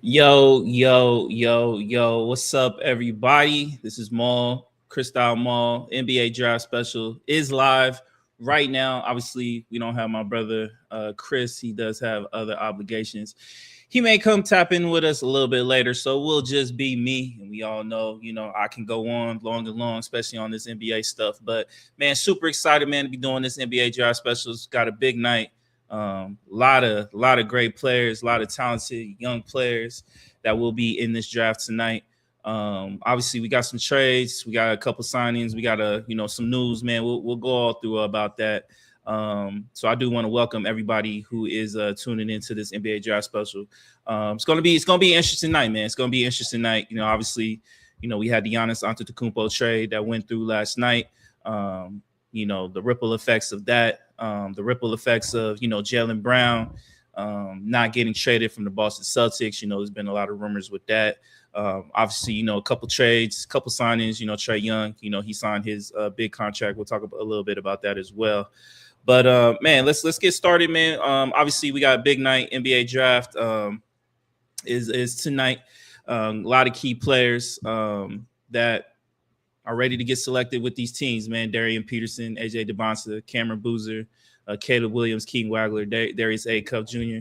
Yo, what's up, everybody? This is Maul, Cristal Maul. NBA Draft Special is live right now. Obviously, we don't have my brother Chris. He does have other obligations. He may come tap in with us a little bit later, so we'll just be me. And we all know, I can go on long and long, especially on this NBA stuff. But man, super excited, man, to be doing this NBA Draft Special. It's got a big night. Lot of great players, a lot of talented young players that will be in this draft tonight. Obviously, we got some trades, we got a couple signings, we got some news, man. We'll go all through about that. So I do want to welcome everybody who is tuning into this NBA draft special. It's gonna be an interesting night, man. It's gonna be an interesting night. Obviously, we had the Giannis Antetokounmpo trade that went through last night. The ripple effects of that, the ripple effects of Jaylen Brown not getting traded from the Boston Celtics. There's been a lot of rumors with that. Obviously, a couple trades, couple signings. Trae Young, he signed his big contract. We'll talk a little bit about that as well. But man, let's get started, man. Obviously, we got a big night. NBA draft is tonight. A lot of key players that are ready to get selected with these teams, man. Darian Peterson, AJ DeBonsa, Cameron Boozer, Caleb Williams, Keaton Wagler, Darius A. Cuff Jr.,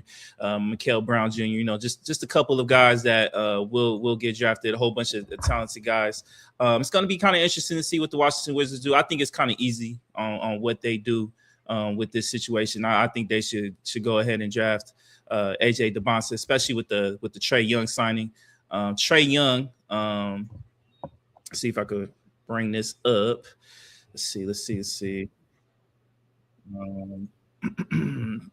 Mikael Brown Jr., just a couple of guys that will get drafted, a whole bunch of talented guys. It's going to be kind of interesting to see what the Washington Wizards do. I think it's kind of easy on what they do with this situation. I think they should go ahead and draft AJ DeBonsa, especially with the Trae Young signing. Trae Young, see if I could bring this up. Let's see.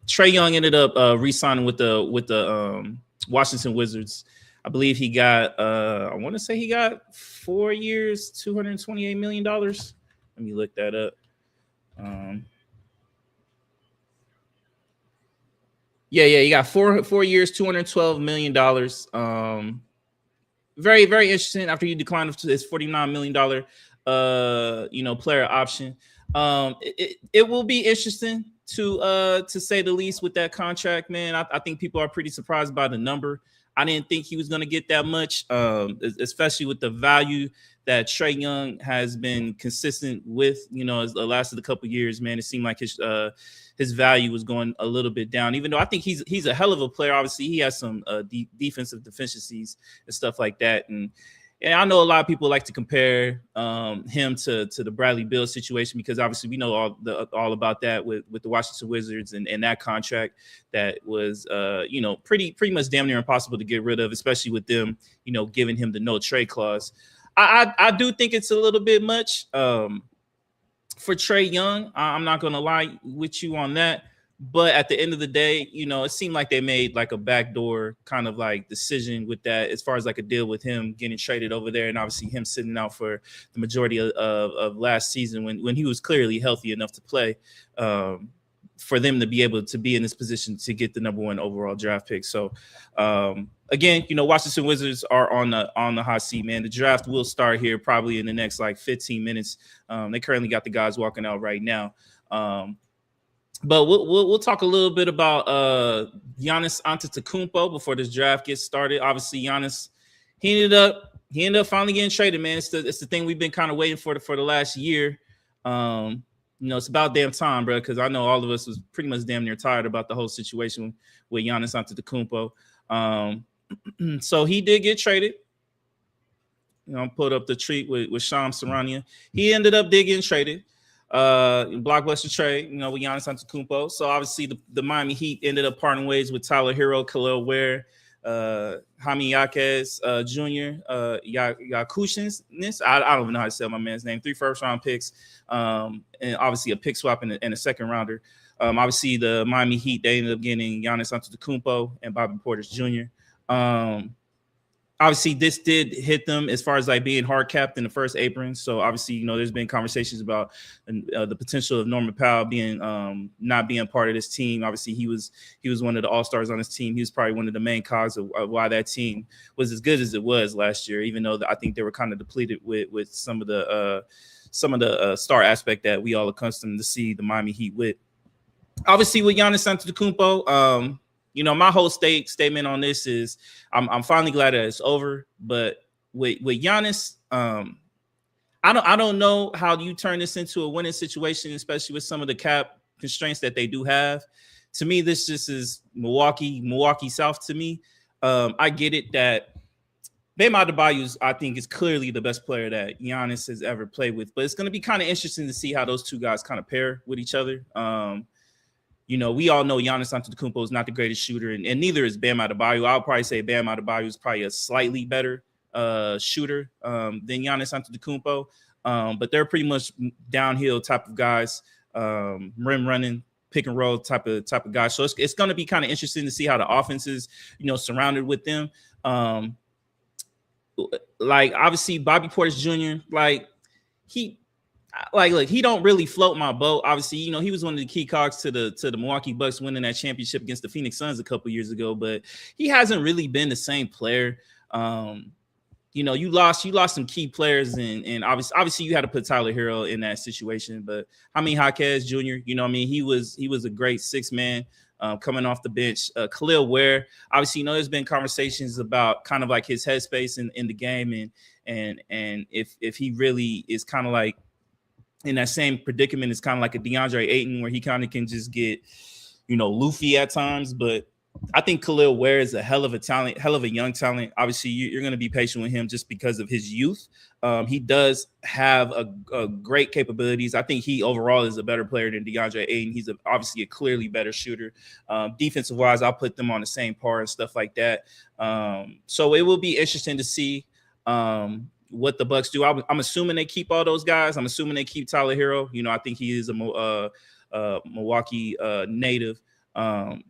Trae Young ended up re-signing with the Washington Wizards. I believe he got I want to say he got 4 years, $228 million. Let me look that up. He got four years, $212 million. Very, very interesting after he declined to his $49 million player option. It will be interesting to say the least with that contract, man. I think people are pretty surprised by the number. I didn't think he was going to get that much, especially with the value that Trae Young has been consistent with. As the last of the couple of years, man, it seemed like his value was going a little bit down. Even though I think he's a hell of a player. Obviously, he has some defensive deficiencies and stuff like that, and I know a lot of people like to compare him to the Bradley Beal situation because obviously we know all about that with the Washington Wizards and that contract that was pretty much damn near impossible to get rid of, especially with them giving him the no trade clause. I do think it's a little bit much for Trae Young. I'm not going to lie with you on that. But at the end of the day, it seemed like they made like a backdoor kind of like decision with that as far as like a deal with him getting traded over there. And obviously him sitting out for the majority of last season when he was clearly healthy enough to play for them to be able to be in this position to get the number 1 overall draft pick. So again, Washington Wizards are on the hot seat, man. The draft will start here probably in the next like 15 minutes. They currently got the guys walking out right now. But we'll talk a little bit about Giannis Antetokounmpo before this draft gets started. Obviously, Giannis he ended up finally getting traded, man. It's the thing we've been kind of waiting for the last year. It's about damn time, bro, because I know all of us was pretty much damn near tired about the whole situation with Giannis Antetokounmpo. So he did get traded. Put up the tweet with Shams Charania. He ended up getting traded. Blockbuster trade, with Giannis Antetokounmpo. So obviously the Miami Heat ended up parting ways with Tyler Hero, Khalil Ware, Jaime Jaquez Jr., Yakushins. I don't even know how to say my man's name. 3 first-round picks, and obviously a pick swap and a second rounder. Obviously the Miami Heat, they ended up getting Giannis Antetokounmpo and Bobby Portis Jr. Obviously, this did hit them as far as like being hard capped in the first apron. So obviously, there's been conversations about the potential of Norman Powell being not being part of this team. Obviously, he was one of the all-stars on this team. He was probably one of the main causes of why that team was as good as it was last year. Even though I think they were kind of depleted with some of the star aspect that we all accustomed to see the Miami Heat with. Obviously, with Giannis Antetokounmpo, my whole statement on this is I'm finally glad that it's over. But with Giannis, I don't know how you turn this into a winning situation, especially with some of the cap constraints that they do have. To me, this just is Milwaukee South to me. I get it that Bam Adebayo, I think, is clearly the best player that Giannis has ever played with. But it's going to be kind of interesting to see how those two guys kind of pair with each other. We all know Giannis Antetokounmpo is not the greatest shooter, and neither is Bam Adebayo. I'll probably say Bam Adebayo is probably a slightly better shooter than Giannis Antetokounmpo. But they're pretty much downhill type of guys, rim running, pick and roll type of guys. So it's going to be kind of interesting to see how the offense is, surrounded with them. Like obviously Bobby Portis Jr. Look, he don't really float my boat. Obviously, he was one of the key cogs to the Milwaukee Bucks winning that championship against the Phoenix Suns a couple years ago, but he hasn't really been the same player. You lost some key players, and obviously you had to put Tyler Hero in that situation. But Jaquez Jr., he was a great six man coming off the bench. Khalil Ware, obviously, there's been conversations about kind of like his headspace in the game, and if he really is kind of like in that same predicament as kind of like a DeAndre Ayton, where he kind of can just get, loofy at times. But I think Khalil Ware is a hell of a young talent. Obviously, you're going to be patient with him just because of his youth. He does have a great capabilities. I think he overall is a better player than DeAndre Ayton. He's obviously a clearly better shooter. Defensive wise, I'll put them on the same par and stuff like that. So it will be interesting to see what the Bucks do. I'm assuming they keep all those guys. I'm assuming they keep Tyler Hero. I think he is a Milwaukee native. And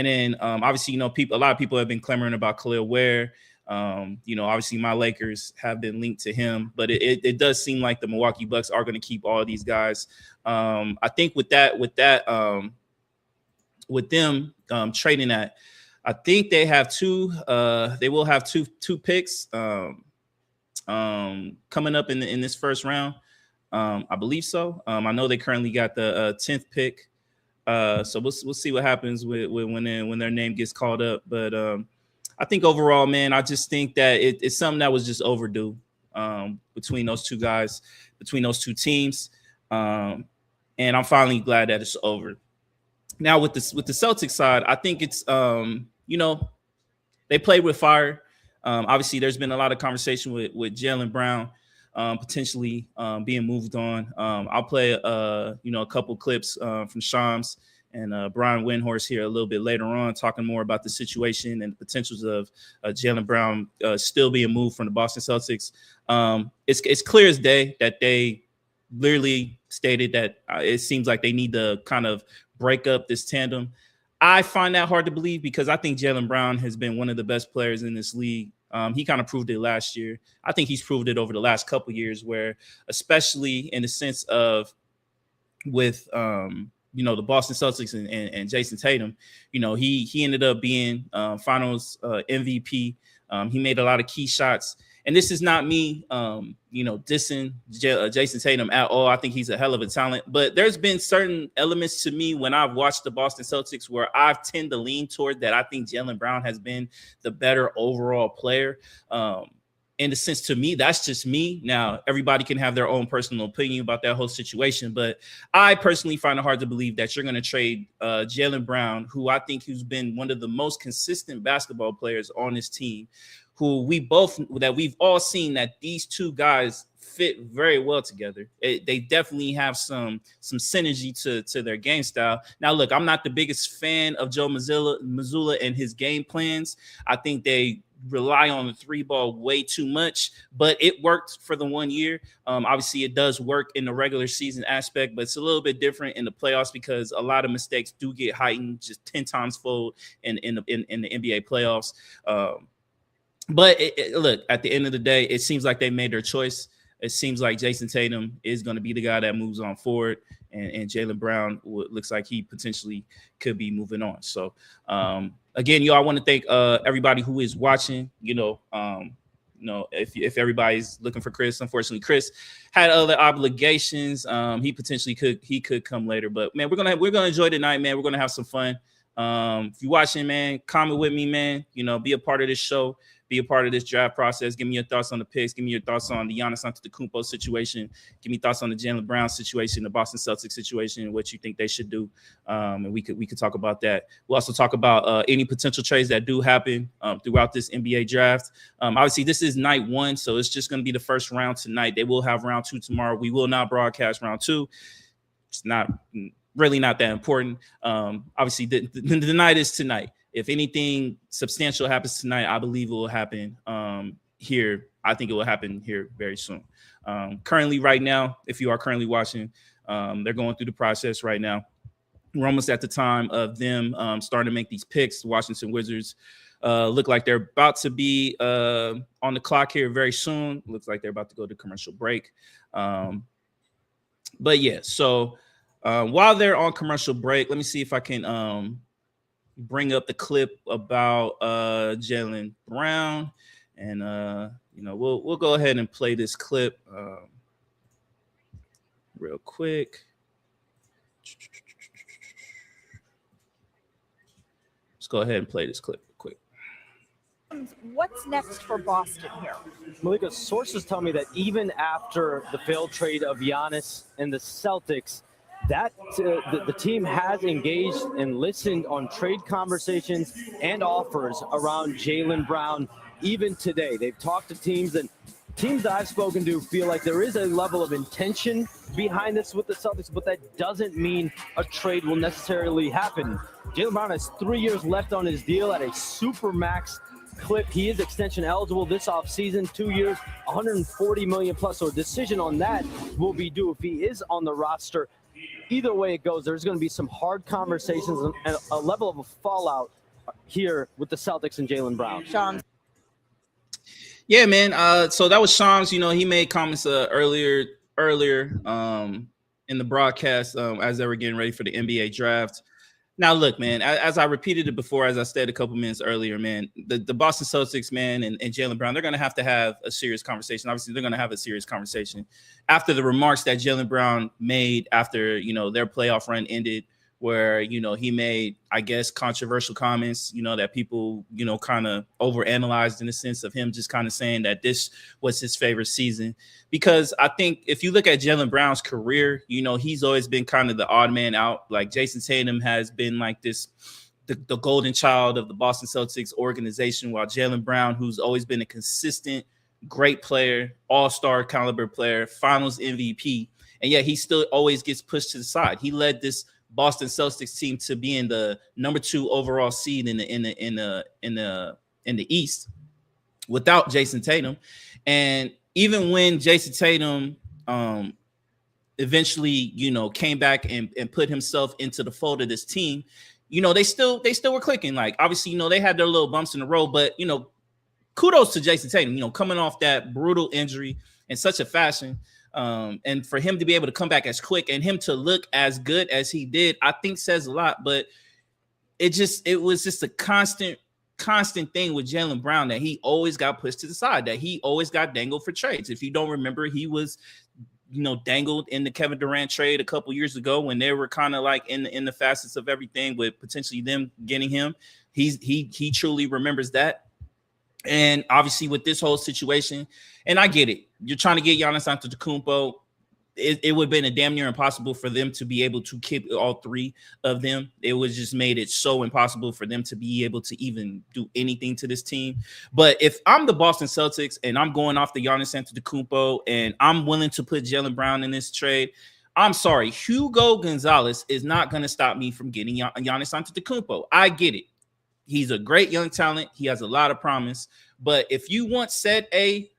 then obviously, a lot of people have been clamoring about Khalil Ware. Obviously my Lakers have been linked to him, but it does seem like the Milwaukee Bucks are going to keep all of these guys. I think with them trading that, I think they have they will have two picks coming up in this first round. I believe so. I know they currently got the 10th pick. So we'll see what happens with when their name gets called up. But I think overall, man, I just think that it's something that was just overdue between those two guys, between those two teams. And I'm finally glad that it's over. Now with the Celtics side, I think it's they played with fire. Obviously, there's been a lot of conversation with Jaylen Brown potentially being moved on. I'll play a couple clips from Shams and Brian Windhorst here a little bit later on, talking more about the situation and the potentials of Jaylen Brown still being moved from the Boston Celtics. It's clear as day that they literally stated that it seems like they need to kind of break up this tandem. I find that hard to believe because I think Jaylen Brown has been one of the best players in this league. He kind of proved it last year. I think he's proved it over the last couple of years, where especially in the sense of with the Boston Celtics and Jason Tatum, he ended up being finals MVP. He made a lot of key shots. And this is not me, dissing Jason Tatum at all. I think he's a hell of a talent. But there's been certain elements to me when I've watched the Boston Celtics where I tend to lean toward that I think Jaylen Brown has been the better overall player. In the sense, to me, that's just me. Now, everybody can have their own personal opinion about that whole situation. But I personally find it hard to believe that you're going to trade Jaylen Brown, who I think who's been one of the most consistent basketball players on this team, who we've all seen that these two guys fit very well together. They definitely have some synergy to their game style. Now, look, I'm not the biggest fan of Joe Mazzulla and his game plans. I think they rely on the three ball way too much, but it worked for the 1 year. Obviously, it does work in the regular season aspect, but it's a little bit different in the playoffs because a lot of mistakes do get heightened just 10 times fold in the NBA playoffs. But look, at the end of the day, it seems like they made their choice. It seems like Jason Tatum is going to be the guy that moves on forward, and Jaylen Brown looks like he potentially could be moving on. So, again, I want to thank everybody who is watching. If everybody's looking for Chris, unfortunately, Chris had other obligations. He potentially could come later, but man, we're gonna enjoy tonight, man. We're gonna have some fun. If you're watching, man, comment with me, man. You know, be a part of this show. Be a part of this draft process. Give me your thoughts on the picks. Give me your thoughts on the Giannis Antetokounmpo situation. Give me thoughts on the Jaylen Brown situation, the Boston Celtics situation, what you think they should do. And we could talk about that. We'll also talk about any potential trades that do happen throughout this NBA draft. Obviously, this is night 1, so it's just going to be the first round tonight. They will have round 2 tomorrow. We will not broadcast round 2. It's really not that important. Obviously, the night is tonight. If anything substantial happens tonight, I believe it will happen here. I think it will happen here very soon. Currently, right now, if you are currently watching, they're going through the process right now. We're almost at the time of them starting to make these picks. Washington Wizards look like they're about to be on the clock here very soon. Looks like they're about to go to commercial break. But yeah, so while they're on commercial break, let me see if I can bring up the clip about Jaylen Brown, and we'll go ahead and play this clip real quick. Let's go ahead and play this clip real quick. What's next for Boston here? Malika, sources tell me that even after the failed trade of Giannis and the Celtics, that the team has engaged and listened on trade conversations and offers around Jaylen Brown. Even today, they've talked to teams, and teams that I've spoken to feel like there is a level of intention behind this with the Celtics, but that doesn't mean a trade will necessarily happen. Jaylen Brown has 3 years left on his deal at a super max clip. He is extension eligible this offseason, 2 years, $140 million plus. So a decision on that will be due if he is on the roster. Either way it goes, there's going to be some hard conversations and a level of a fallout here with the Celtics and Jaylen Brown. Sean. Yeah, man. So that was Shams. You know, he made comments earlier in the broadcast as they were getting ready for the NBA draft. Now, look, man, as I repeated it before, as I said a couple minutes earlier, man, the Boston Celtics, man, and Jaylen Brown, they're going to have a serious conversation. Obviously, they're going to have a serious conversation after the remarks that Jaylen Brown made after, their playoff run ended, where, he made, I guess, controversial comments, that people, kind of overanalyzed in the sense of him just kind of saying that this was his favorite season. Because I think if you look at Jaylen Brown's career, he's always been kind of the odd man out. Like Jason Tatum has been like the golden child of the Boston Celtics organization, while Jaylen Brown, who's always been a consistent, great player, all-star caliber player, finals MVP, and yet he still always gets pushed to the side. He led this Boston Celtics team to be in the number 2 overall seed in the East without Jason Tatum. And even when Jason Tatum eventually, came back and put himself into the fold of this team, they still were clicking. Like, obviously, they had their little bumps in the road, but kudos to Jason Tatum, coming off that brutal injury in such a fashion. And for him to be able to come back as quick and him to look as good as he did, I think says a lot. But it was just a constant thing with Jaylen Brown that he always got pushed to the side, that he always got dangled for trades. If you don't remember, he was, dangled in the Kevin Durant trade a couple years ago when they were kind of like in the facets of everything with potentially them getting him. He truly remembers that. And obviously with this whole situation, and I get it, you're trying to get Giannis Antetokounmpo. It would have been a damn near impossible for them to be able to keep all 3 of them. It was just made it so impossible for them to be able to even do anything to this team. But if I'm the Boston Celtics and I'm going off the Giannis Antetokounmpo and I'm willing to put Jaylen Brown in this trade, I'm sorry, Hugo Gonzalez is not going to stop me from getting Giannis Antetokounmpo. I get it. He's a great young talent. He has a lot of promise. But if you want set a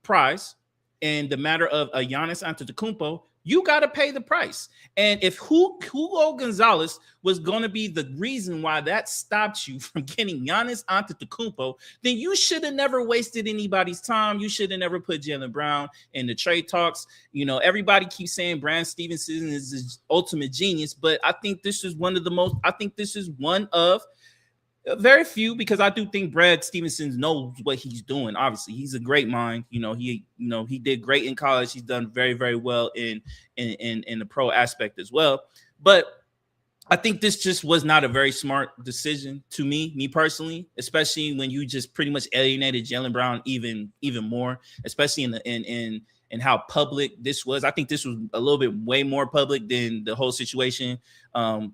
prize in the matter of a Giannis Antetokounmpo, you got to pay the price. And if Hugo Gonzalez was going to be the reason why that stopped you from getting Giannis Antetokounmpo, then you should have never wasted anybody's time. You should have never put Jaylen Brown in the trade talks. Everybody keeps saying Brad Stevenson is his ultimate genius, but I think this is one of very few, because I do think Brad Stevenson knows what he's doing. Obviously, he's a great mind. He did great in college. He's done very, very well in the pro aspect as well. But I think this just was not a very smart decision to me personally, especially when you just pretty much alienated Jaylen Brown even more, especially in how public this was. I think this was a little bit way more public than the whole situation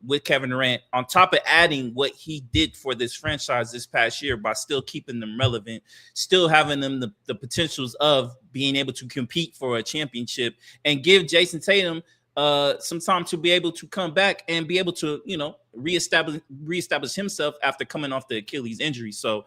with Kevin Durant, on top of adding what he did for this franchise this past year by still keeping them relevant, still having them the potentials of being able to compete for a championship, and give Jason Tatum some time to be able to come back and be able to, reestablish himself after coming off the Achilles injury. So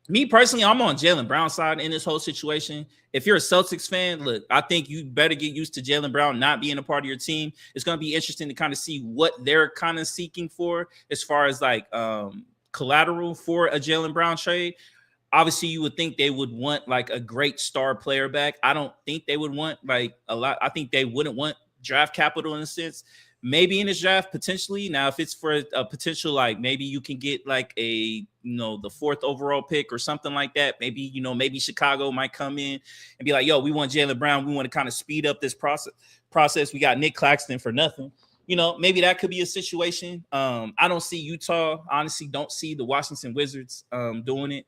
me personally, I'm on Jaylen Brown's side in this whole situation. If you're a Celtics fan, look, I think you better get used to Jaylen Brown not being a part of your team. It's going to be interesting to kind of see what they're kind of seeking for as far as like collateral for a Jaylen Brown trade. Obviously, you would think they would want like a great star player back. I don't think they would want like a lot. I think they wouldn't want draft capital in a sense. Maybe in this draft, potentially. Now, if it's for a potential, like maybe you can get like the 4th overall pick or something like that. Maybe, maybe Chicago might come in and be like, yo, we want Jaylen Brown. We want to kind of speed up this process. We got Nick Claxton for nothing. Maybe that could be a situation. I don't see Utah. Honestly, don't see the Washington Wizards doing it.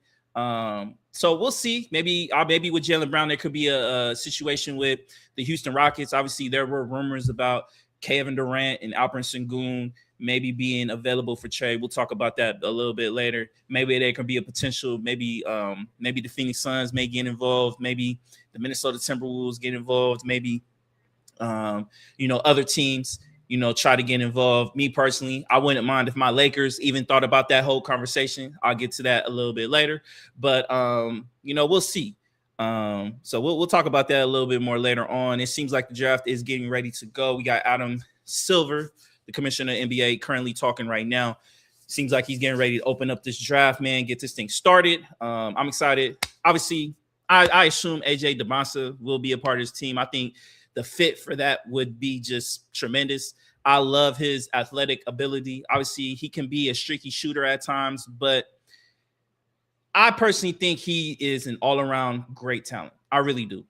So we'll see. Maybe with Jaylen Brown, there could be a situation with the Houston Rockets. Obviously, there were rumors about Kevin Durant and Alperen Sengun maybe being available for trade. We'll talk about that a little bit later. Maybe there could be a potential. Maybe the Phoenix Suns may get involved. Maybe the Minnesota Timberwolves get involved. Maybe other teams try to get involved. Me personally, I wouldn't mind if my Lakers even thought about that whole conversation. I'll get to that a little bit later, but we'll see. So we'll talk about that a little bit more later on. It seems like the draft is getting ready to go. We got Adam Silver, the commissioner of the NBA, currently talking right now. Seems like he's getting ready to open up this draft, man, get this thing started. I'm excited. Obviously, I assume AJ DeMassa will be a part of his team. I think the fit for that would be just tremendous. I love his athletic ability. Obviously, he can be a streaky shooter at times, but I personally think he is an all-around great talent. I really do.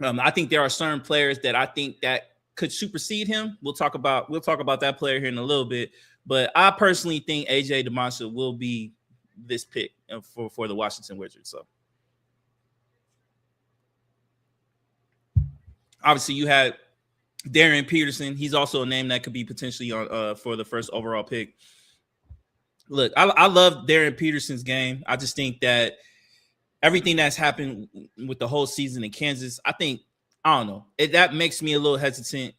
I think there are certain players that I think that could supersede him. We'll talk about that player here in a little bit, but I personally think AJ DeMassa will be this pick for the Washington Wizards. So obviously, you had Darian Peterson. He's also a name that could be potentially on for the first overall pick. Look, I love Darian Peterson's game. I just think that everything that's happened with the whole season in Kansas, I don't know. That makes me a little hesitant,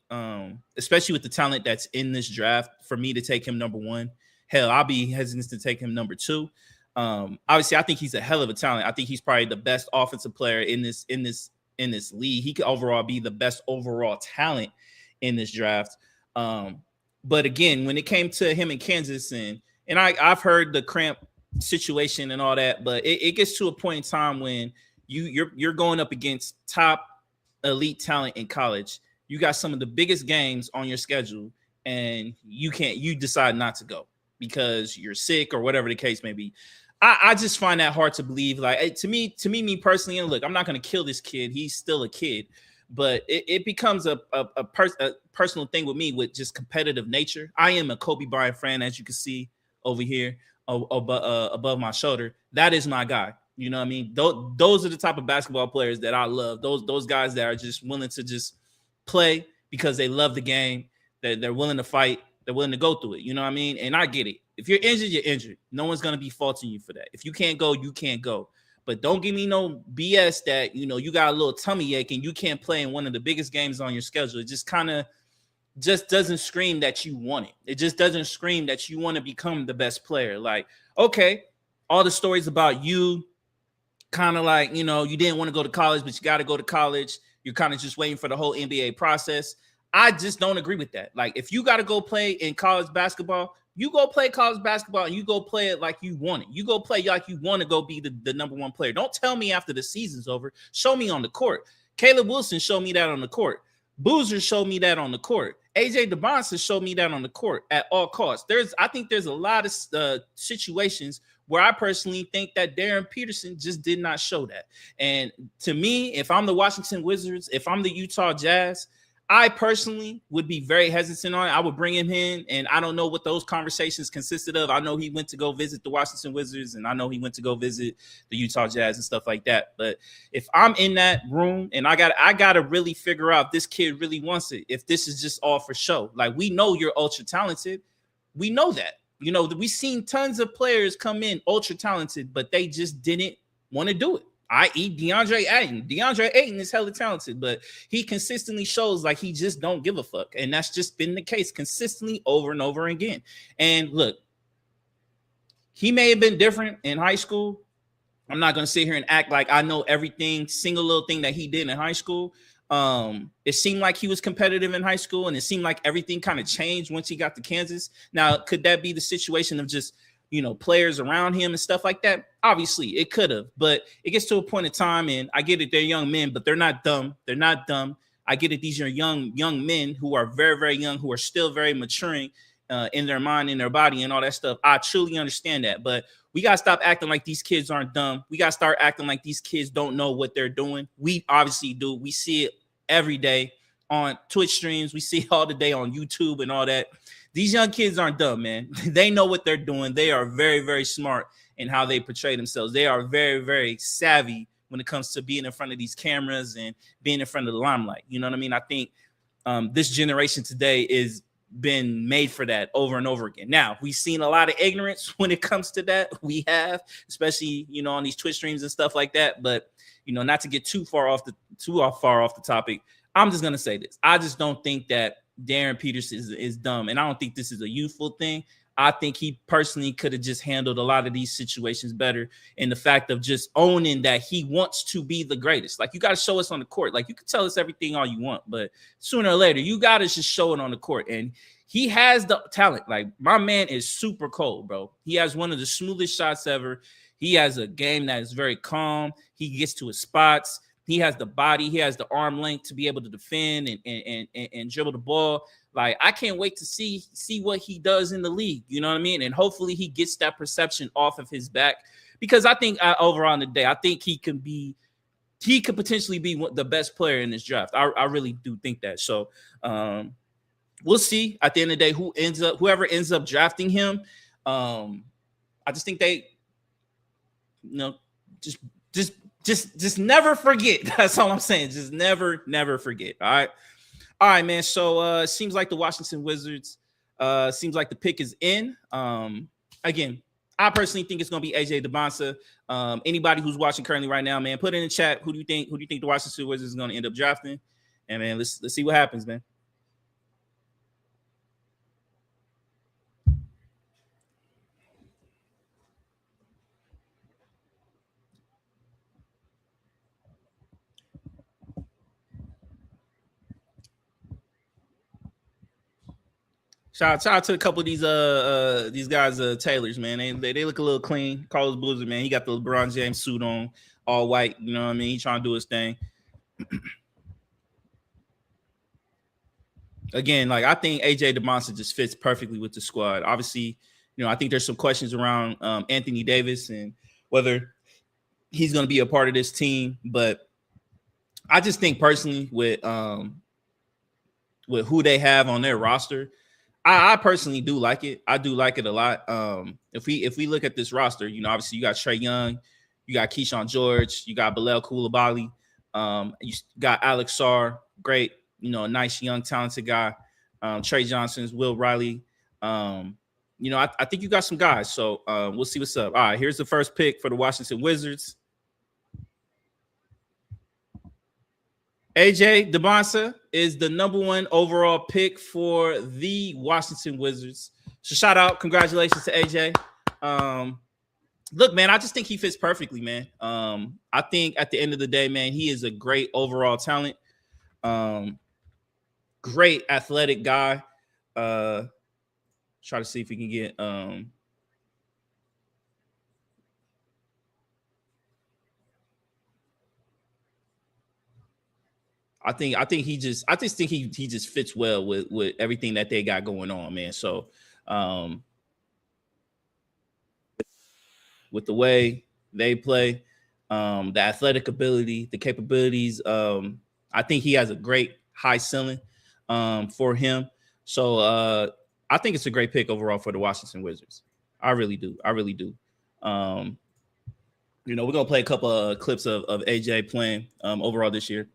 especially with the talent that's in this draft, for me to take him number 1. Hell, I'll be hesitant to take him number 2. Obviously, I think he's a hell of a talent. I think he's probably the best offensive player in this league. He could overall be the best overall talent in this draft. But again, when it came to him in Kansas, and I've heard the cramp situation and all that, but it gets to a point in time when you're going up against top elite talent in college. You got some of the biggest games on your schedule, and you decide not to go because you're sick or whatever the case may be. I just find that hard to believe. Like to me personally, and look, I'm not going to kill this kid. He's still a kid, but it becomes a personal thing with me with just competitive nature. I am a Kobe Bryant fan, as you can see over here above my shoulder. That is my guy. You know what I mean? Those are the type of basketball players that I love. Those guys that are just willing to just play because they love the game. They're willing to fight. They're willing to go through it. You know what I mean? And I get it. If you're injured, you're injured. No one's going to be faulting you for that. If you can't go, you can't go. But don't give me no BS that, you got a little tummy ache and you can't play in one of the biggest games on your schedule. It just doesn't scream that you want it. It just doesn't scream that you want to become the best player. Like, okay, all the stories about you kind of like, you didn't want to go to college, but you got to go to college. You're kind of just waiting for the whole NBA process. I just don't agree with that. Like, if you got to go play in college basketball, you go play college basketball and you go play it like you want it. You go play like you want to go be the number 1 player. Don't tell me after the season's over. Show me on the court. Caleb Wilson showed me that on the court. Boozer showed me that on the court. AJ DeMassa showed me that on the court at all costs. I think there's a lot of situations where I personally think that Darian Peterson just did not show that. And to me, if I'm the Washington Wizards, if I'm the Utah Jazz, I personally would be very hesitant on it. I would bring him in, and I don't know what those conversations consisted of. I know he went to go visit the Washington Wizards, and I know he went to go visit the Utah Jazz and stuff like that. But if I'm in that room and I got to really figure out if this kid really wants it, if this is just all for show. Like, we know you're ultra talented. We know that. You know, we've seen tons of players come in ultra talented, but they just didn't want to do it. I.e. DeAndre Ayton. DeAndre Ayton is hella talented, but he consistently shows like he just don't give a fuck. And that's just been the case consistently over and over again. And look, he may have been different in high school. I'm not going to sit here and act like I know everything, single little thing that he did in high school. It seemed like he was competitive in high school, and it seemed like everything kind of changed once he got to Kansas. Now, could that be the situation of just, you know, players around him and stuff like that? Obviously, it could have, but it gets to a point in time, and I get it, they're young men, but they're not dumb. They're not dumb. I get it. These are young men who are very, very young, who are still very maturing in their mind, in their body, and all that stuff. I truly understand that, but we got to stop acting like these kids aren't dumb. We got to start acting like these kids don't know what they're doing. We obviously do. We see it every day on Twitch streams. We see it all the day on YouTube and all that. These young kids aren't dumb, man. They know what they're doing. They are very, very smart in how they portray themselves. They are very, very savvy when it comes to being in front of these cameras and being in front of the limelight. You know what I mean? I think this generation today is been made for that over and over again. Now, we've seen a lot of ignorance when it comes to that. We have, especially, you know, on these Twitch streams and stuff like that. But, you know, not to get too far off the topic, I'm just going to say this. I just don't think that Darren Peterson is dumb. And I don't think this is a youthful thing. I think he personally could have just handled a lot of these situations better. And the fact of just owning that he wants to be the greatest. Like, you got to show us on the court. Like, you can tell us everything all you want, but sooner or later, you got to just show it on the court. And he has the talent. Like, my man is super cold, bro. He has one of the smoothest shots ever. He has a game that is very calm. He gets to his spots. He has the body. He has the arm length to be able to defend and dribble the ball. Like, I can't wait to see what he does in the league. You know what I mean? And hopefully he gets that perception off of his back, because I think overall in the day, I think he could potentially be the best player in this draft. I really do think that. So we'll see at the end of the day whoever ends up drafting him. I just think they, you know, just never forget. That's all I'm saying. Just never forget. All right, man. So it seems like the Washington Wizards, seems like the pick is in. Again, I personally think it's going to be AJ Dybantsa. Anybody who's watching currently right now, man, put in the chat. Who do you think the Washington Wizards is going to end up drafting? And man, let's see what happens, man. Shout out to a couple of these guys, tailors, man. They look a little clean. Carlos Boozer, man, he got the LeBron James suit on, all white. You know what I mean? He trying to do his thing. Again, like, I think AJ Dybantsa just fits perfectly with the squad. Obviously, you know, I think there's some questions around Anthony Davis and whether he's going to be a part of this team. But I just think personally with who they have on their roster, I personally do like it. I do like it a lot. If we look at this roster, you know, obviously you got Trae Young, you got Keyshawn George, you got Bilal Coulibaly, you got Alex Sarr, great, you know, a nice young talented guy. Trey Johnson's, Will Riley. You know, I think you got some guys. So we'll see what's up. All right, here's the first pick for the Washington Wizards. AJ Dybantsa is the #1 overall pick for the Washington Wizards. So shout out, congratulations to AJ. Look, man, I just think he fits perfectly, man. I think at the end of the day, man, he is a great overall talent. Great athletic guy. Try to see if we can get I think he just fits well with everything that they got going on, man. So with the way they play, the athletic ability, the capabilities, I think he has a great high ceiling. for him. So I think it's a great pick overall for the Washington Wizards. I really do. I really do. We're gonna play a couple of clips of AJ playing overall this year.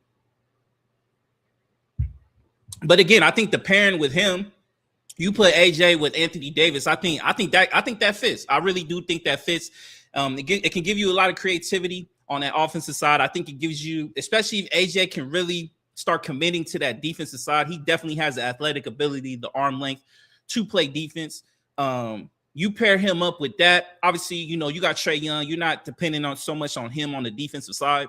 But again, I think the pairing with him, you put AJ with Anthony Davis. I think that fits. I really do think that fits. It can give you a lot of creativity on that offensive side. I think it gives you, especially if AJ can really start committing to that defensive side. He definitely has the athletic ability, the arm length to play defense. You pair him up with that. Obviously, you got Trae Young. You're not depending on so much on him on the defensive side.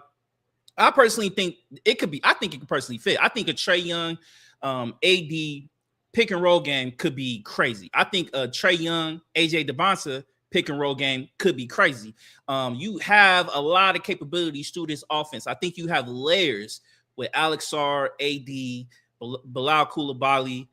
I personally think it could be. I think it could personally fit. I think a Trae Young, AD pick and roll game could be crazy. I think a Trae Young, AJ Debonsa pick and roll game could be crazy. You have a lot of capabilities through this offense. I think you have layers with Alex Sarr, AD, Bilal Coulibaly,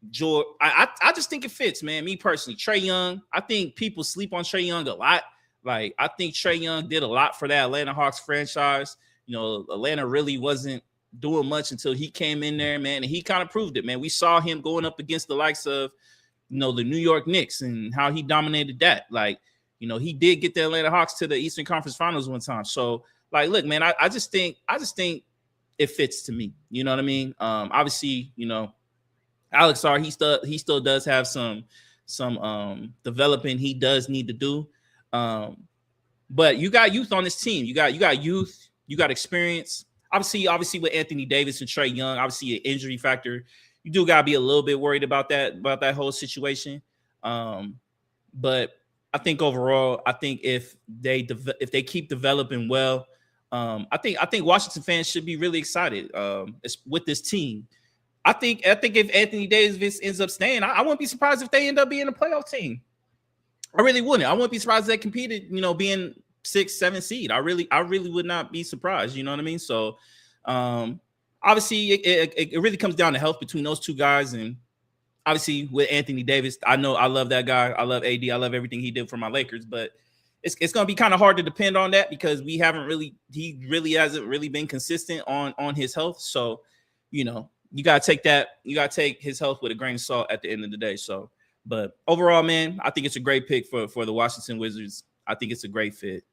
George. I just think it fits, man. Me personally, Trae Young. I think people sleep on Trae Young a lot. Like, I think Trae Young did a lot for that Atlanta Hawks franchise. Atlanta really wasn't doing much until he came in there, man, and he kind of proved it, man. We saw him going up against the likes of, the New York Knicks and how he dominated that. Like, he did get the Atlanta Hawks to the Eastern Conference Finals one time. So, like, look, man, I just think it fits to me. You know what I mean? Obviously, Alex Sarr, he still does have some developing he does need to do. But you got youth on this team. You got youth. You got experience. Obviously with Anthony Davis and Trae Young, obviously an injury factor. You do gotta be a little bit worried about that whole situation. But I think overall, I think if they keep developing well, I think Washington fans should be really excited with this team. I think if Anthony Davis ends up staying, I wouldn't be surprised if they end up being a playoff team. I really wouldn't. I wouldn't be surprised if they competed, being 6, 7 seed. I really would not be surprised. You know what I mean? So, obviously, it really comes down to health between those two guys, and obviously with Anthony Davis, I know I love that guy. I love AD. I love everything he did for my Lakers, but it's going to be kind of hard to depend on that because he hasn't really been consistent on his health. So, you got to take his health with a grain of salt at the end of the day. So, but overall, man, I think it's a great pick for the Washington Wizards. I think it's a great fit.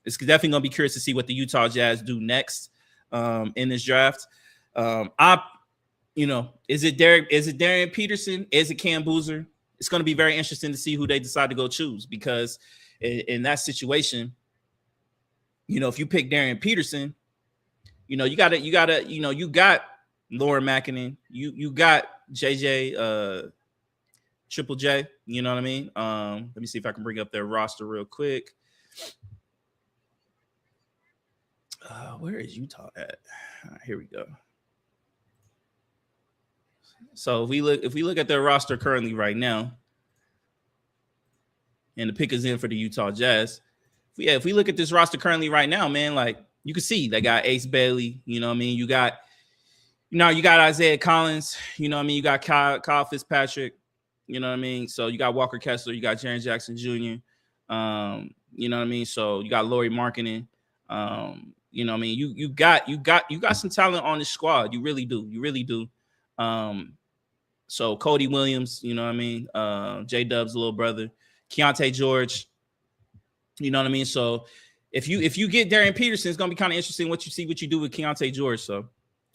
It's definitely going to be curious to see what the Utah Jazz do next in this draft. Is it Darian Peterson? Is it Cam Boozer? It's going to be very interesting to see who they decide to go choose because in that situation, if you pick Darian Peterson, you got Lauren Markkanen, you got JJ Triple J, you know what I mean? Let me see if I can bring up their roster real quick. Where is Utah at? Here we go. So if we look at their roster currently right now, and the pick is in for the Utah Jazz. If we look at this roster currently right now, man, like you can see they got Ace Bailey, you know what I mean? You got Isaiah Collins, you know what I mean? You got Kyle Fitzpatrick, you know what I mean? So you got Walker Kessler, you got Jaren Jackson Jr., you know what I mean? So you got Lauri Markkanen, you know what I mean? You got some talent on this squad. You really do. So Cody Williams, you know what I mean? J-Dub's little brother, Keontae George, you know what I mean? So if you get Darian Peterson, it's gonna be kind of interesting what you do with Keontae George. So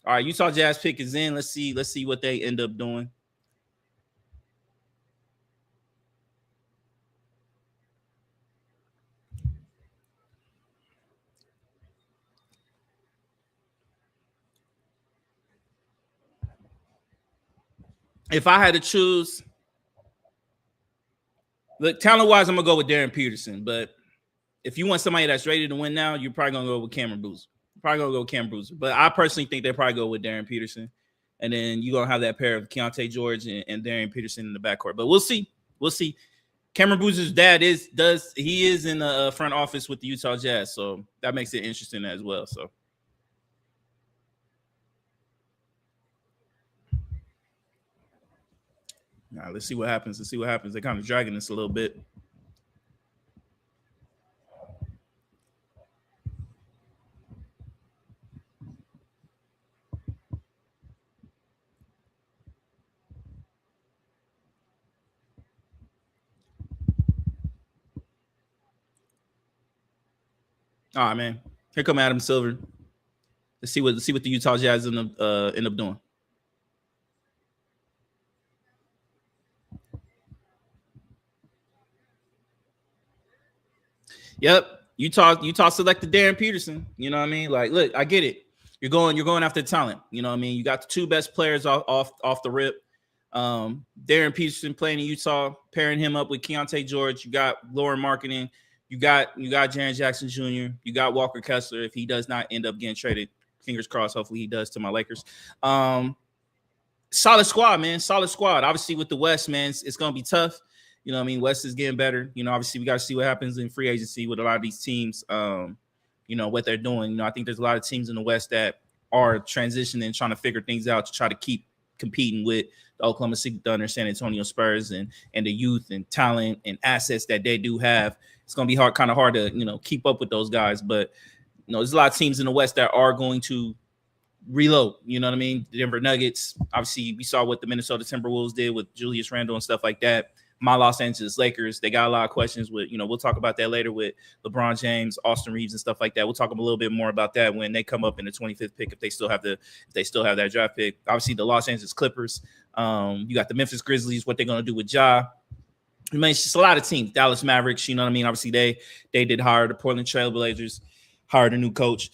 all right, Utah Jazz pick is in. Let's see what they end up doing. If I had to choose, look, talent-wise, I'm gonna go with Darian Peterson. But if you want somebody that's ready to win now, you're probably gonna go with Cameron Boozer. But I personally think they probably go with Darian Peterson, and then you're gonna have that pair of Keontae George and Darian Peterson in the backcourt. But we'll see. Cameron Boozer's dad is in the front office with the Utah Jazz, so that makes it interesting as well. So. All right, let's see what happens. They're kind of dragging this a little bit. All right, man. Here come Adam Silver. Let's see what the Utah Jazz end up doing. Yep. Utah selected Darren Peterson. You know what I mean? Like, look, I get it. You're going after talent. You know what I mean? You got the two best players off the rip. Darren Peterson playing in Utah, pairing him up with Keontae George. You got Lauri Markkanen. You got Jaren Jackson Jr. You got Walker Kessler if he does not end up getting traded. Fingers crossed. Hopefully he does to my Lakers. Solid squad, man. Solid squad. Obviously with the West, man, it's going to be tough. You know what I mean? West is getting better. You know, obviously we got to see what happens in free agency with a lot of these teams, you know, what they're doing. You know, I think there's a lot of teams in the West that are transitioning, trying to figure things out to try to keep competing with the Oklahoma City Thunder, San Antonio Spurs, and the youth and talent and assets that they do have. It's going to be kind of hard to, you know, keep up with those guys. But, you know, there's a lot of teams in the West that are going to reload. You know what I mean? The Denver Nuggets. Obviously, we saw what the Minnesota Timberwolves did with Julius Randle and stuff like that. My Los Angeles Lakers, they got a lot of questions with, you know, we'll talk about that later with LeBron James, Austin Reeves, and stuff like that. We'll talk a little bit more about that when they come up in the 25th pick, if they still have that draft pick. Obviously, the Los Angeles Clippers. You got the Memphis Grizzlies, what they're going to do with Ja. I mean, it's just a lot of teams. Dallas Mavericks, you know what I mean? Obviously, they did hire the Portland Trailblazers, hired a new coach.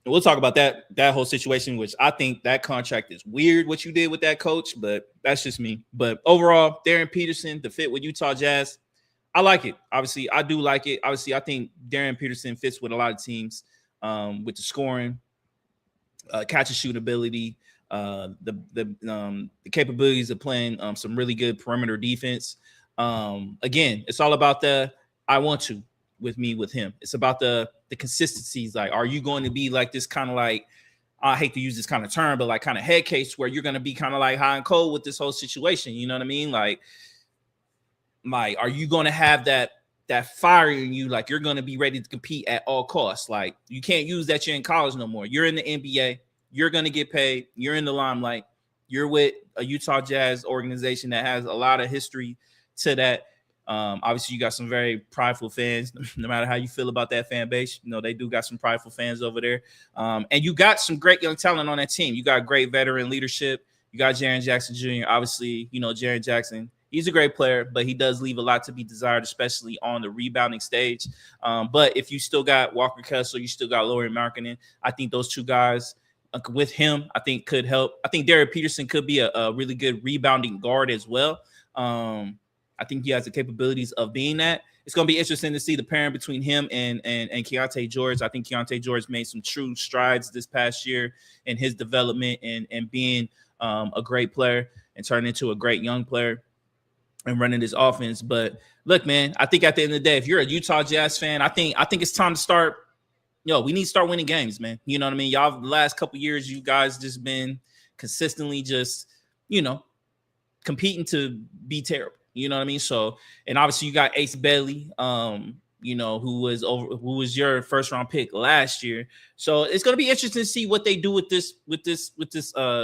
We'll talk about that whole situation, which I think that contract is weird, what you did with that coach, but that's just me. But overall, Darren Peterson, the fit with Utah Jazz, I like it. Obviously, I do like it. Obviously, I think Darren Peterson fits with a lot of teams with the scoring, catch and shoot ability, the capabilities of playing some really good perimeter defense. Again, it's all about the I want to with him. It's about the consistencies. Like, are you going to be like this kind of like, I hate to use this kind of term, but like kind of head case where you're going to be kind of like hot and cold with this whole situation? You know what I mean? Like, are you going to have that fire in you? Like, you're going to be ready to compete at all costs. Like, you can't use that you're in college no more. You're in the NBA. You're going to get paid. You're in the limelight. You're with a Utah Jazz organization that has a lot of history to that. Obviously, you got some very prideful fans. No matter how you feel about that fan base, you know, they do got some prideful fans over there. And you got some great young talent on that team. You got great veteran leadership. You got Jaren Jackson Jr. Obviously, you know, Jaren Jackson, he's a great player, but he does leave a lot to be desired, especially on the rebounding stage. But if you still got Walker Kessler, you still got Lauri Markkanen, I think those two guys with him, I think could help. I think Darren Peterson could be a really good rebounding guard as well. I think he has the capabilities of being that. It's going to be interesting to see the pairing between him and Keontae George. I think Keontae George made some true strides this past year in his development and being a great player and turning into a great young player and running this offense. But look, man, I think at the end of the day, if you're a Utah Jazz fan, I think it's time to start. We need to start winning games, man. You know what I mean? Y'all, the last couple of years, you guys just been consistently just, you know, competing to be terrible. You know what I mean? So, and obviously you got Ace Bailey, you know, who was your first round pick last year. So it's going to be interesting to see what they do with this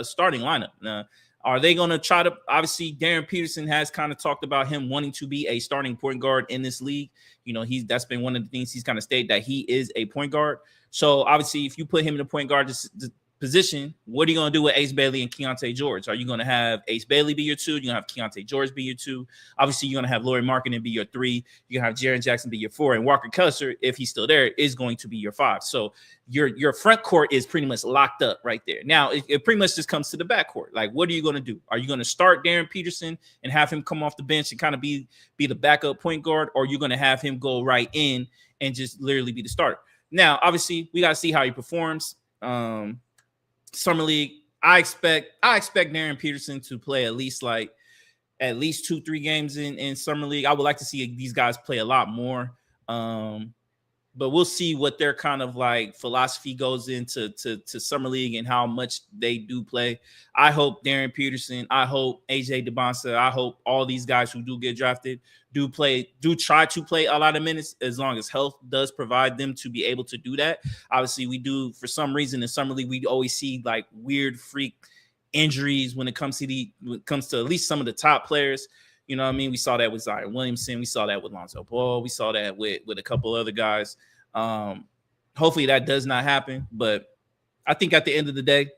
starting lineup. Now, are they going to try to, obviously Darren Peterson has kind of talked about him wanting to be a starting point guard in this league. You know, that's been one of the things he's kind of stated, that he is a point guard. So obviously if you put him in the point guard position, what are you going to do with Ace Bailey and Keontae George? Are you going to have Ace Bailey be your 2? You're going to have Keontae George be your 2. Obviously, you're going to have Lauri Markkanen be your 3. You're going to have Jaren Jackson be your 4. And Walker Kessler, if he's still there, is going to be your 5. So your front court is pretty much locked up right there. Now, it pretty much just comes to the back court. Like, what are you going to do? Are you going to start Darren Peterson and have him come off the bench and kind of be the backup point guard? Or are you going to have him go right in and just literally be the starter? Now, obviously, we got to see how he performs. Summer League, I expect Darren Peterson to play at least 2-3 games in Summer League. I would like to see these guys play a lot more. But we'll see what their kind of like philosophy goes into Summer League and how much they do play. I hope Darren Peterson, I hope AJ DeBonsa, I hope all these guys who do get drafted do try to play a lot of minutes, as long as health does provide them to be able to do that. Obviously, we do, for some reason in Summer League, we always see like weird freak injuries when it comes to at least some of the top players. You know what I mean? We saw that with Zion Williamson. We saw that with Lonzo Ball. We saw that with a couple other guys. Hopefully that does not happen. But I think at the end of the day,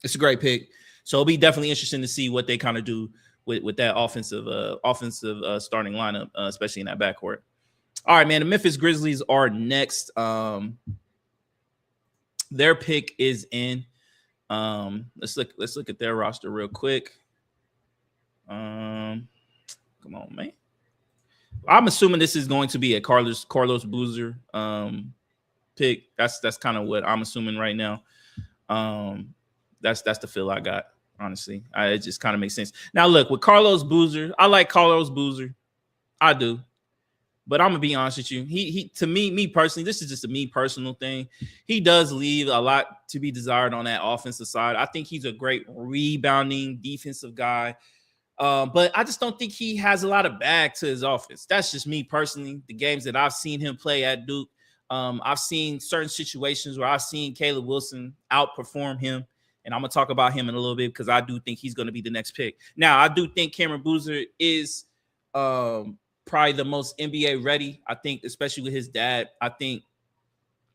it's a great pick. So it'll be definitely interesting to see what they kind of do with that offensive starting lineup, especially in that backcourt. All right, man. The Memphis Grizzlies are next. Their pick is in. Let's look at their roster real quick. Come on, man. I'm assuming this is going to be a Carlos Boozer pick. That's kind of what I'm assuming right now. That's the feel I got, honestly. It just kind of makes sense. Now, look, with Carlos Boozer, I like Carlos Boozer. I do. But I'm going to be honest with you. He to me personally, this is just a me personal thing. He does leave a lot to be desired on that offensive side. I think he's a great rebounding defensive guy. But I just don't think he has a lot of bag to his offense. That's just me personally. The games that I've seen him play at Duke, I've seen certain situations where I've seen Caleb Wilson outperform him. And I'm going to talk about him in a little bit because I do think he's going to be the next pick. Now, I do think Cameron Boozer is probably the most NBA ready. I think, especially with his dad, I think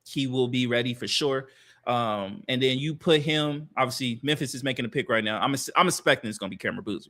he will be ready for sure. And then you put him, obviously, Memphis is making a pick right now. I'm expecting it's going to be Cameron Boozer.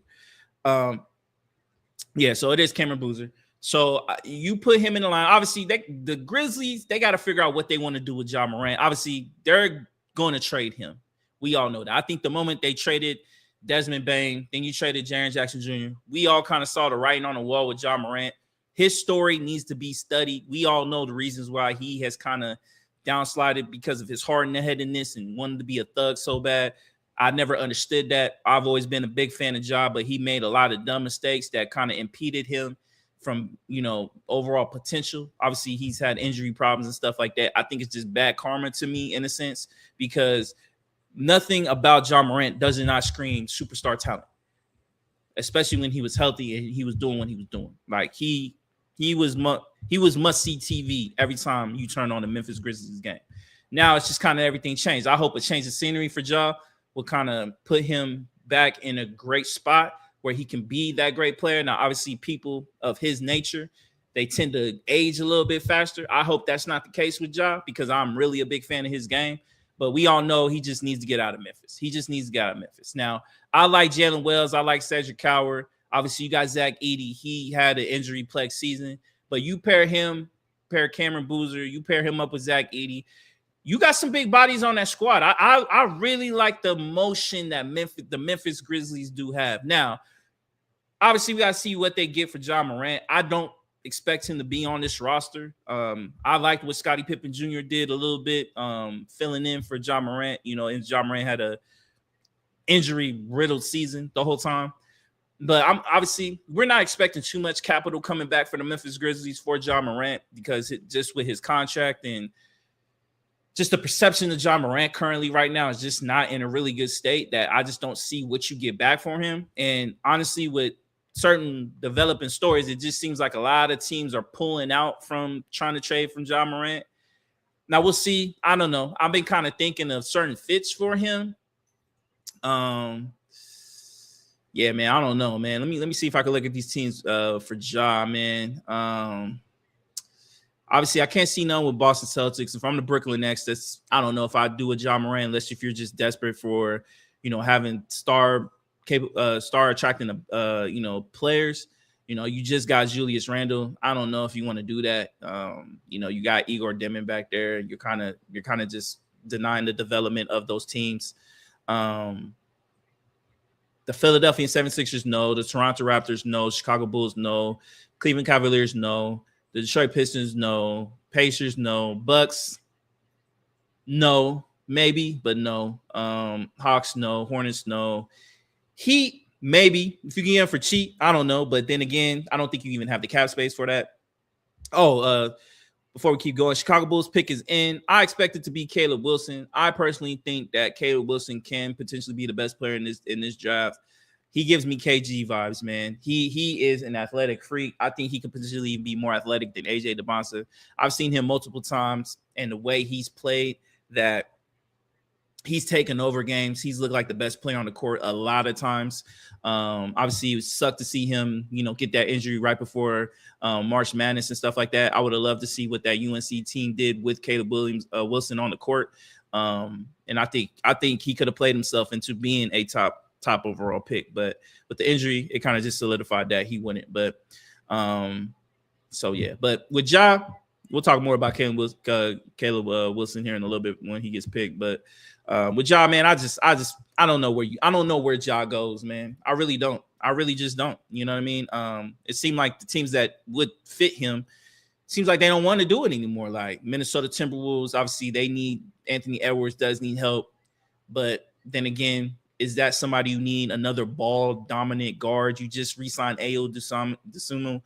Yeah, so it is Cameron Boozer. So you put him in the line. Obviously, the Grizzlies, they got to figure out what they want to do with Ja Morant. Obviously, they're going to trade him. We all know that. I think the moment they traded Desmond Bane, then you traded Jaren Jackson Jr., we all kind of saw the writing on the wall with Ja Morant. His story needs to be studied. We all know the reasons why he has kind of downslided because of his hard-headedness and wanted to be a thug so bad. I never understood that. I've always been a big fan of Ja, but he made a lot of dumb mistakes that kind of impeded him from, overall potential. Obviously, he's had injury problems and stuff like that. I think it's just bad karma to me in a sense because nothing about Ja Morant does not scream superstar talent, especially when he was healthy and he was doing what he was doing. Like he was must-see TV every time you turn on the Memphis Grizzlies game. Now it's just kind of everything changed. I hope a change of scenery for Ja will kind of put him back in a great spot where he can be that great player. Now, obviously, people of his nature, they tend to age a little bit faster. I hope that's not the case with Ja because I'm really a big fan of his game. But we all know he just needs to get out of Memphis. He just needs to get out of Memphis. Now, I like Jalen Wells. I like Cedric Coward. Obviously, you got Zach Edey. He had an injury-plagued season. But you pair Cameron Boozer, you pair him up with Zach Edey. You got some big bodies on that squad. I really like the motion that the Memphis Grizzlies do have. Now, obviously, we got to see what they get for Ja Morant. I don't expect him to be on this roster. I liked what Scottie Pippen Jr. did a little bit, filling in for Ja Morant. And Ja Morant had a injury-riddled season the whole time. But we're not expecting too much capital coming back for the Memphis Grizzlies for Ja Morant because just with his contract and just the perception of Ja Morant currently right now is just not in a really good state that I just don't see what you get back from him. And honestly, with certain developing stories, it just seems like a lot of teams are pulling out from trying to trade from Ja Morant. Now we'll see. I don't know. I've been kind of thinking of certain fits for him. Yeah, man, I don't know, man. Let me see if I can look at these teams for Ja, man. Obviously, I can't see none with Boston Celtics. If I'm the Brooklyn Nets, I don't know if I do a Ja Morant unless if you're just desperate for, having star attracting players. You just got Julius Randle. I don't know if you want to do that. You got Igor Demon back there. You're kind of just denying the development of those teams. The Philadelphia 76ers, no. The Toronto Raptors, no. Chicago Bulls, no. Cleveland Cavaliers, no. The Detroit Pistons, no. Pacers, no. Bucks, no. Maybe, but no. Hawks, no. Hornets, no. Heat, maybe. If you can get them for cheap, I don't know. But then again, I don't think you even have the cap space for that. Before we keep going, Chicago Bulls pick is in. I expect it to be Caleb Wilson. I personally think that Caleb Wilson can potentially be the best player in this draft. He gives me KG vibes, man. He is an athletic freak. I think he could potentially be more athletic than AJ DeBonsa. I've seen him multiple times, and the way he's played, that He's taken over games. He's looked like the best player on the court a lot of times. Obviously, it sucked to see him, get that injury right before March Madness and stuff like that. I would have loved to see what that UNC team did with Caleb Wilson on the court. And I think he could have played himself into being a top overall pick. But with the injury, it kind of just solidified that he wouldn't. But so yeah. But with Ja, we'll talk more about Caleb Wilson here in a little bit when he gets picked. But with Ja, man, I don't know where Ja goes, man. I really don't. I really just don't. You know what I mean? It seemed like the teams that would fit him seems like they don't want to do it anymore. Like Minnesota Timberwolves, obviously they need Anthony Edwards does need help, but then again, is that somebody you need another ball dominant guard? You just re-signed Ayo Dosunmu.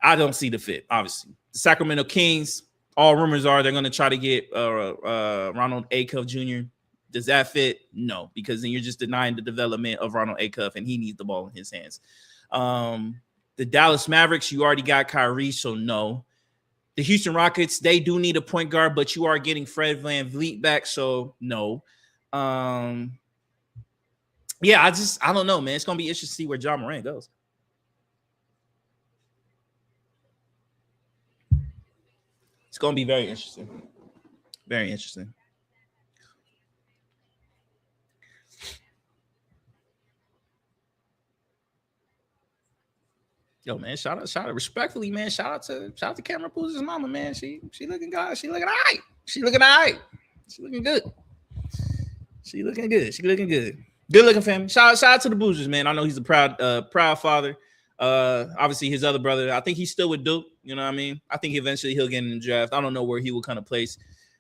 I don't see the fit. Obviously, the Sacramento Kings. All rumors are they're going to try to get Ronald Acuff Jr. Does that fit? No, because then you're just denying the development of Ronald Acuff, and he needs the ball in his hands. The Dallas Mavericks, you already got Kyrie, so no. The Houston Rockets, they do need a point guard, but you are getting Fred VanVleet back, so no. Yeah, I don't know, man. It's going to be interesting to see where Ja Morant goes. It's going to be very interesting. Very interesting. Yo, man, shout out respectfully, man. Shout out to Cameron Boozer's mama, man. She looking good. She looking all right. She looking all right. She looking good. She looking good. She looking good. Good looking family. Shout out to the Boozers, man. I know he's a proud father. Obviously his other brother, I think he's still with Duke. You know what I mean? I think eventually he'll get in the draft. I don't know where he will kind of place.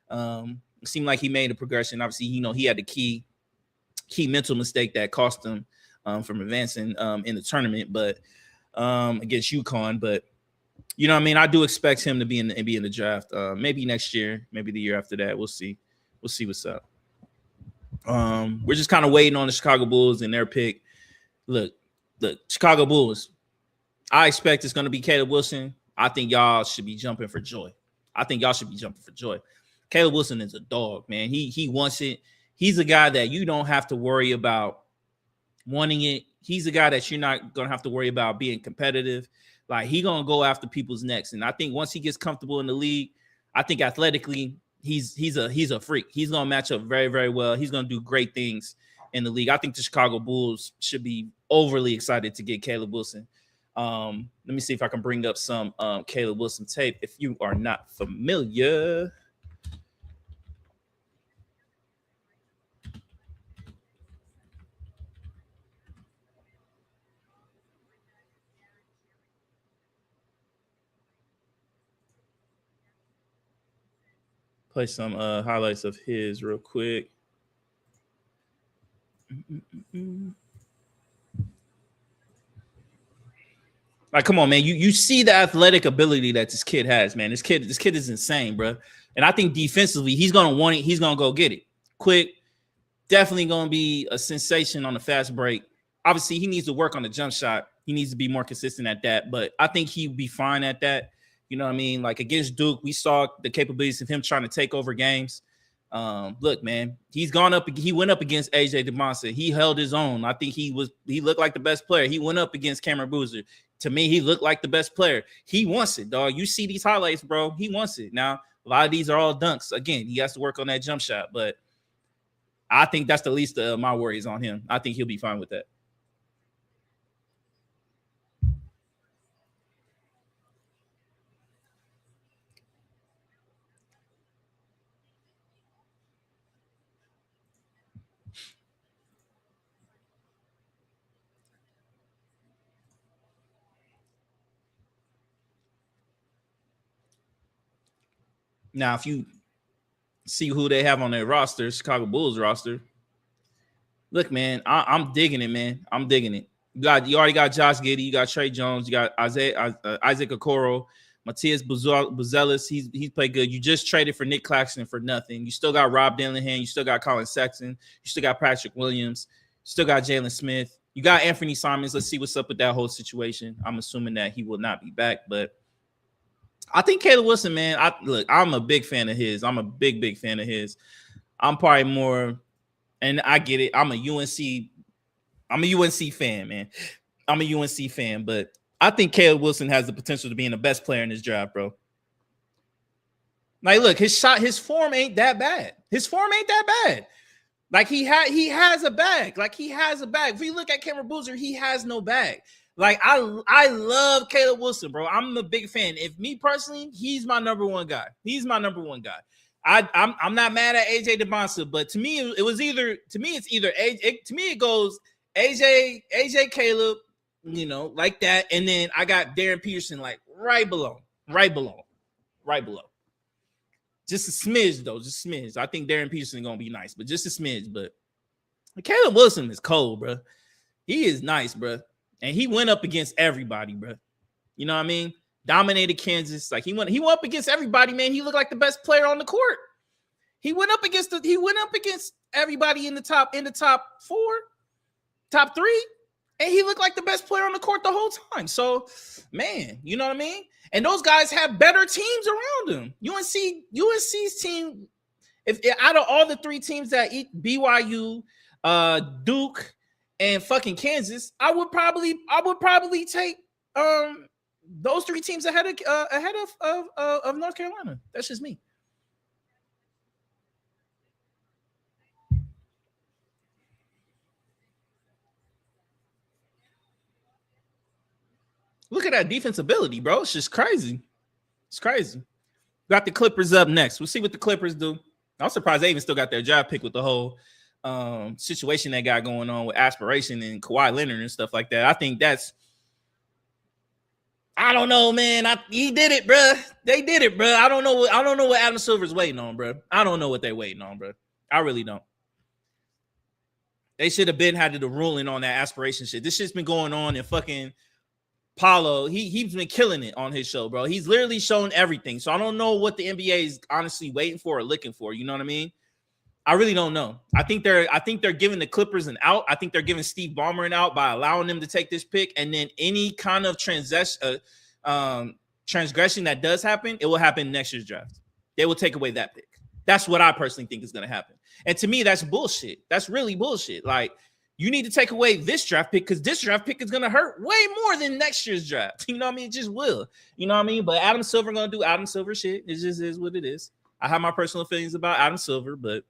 It seemed like he made a progression. Obviously, he had the key mental mistake that cost him from advancing in the tournament, but against UConn. But you know what I mean? I do expect him to be in the draft. Maybe next year, maybe the year after that. We'll see. We'll see what's up. We're just kind of waiting on the Chicago Bulls and their pick. Look, Chicago Bulls. I expect it's going to be Caleb Wilson. I think y'all should be jumping for joy. Caleb Wilson is a dog, man. He wants it. He's a guy that you don't have to worry about wanting it. He's a guy that you're not going to have to worry about being competitive. Like, he going to go after people's necks. And I think once he gets comfortable in the league, I think athletically, he's a freak. He's going to match up very, very well. He's going to do great things in the league. I think the Chicago Bulls should be overly excited to get Caleb Wilson. Let me see if I can bring up some Caleb Wilson tape if you are not familiar. Play some highlights of his real quick. Like, come on, man. You see the athletic ability that this kid has, man. This kid is insane, bro. And I think defensively, he's gonna want it. He's gonna go get it quick. Definitely gonna be a sensation on the fast break. Obviously, he needs to work on the jump shot. He needs to be more consistent at that. But I think he'd be fine at that. You know what I mean? Like against Duke, we saw the capabilities of him trying to take over games. Look, man, he went up against AJ DeMonson. He held his own. I think he looked like the best player. He went up against Cameron Boozer. To me, he looked like the best player. He wants it, dog. You see these highlights, bro. He wants it. Now, a lot of these are all dunks. Again, he has to work on that jump shot, but I think that's the least of my worries on him. I think he'll be fine with that. Now, if you see who they have on their roster, Chicago Bulls roster, look, man, I'm digging it, man. I'm digging it. You already got Josh Giddey, you got Trey Jones, you got Isaac Okoro, Matthias Buzelis. He's played good. You just traded for Nick Claxton for nothing. You still got Rob Dillingham. You still got Colin Sexton. You still got Patrick Williams. You still got Jalen Smith. You got Anthony Simons. Let's see what's up with that whole situation. I'm assuming that he will not be back, but I think Caleb Wilson, man, I'm a big fan of his. I'm a big fan of his. I'm probably more And I get it. I'm a UNC fan, man. I'm a UNC fan, but I think Caleb Wilson has the potential to be the best player in this draft, bro. Like, look, his form ain't that bad. His form ain't that bad. Like, he has a bag. Like, he has a bag. If you look at Cameron Boozer, he has no bag. Like, I love Caleb Wilson, bro. I'm a big fan. If me personally, he's my number one guy. He's my number one guy. I'm not mad at AJ DeBonsa, but to me, it goes AJ Caleb, you know, like that, and then I got Darren Peterson like right below. Just a smidge, though. Just a smidge. I think Darren Peterson is going to be nice, but just a smidge. But Caleb Wilson is cold, bro. He is nice, bro. And he went up against everybody, bro. You know what I mean? Dominated Kansas. Like, he went up against everybody, man. He looked like the best player on the court. He went up against everybody in the top 4, top 3, and he looked like the best player on the court the whole time. So, man, you know what I mean? And those guys have better teams around them. UNC's team, if out of all the 3 teams that eat BYU, Duke, and fucking Kansas, I would probably take those 3 teams ahead of North Carolina. That's just me. Look at that defense ability, bro. It's just crazy. It's crazy. Got the Clippers up next. We'll see what the Clippers do. I'm surprised they even still got their draft pick with the whole situation they got going on with aspiration and Kawhi Leonard and stuff like that. I think I don't know, man. He did it, bro. They did it, bro. I don't know what Adam Silver's waiting on, bro. I don't know what they're waiting on, bro. I really don't. They should have had the ruling on that aspiration shit. This shit's been going on in fucking Paulo. He's been killing it on his show, bro. He's literally shown everything. So I don't know what the NBA is honestly waiting for or looking for. You know what I mean? I really don't know. I think they're giving the Clippers an out. I think they're giving Steve Ballmer an out by allowing them to take this pick. And then any kind of transgression that does happen, it will happen next year's draft. They will take away that pick. That's what I personally think is going to happen. And to me, that's bullshit. That's really bullshit. Like, you need to take away this draft pick because this draft pick is going to hurt way more than next year's draft. You know what I mean? It just will. You know what I mean? But Adam Silver going to do Adam Silver shit. It just is what it is. I have my personal feelings about Adam Silver, but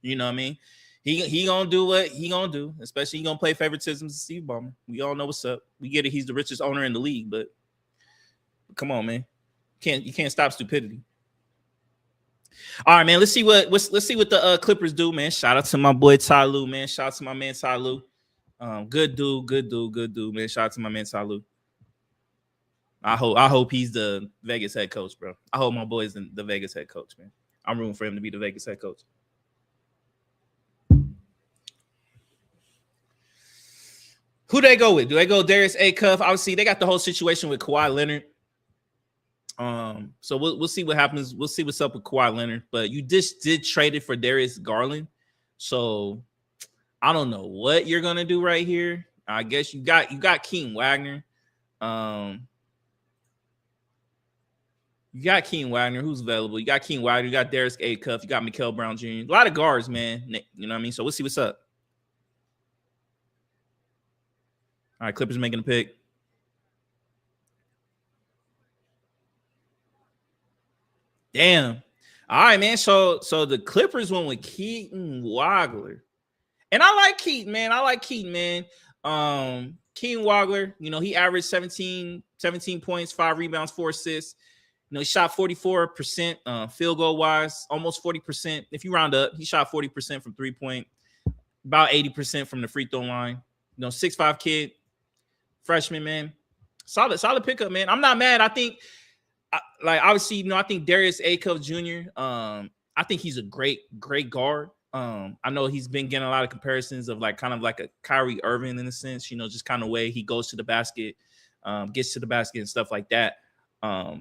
you know what I mean? He going to do what he going to do, especially he going to play favoritism to Steve Ballmer. We all know what's up. We get it. He's the richest owner in the league, but come on, man. You can't stop stupidity. All right, man. Let's see what the Clippers do, man. Shout out to my boy Ty Lue, man. Shout out to my man Ty Lue. Good dude, man. Shout out to my man Ty Lue. I hope he's the Vegas head coach, bro. I hope my boy is the Vegas head coach, man. I'm rooting for him to be the Vegas head coach. Who do they go with? Do they go Darius Acuff? Obviously, they got the whole situation with Kawhi Leonard. So we'll see what happens. We'll see what's up with Kawhi Leonard. But you just did trade it for Darius Garland. So I don't know what you're gonna do right here. I guess you got Keem Wagner. You got Keem Wagner, who's available. You got Keem Wagner, you got Darius Acuff, you got Mikal Brown Jr. A lot of guards, man. You know what I mean? So we'll see what's up. All right, Clippers making a pick. Damn. All right, man. So the Clippers went with Keaton Wagler. And I like Keaton, man. Keaton Wagler, you know, he averaged 17 points, 5 rebounds, 4 assists. You know, he shot 44% field goal wise, almost 40%. If you round up, he shot 40% from 3-point, about 80% from the free throw line. You know, 6'5" kid, freshman, man. Solid pickup, man. I'm not mad. I think, like, obviously, you know, I think Darius Acuff Jr., I think he's a great guard. I know he's been getting a lot of comparisons of like kind of like a Kyrie Irving in a sense, you know, just kind of way he goes to the basket, gets to the basket and stuff like that.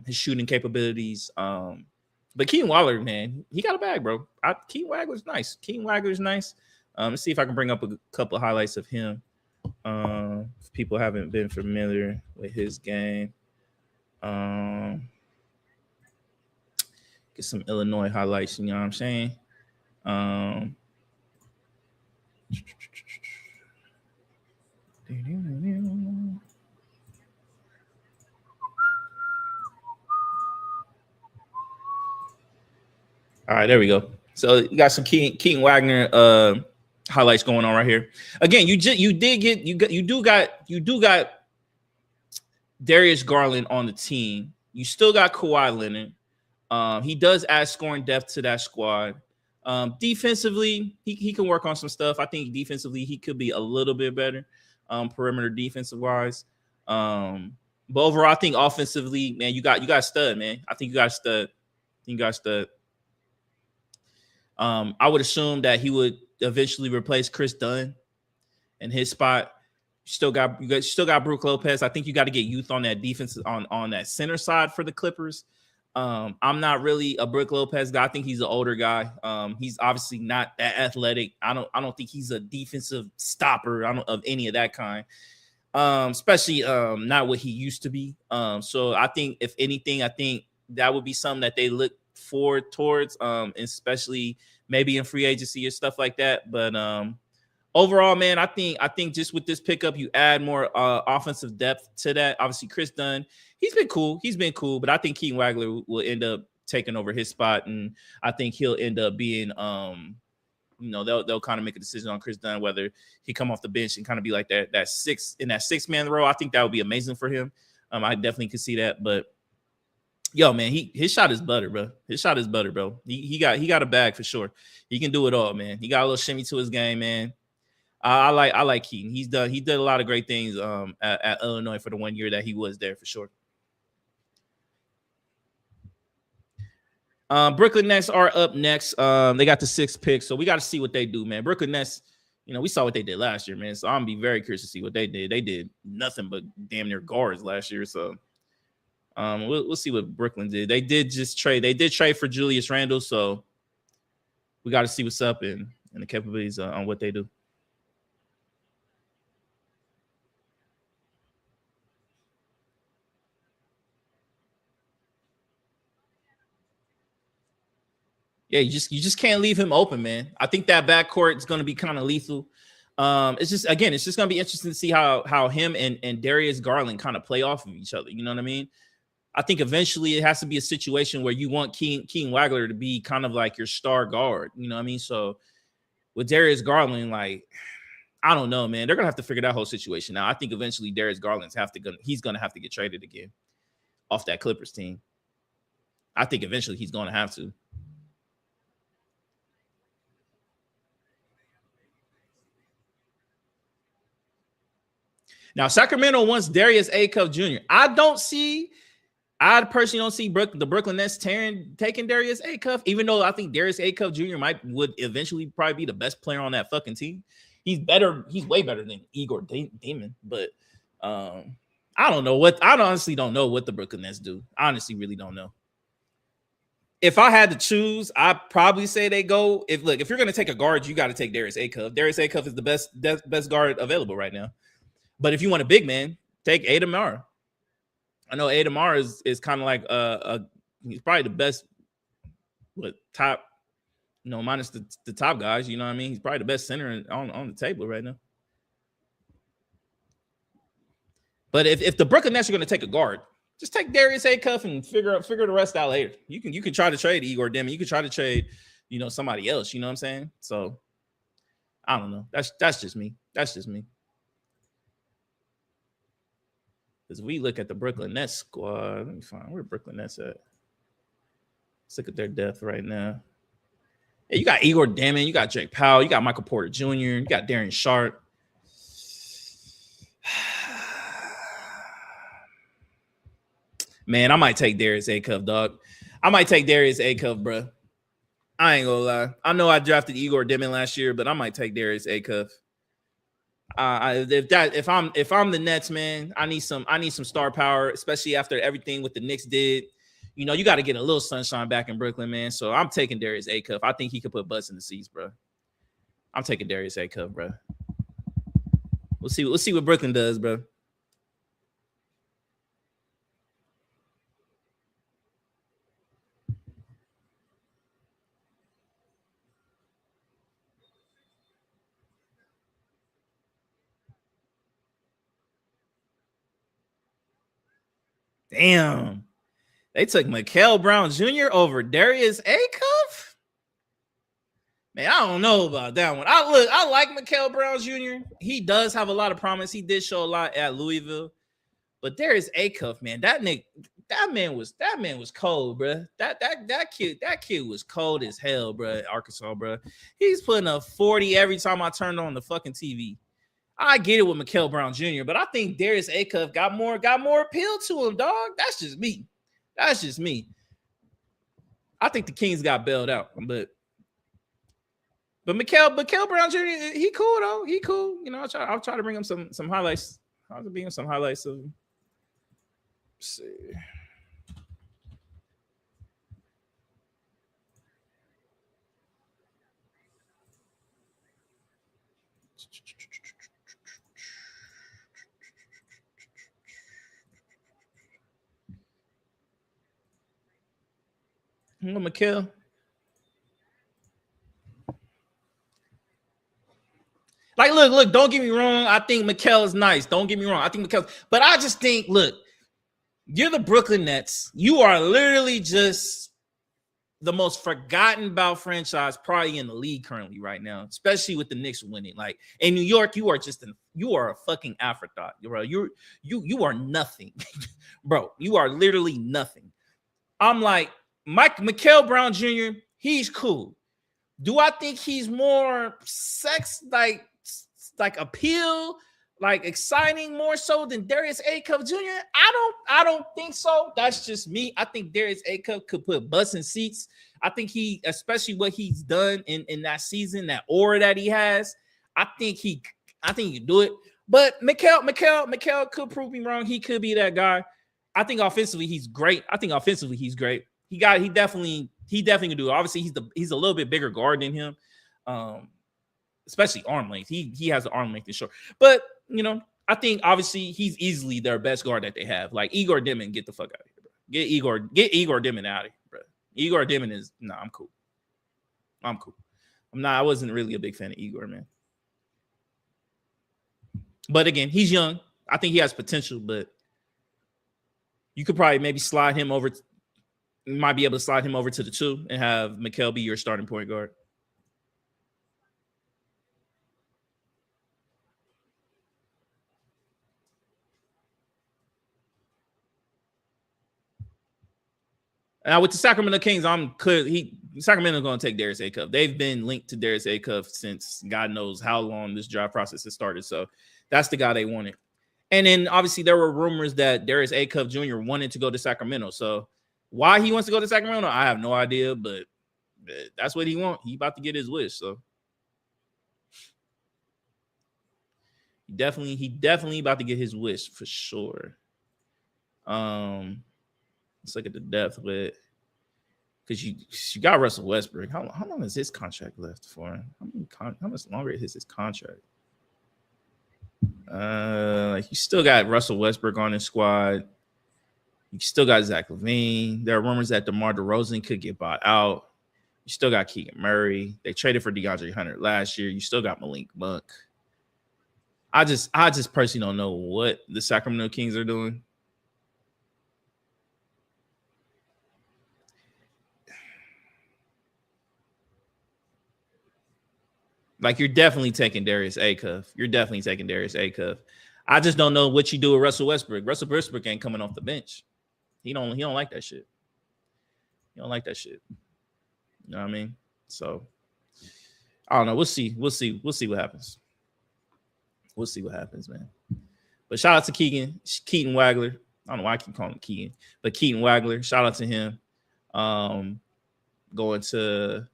His shooting capabilities. But Keaton Wagler, man, he got a bag, bro. Keaton Wagler's nice. Let's see if I can bring up a couple of highlights of him. If people haven't been familiar with his game. Get some Illinois highlights, you know what I'm saying? All right, there we go. So you got some Keaton Wagner highlights going on right here. Again, you do got Darius Garland on the team. You still got Kawhi Leonard. He does add scoring depth to that squad. Defensively, he can work on some stuff. I think defensively he could be a little bit better, perimeter defensive wise. But overall, I think offensively, man, you got a stud, man. I think you got a stud. I would assume that he would eventually replace Chris Dunn in his spot. You still got Brook Lopez. I think you got to get youth on that defense on that center side for the Clippers. I'm not really a Brook Lopez guy. I think he's an older guy. He's obviously not that athletic. I don't think he's a defensive stopper. Of any of that kind. Especially not what he used to be. So I think if anything, I think that would be something that they look forward towards, especially maybe in free agency or stuff like that. But overall, man, I think just with this pickup, you add more offensive depth to that. Obviously, Chris Dunn, he's been cool, but I think Keaton Wagner will end up taking over his spot, and I think he'll end up being they'll kind of make a decision on Chris Dunn whether he come off the bench and kind of be like that six-man role. I think that would be amazing for him. I definitely could see that, but yo, man, his shot is butter, bro. He got a bag for sure. He can do it all, man. He got a little shimmy to his game, man. I like Keaton. He did a lot of great things at Illinois for the 1 year that he was there for sure. Brooklyn Nets are up next. They got the 6th pick, so we got to see what they do, man. Brooklyn Nets, we saw what they did last year, man. So I'm gonna be very curious to see what they did. They did nothing but damn near guards last year, so we'll see what Brooklyn did. They did trade for Julius Randle, so we got to see what's up and the capabilities on what they do. Yeah, you just can't leave him open, man. I think that backcourt is going to be kind of lethal. It's just going to be interesting to see how him and Darius Garland kind of play off of each other. You know what I mean? I think eventually it has to be a situation where you want Keaton Wagner to be kind of like your star guard. You know what I mean? So with Darius Garland, like, I don't know, man. They're gonna have to figure that whole situation out. I think eventually Darius Garland's he's gonna have to get traded again off that Clippers team. I think eventually he's gonna have to. Now, Sacramento wants Darius Acuff Jr. I personally don't see the Brooklyn Nets taking Darius Acuff, even though I think Darius Acuff Jr. would eventually probably be the best player on that fucking team. He's way better than Igor Damon, but I honestly don't know what the Brooklyn Nets do. I honestly really don't know. If I had to choose, I'd probably say they go. If you're going to take a guard, you got to take Darius Acuff. Darius Acuff is the best guard available right now. But if you want a big man, take Ademar. I know Ademar is kind of like he's probably the best, top, minus the top guys. You know what I mean? He's probably the best center on the table right now. But if the Brooklyn Nets are going to take a guard, just take Darius Acuff and figure the rest out later. You can try to trade Igor Demon. You can try to trade, somebody else. You know what I'm saying? So I don't know. That's just me. As we look at the Brooklyn Nets squad, let me find where Brooklyn Nets at. Let's look at their depth right now. Yeah, you got Igor Demon, you got Jake Powell, you got Michael Porter Jr., you got Darren Sharp. Man, I might take Darius Acuff, dog. I might take Darius Acuff, bro. I ain't gonna lie. I know I drafted Igor Demon last year, but I might take Darius Acuff. If I'm the Nets, man, I need some star power, especially after everything what the Knicks did. You got to get a little sunshine back in Brooklyn, man. So I'm taking Darius Acuff. I think he could put butts in the seats, bro. I'm taking Darius Acuff, bro. We'll see what Brooklyn does, bro. Damn. They took Mikael Brown Jr. over Darius Acuff? Man, I don't know about that one. I like Mikael Brown Jr. He does have a lot of promise. He did show a lot at Louisville. But Darius Acuff, man, that man was cold, bro. That kid was cold as hell, bro. Arkansas, bro. He's putting up 40 every time I turned on the fucking TV. I get it with Mikael Brown Jr., but I think Darius Acuff got more appeal to him, dog. That's just me. I think the Kings got bailed out, but Mikael Brown Jr., he cool though. He cool. You know, I'll try to bring him some highlights. I'll bring him some highlights of him. Let's see. Mikael. Like, look, don't get me wrong. I think Mikael is nice. Don't get me wrong. I think Mikael, but I just think, look, you're the Brooklyn Nets. You are literally just the most forgotten about franchise probably in the league currently right now, especially with the Knicks winning. Like in New York, you are a fucking afterthought, bro. You are nothing, bro. You are literally nothing. I'm like, Mikael Brown Jr., he's cool. Do I think he's more like appeal, like exciting more so than Darius Acuff Jr.? I don't think so. That's just me. I think Darius Acuff could put butts in seats. I think he, especially what he's done in that season, that aura that he has, I think he can do it. But Mikael could prove me wrong. He could be that guy. I think offensively he's great. He definitely can do it. Obviously, he's a little bit bigger guard than him, especially arm length. He has the arm length and short. But you know, I think obviously he's easily their best guard that they have. Like Igor Dimmon, get the fuck out of here, bro. Get Igor Dimmon out of here, bro. Igor Dimmon is I'm cool. I wasn't really a big fan of Igor, man. But again, he's young. I think he has potential, but you could probably maybe slide him over. You might be able to slide him over to the 2 and have Mikael be your starting point guard. Now with the Sacramento Kings, Sacramento's going to take Darius Acuff. They've been linked to Darius Acuff since God knows how long this draft process has started. So that's the guy they wanted. And then obviously there were rumors that Darius Acuff Jr. wanted to go to Sacramento. So why he wants to go to Sacramento, I have no idea, but that's what he wants. He about to get his wish. So he definitely about to get his wish for sure. Let's look at the depth with, because you got Russell Westbrook. How long is his contract left for? How much longer is his contract? You still got Russell Westbrook on his squad. You still got Zach LaVine. There are rumors that DeMar DeRozan could get bought out. You still got Keegan Murray. They traded for DeAndre Hunter last year. You still got Malik Monk. I just personally don't know what the Sacramento Kings are doing. Like, you're definitely taking Darius Acuff. I just don't know what you do with Russell Westbrook. Russell Westbrook ain't coming off the bench. He don't like that shit. You know what I mean? So I don't know. We'll see what happens. Man. But shout out to Keaton Wagler. I don't know why I keep calling him Keaton, but Keaton Wagler. Shout out to him. Going to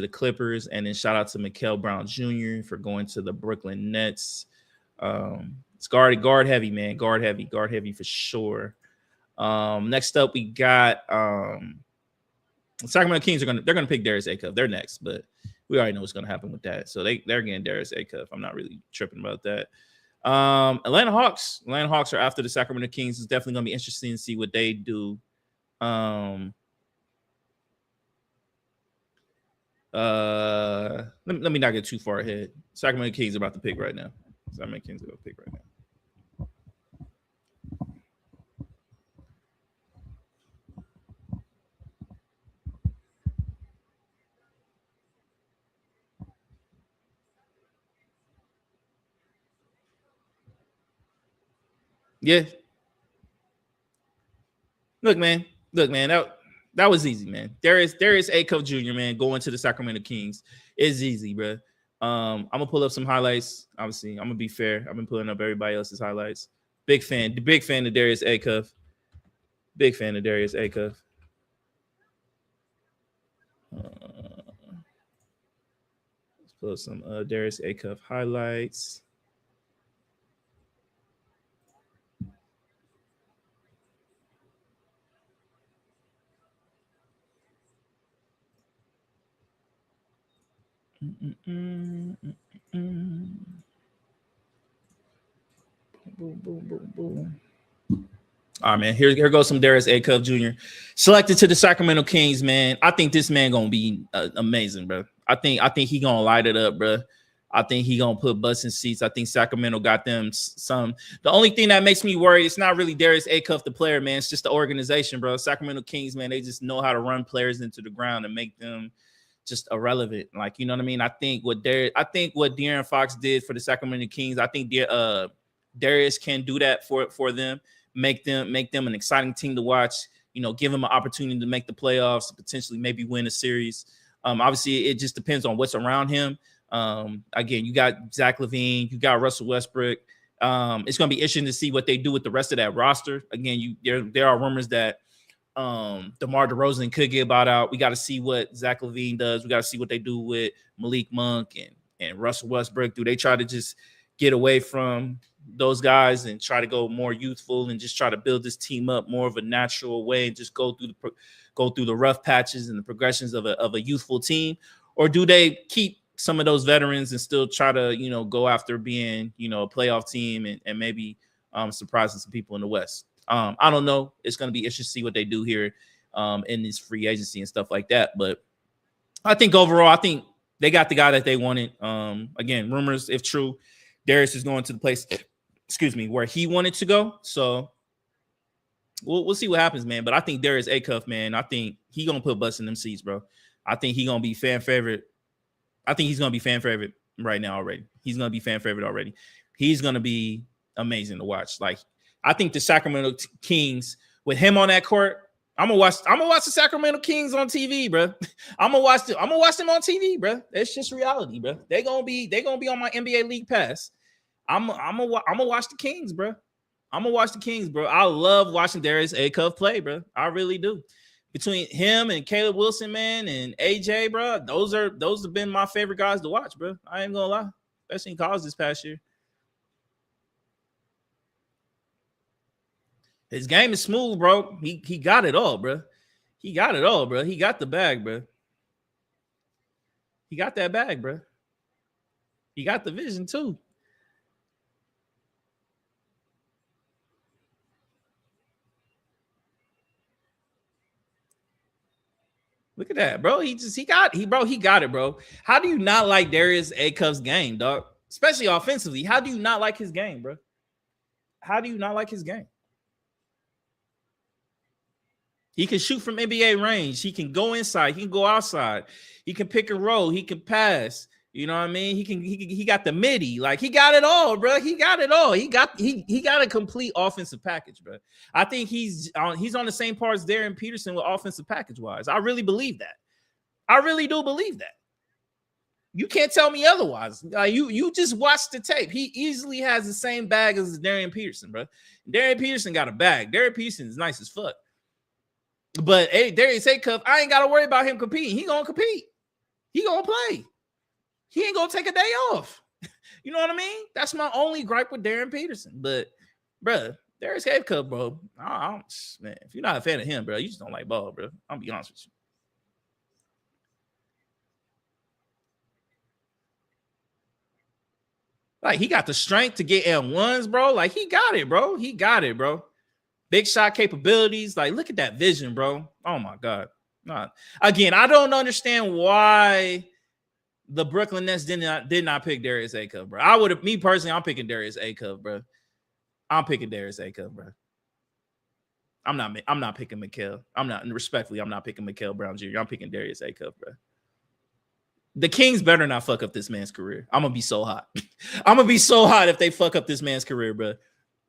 the Clippers, and then shout out to Mikael Brown Jr. for going to the Brooklyn Nets. It's guard heavy, man. Guard heavy for sure. Next up, we got Sacramento Kings they're gonna pick Darius Acuff. They're next, but we already know what's gonna happen with that. So they're getting Darius Acuff. I'm not really tripping about that. Atlanta Hawks are after the Sacramento Kings. It's definitely gonna be interesting to see what they do. Let me not get too far ahead. Sacramento Kings are about to pick right now. Yeah. Look, man. That was easy, man. Darius Acuff Jr., man, going to the Sacramento Kings is easy, bro. I'm gonna pull up some highlights. Obviously, I'm gonna be fair. I've been pulling up everybody else's highlights. Big fan of Darius Acuff. Big fan of Darius Acuff. Let's pull up some Darius Acuff highlights. Boom, boom, boom. All right, man. Here goes some Darius Acuff Jr. selected to the Sacramento Kings, man. I think this man gonna be amazing, bro. I think he gonna light it up, bro. I think he gonna put butts in seats. I think Sacramento got them some. The only thing that makes me worry, it's not really Darius Acuff, the player, man. It's just the organization, bro. Sacramento Kings, man, they just know how to run players into the ground and make them just irrelevant. Like, you know what I mean? I think what De'Aaron Fox did for the Sacramento Kings, I think Darius can do that for them. Make them an exciting team to watch, you know, give them an opportunity to make the playoffs, potentially maybe win a series. Obviously, it just depends on what's around him. Again, you got Zach LaVine, you got Russell Westbrook. It's going to be interesting to see what they do with the rest of that roster. Again, there are rumors that DeMar DeRozan could get bought out. We got to see what Zach LaVine does. We got to see what they do with Malik Monk and Russell Westbrook. Do they try to just get away from those guys and try to go more youthful and just try to build this team up more of a natural way and just go through the rough patches and the progressions of a youthful team? Or do they keep some of those veterans and still try to, you know, go after being, you know, a playoff team and maybe surprising some people in the West? I don't know. It's going to be interesting to see what they do here in this free agency and stuff like that. But I think overall, I think they got the guy that they wanted. Again, rumors, if true, Darius is going to the place, where he wanted to go. So we'll see what happens, man. But I think Darius Acuff, man, I think he going to put butts in them seats, bro. I think he going to be fan favorite. I think he's going to be fan favorite right now already. He's going to be fan favorite already. He's going to be amazing to watch. Like, I think the Sacramento Kings, with him on that court, I'm gonna watch the Sacramento Kings on TV, bro. I'm gonna watch them on TV, bro. It's just reality, bro. They're gonna be on my NBA League Pass. I'm gonna watch the Kings, bro. I'm gonna watch the Kings, bro. I love watching Darius Acuff play, bro. I really do. Between him and Caleb Wilson, man, and AJ, bro, those have been my favorite guys to watch, bro. I ain't gonna lie, especially in college this past year. His game is smooth, bro. He got it all, bro. He got it all, bro. He got the bag, bro. He got that bag, bro. He got the vision too. Look at that, bro. He got it, bro. How do you not like Darius Acuff's game, dog? Especially offensively. How do you not like his game, bro? How do you not like his game? He can shoot from NBA range. He can go inside. He can go outside. He can pick and roll. He can pass. You know what I mean? He got the midi. Like, he got it all, bro. He got it all. He got a complete offensive package, bro. I think he's on the same par as Darren Peterson with offensive package wise. I really believe that. I really do believe that. You can't tell me otherwise. You just watch the tape. He easily has the same bag as Darren Peterson, bro. Darren Peterson got a bag. Darren Peterson is nice as fuck. But hey, Darius Acuff, I ain't got to worry about him competing. He gonna compete. He gonna play. He ain't gonna take a day off. You know what I mean? That's my only gripe with Darren Peterson. But, bro, Darius Acuff, bro, man, if you're not a fan of him, bro, you just don't like ball, bro. I'll be honest with you. Like, he got the strength to get M1s, bro. Like, he got it, bro. He got it, bro. Big shot capabilities. Like, look at that vision, bro. Oh, my God. Again, I don't understand why the Brooklyn Nets did not pick Darius Acuff, bro. I'm picking Darius Acuff, bro. I'm picking Darius Acuff, bro. I'm not picking Mikal. I'm not picking Mikal Brown Jr. I'm picking Darius Acuff, bro. The Kings better not fuck up this man's career. I'm gonna be so hot. I'm gonna be so hot if they fuck up this man's career, bro.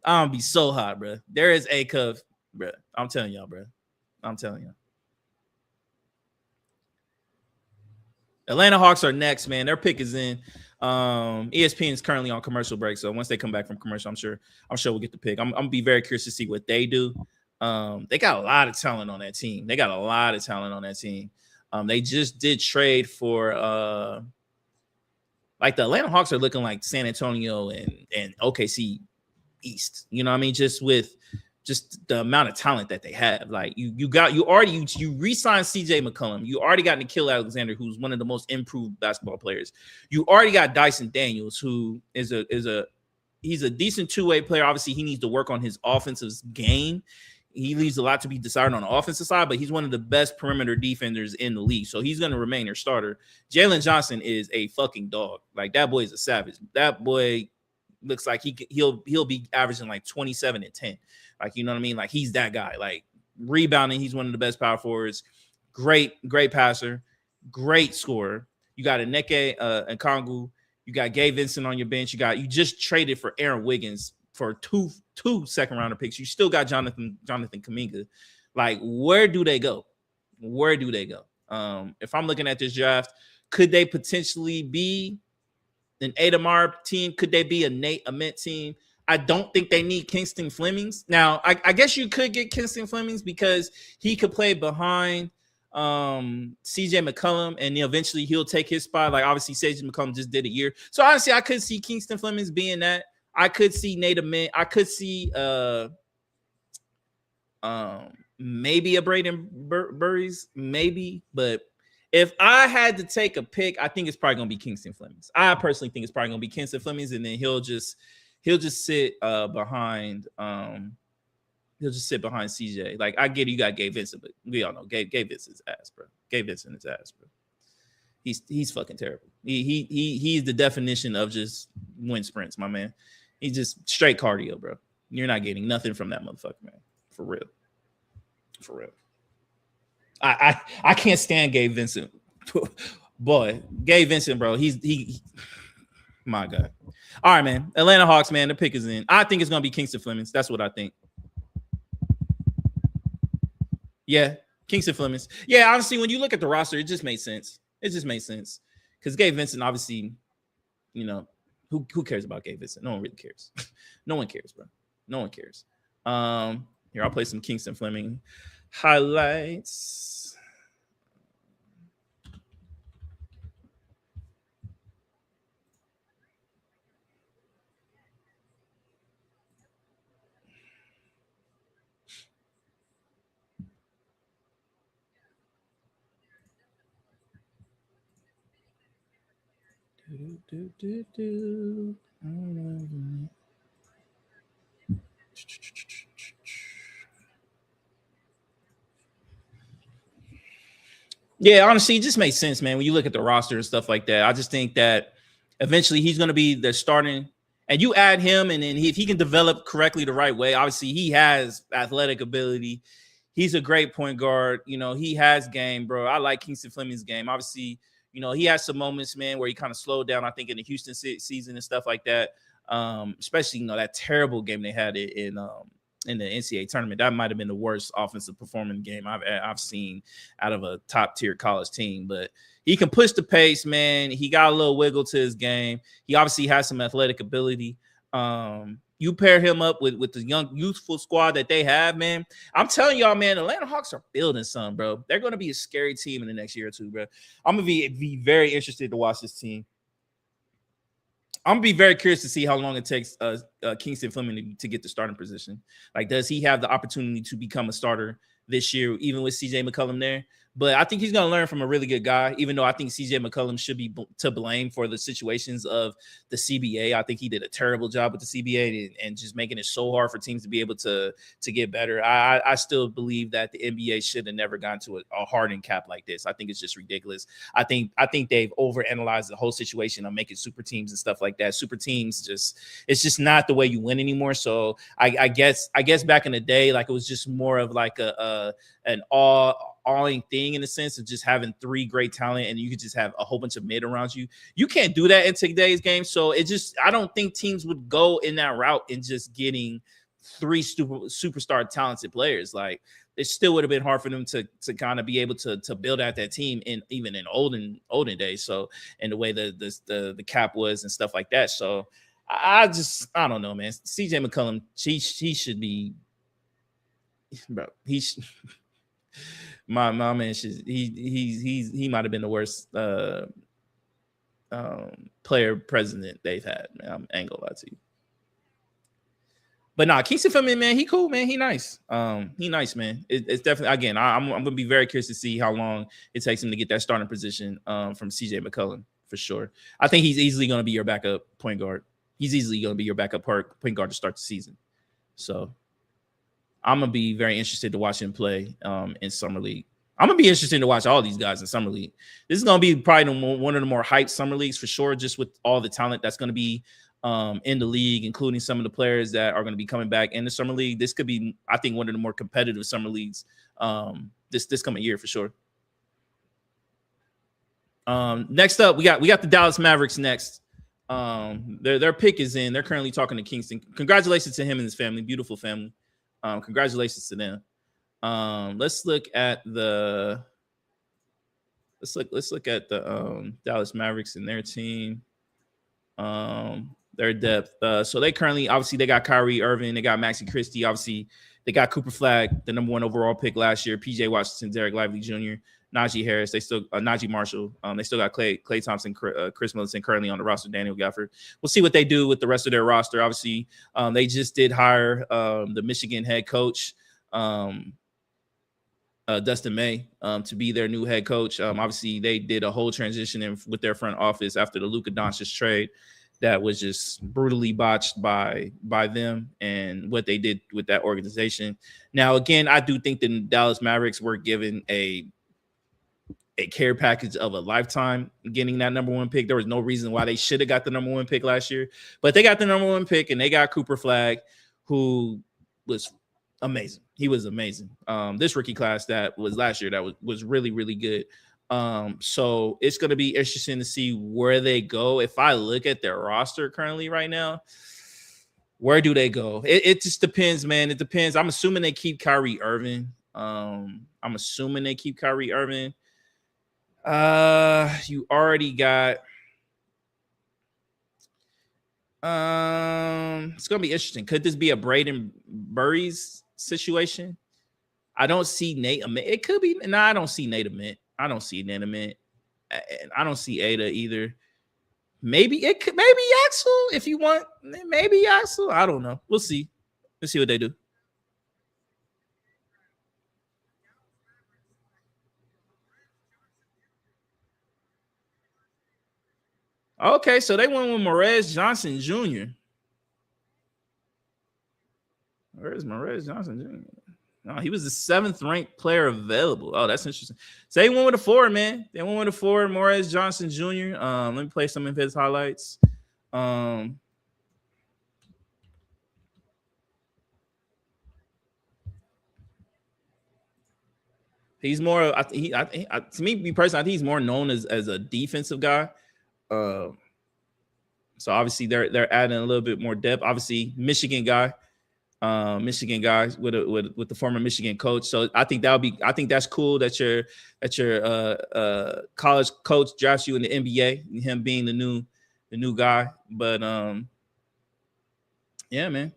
I'm gonna be so hot, bro. There is a Cub, bro. I'm telling y'all, bro. I'm telling you. Atlanta Hawks are next, man. Their pick is in. ESPN is currently on commercial break, so once they come back from commercial, I'm sure we'll get the pick. I'm gonna be very curious to see what they do. They got a lot of talent on that team. They just did trade for like the Atlanta Hawks are looking like San Antonio and OKC East. You know what I mean? Just with the amount of talent that they have. Like you re-signed CJ McCollum. You already got Nickeil Alexander, who's one of the most improved basketball players. You already got Dyson Daniels, who he's a decent two-way player. Obviously, he needs to work on his offensive game. He leaves a lot to be desired on the offensive side, but he's one of the best perimeter defenders in the league. So he's going to remain their starter. Jalen Johnson is a fucking dog. Like that boy is a savage. That boy looks like he'll be averaging like 27 and 10. Like, you know what I mean? Like he's that guy. Like rebounding, he's one of the best power forwards. Great passer, great scorer. You got Nneka Okongwu. You got Gabe Vincent on your bench. You just traded for Aaron Wiggins for two second rounder picks. You still got Jonathan Kuminga. Like, where do they go? If I'm looking at this draft, could they potentially be an Ademar team? Could they be a Nate Ament team? I don't think they need Kingston Flemings. Now, I guess you could get Kingston Flemings because he could play behind CJ McCollum, and eventually he'll take his spot. Like, obviously, CJ McCollum just did a year. So, honestly, I could see Kingston Flemings being that. I could see Nate Ament. I could see maybe a Braden Burries, maybe. But if I had to take a pick, I think it's probably going to be Kingston Flemings. I personally think it's probably going to be Kingston Flemings, and then he'll just sit behind CJ. Like, I get it, you got Gabe Vincent, but we all know Gabe Vincent's ass, bro. Gabe Vincent is ass, bro. He's fucking terrible. He's the definition of just wind sprints, my man. He's just straight cardio, bro. You're not getting nothing from that motherfucker, man. For real. I can't stand Gabe Vincent. Boy, Gabe Vincent, bro. He my God. All right, man. Atlanta Hawks, man. The pick is in. I think it's gonna be Kingston Flemings. That's what I think. Yeah, Kingston Flemings. Yeah, honestly, when you look at the roster, it just made sense. Because Gabe Vincent, obviously, you know, who cares about Gabe Vincent? No one really cares. No one cares, bro. No one cares. Here, I'll play some Kingston Fleming highlights. Yeah, honestly, it just makes sense, man. When you look at the roster and stuff like that, I just think that eventually he's going to be the starting. And you add him, and then if he can develop correctly the right way, obviously he has athletic ability. He's a great point guard. You know, he has game, bro. I like Kingston Fleming's game. Obviously, you know, he has some moments, man, where he kind of slowed down, I think, in the Houston season and stuff like that. Especially, you know, that terrible game they had in the NCAA tournament. That might have been the worst offensive performing game I've seen out of a top-tier college team. But he can push the pace, man. He got a little wiggle to his game. He obviously has some athletic ability. You pair him up with the young, youthful squad that they have, man. I'm telling y'all, man, Atlanta Hawks are building something, bro. They're going to be a scary team in the next year or two, bro. I'm going to be very interested to watch this team. I'm going to be very curious to see how long it takes Kingston Fleming to get the starting position. Like, does he have the opportunity to become a starter this year, even with CJ McCollum there? But I think he's going to learn from a really good guy, even though I think CJ McCollum should be to blame for the situations of the CBA. I think he did a terrible job with the CBA and just making it so hard for teams to be able to get better. I still believe that the NBA should have never gone to a hardened cap like this. I think it's just ridiculous. I think they've overanalyzed the whole situation on making super teams and stuff like that. Super teams it's just not the way you win anymore. So I guess back in the day, like, it was just more of like an awing thing in the sense of just having 3 great talent and you could just have a whole bunch of mid around you. You can't do that in today's game. So I don't think teams would go in that route and just getting 3 superstar talented players. Like, it still would have been hard for them to kind of be able to build out that team even in olden days. So, and the way the cap was and stuff like that. So I don't know, man. CJ McCollum, he should be, bro. My man should, he might have been the worst player president they've had, man. I ain't gonna lie to you. But nah, Kingston Philman, man, he cool, man. He nice. He nice, man. It's definitely, again, I'm gonna be very curious to see how long it takes him to get that starting position from CJ McCollum for sure. I think he's easily gonna be your backup point guard. He's easily gonna be your backup point guard to start the season. So I'm gonna be very interested to watch him play in summer league. I'm gonna be interested to watch all these guys in summer league. This is gonna be probably one of the more hyped summer leagues for sure, just with all the talent that's gonna be in the league, including some of the players that are going to be coming back in the summer league. This could be, I think, one of the more competitive summer leagues this coming year for sure. Next up, we got the Dallas Mavericks next. Their pick is in. They're currently talking to Kingston. Congratulations to him and his family. Beautiful family. Congratulations to them. Let's look at the Dallas Mavericks and their team. Their depth. So they currently, obviously, they got Kyrie Irving, they got Maxi Christie, obviously, they got Cooper Flagg, the #1 overall pick last year, PJ Washington, Derek Lively Jr., Najee Harris, they still Najee Marshall, they still got Klay Thompson, Chris Middleton currently on the roster, Daniel Gafford. We'll see what they do with the rest of their roster. Obviously, they just did hire the Michigan head coach, Dustin May, to be their new head coach. Obviously, they did a whole transition with their front office after the Luka Doncic trade that was just brutally botched by them and what they did with that organization. Now, again, I do think the Dallas Mavericks were given a care package of a lifetime getting that #1 pick. There was no reason why they should have got the #1 pick last year, but they got the #1 pick and they got Cooper Flagg, who was amazing. He was amazing. This rookie class that was last year that was really, really good. So it's going to be interesting to see where they go. If I look at their roster currently right now, where do they go? It just depends, man. It depends. I'm assuming they keep Kyrie Irving. You already got it's going to be interesting. Could this be a Braden Burries situation? I don't see Nate Ament. It could be. No, I don't see Nate Ament. I don't see Nate Ament. I don't see Ada either. Maybe Axel if you want. Maybe Axel. I don't know. We'll see. Let's see what they do. Okay, so they went with Morez Johnson Jr. Where's Morez Johnson Jr.? No, he was the 7th ranked player available. Oh, that's interesting. So they went with a 4, man. They went with a 4, Morez Johnson Jr. Let me play some of his highlights. He's more. To me personally, I think he's more known as a defensive guy. So obviously they're adding a little bit more depth. Obviously, Michigan guy with the former Michigan coach. So I think that's cool that your college coach drafts you in the NBA, him being the new guy. But yeah, man.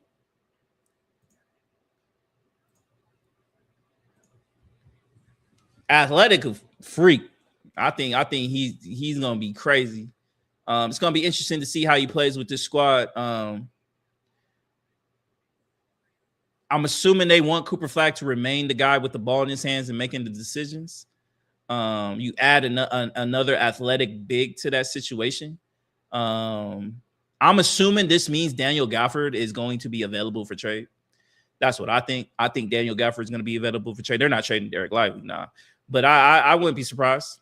Athletic freak. I think he's gonna be crazy. It's gonna be interesting to see how he plays with this squad. I'm assuming they want Cooper Flagg to remain the guy with the ball in his hands and making the decisions. You add another athletic big to that situation. I'm assuming this means Daniel Gafford is going to be available for trade. That's what I think. I think Daniel Gafford is going to be available for trade. They're not trading Derek Lively, nah. But I wouldn't be surprised.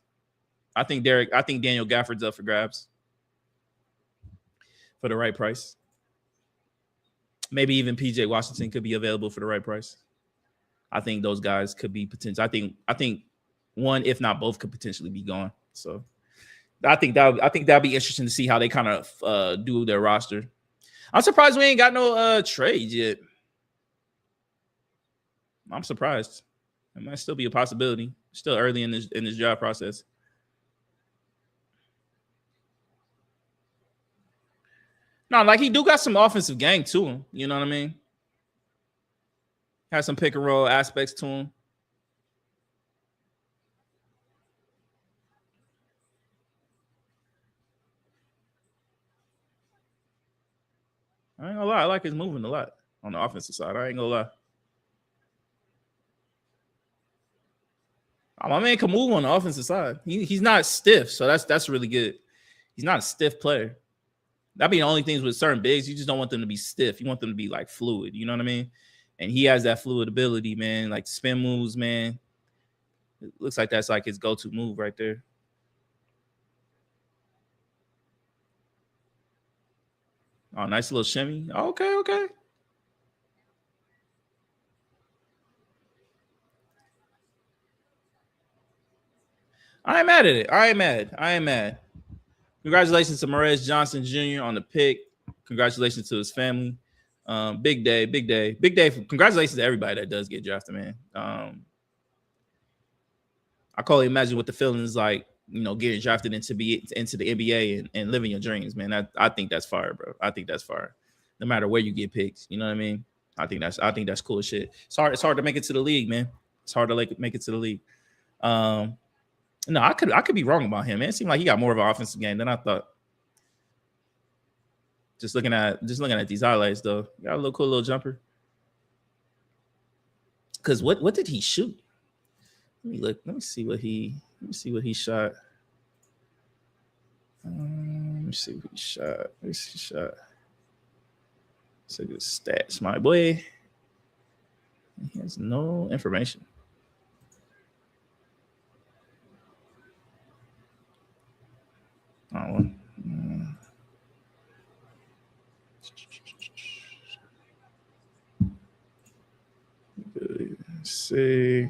I think Daniel Gafford's up for grabs for the right price. Maybe even PJ Washington could be available for the right price. I think those guys could be potential. I think one, if not both, could potentially be gone. So I think that'll be interesting to see how they kind of do their roster. I'm surprised we ain't got no trades yet. I'm surprised. It might still be a possibility. Still early in this draft process. No, like he do got some offensive game to him. You know what I mean? Has some pick and roll aspects to him. I ain't gonna lie. I like his movement a lot on the offensive side. I ain't gonna lie. My man can move on the offensive side. He's not stiff, so that's really good. He's not a stiff player. That'd be the only things with certain bigs. You just don't want them to be stiff. You want them to be like fluid. You know what I mean? And he has that fluid ability, man. Like spin moves, man. It looks like that's like his go-to move right there. Oh, nice little shimmy. Okay. I ain't mad at it. I ain't mad. Congratulations to Morez Johnson Jr. on the pick. Congratulations to his family. Big day. Congratulations to everybody that does get drafted, man. I can't imagine what the feeling is like, getting drafted into the NBA and living your dreams, man. I think that's fire, bro. I think that's fire. No matter where you get picked, you know what I mean? I think that's cool as shit. It's hard to make it to the league, man. It's hard to make it to the league. No, I could be wrong about him, man. It seemed like he got more of an offensive game than I thought. Just looking at these highlights, though, got a cool little jumper. Because what did he shoot? Let me look. Let me see what he shot. Let me see what he shot. So good stats, my boy. He has no information. Oh, let's see.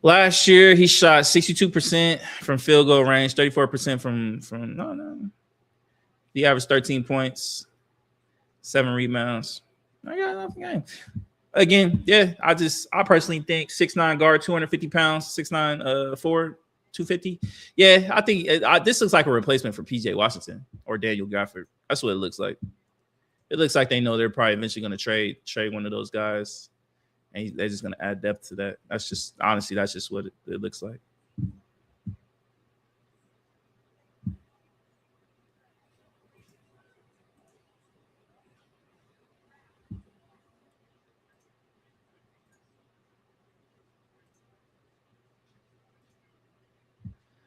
Last year he shot 62% from field goal range, 34% from no. He averaged 13 points, 7 rebounds. I got enough game. Again, yeah, I personally think 6'9" guard, 250 pounds, 6'9", 250. Yeah, I think this looks like a replacement for PJ Washington or Daniel Gafford. That's what it looks like. It looks like they know they're probably eventually going to trade one of those guys, and they're just going to add depth to that. That's just what it looks like.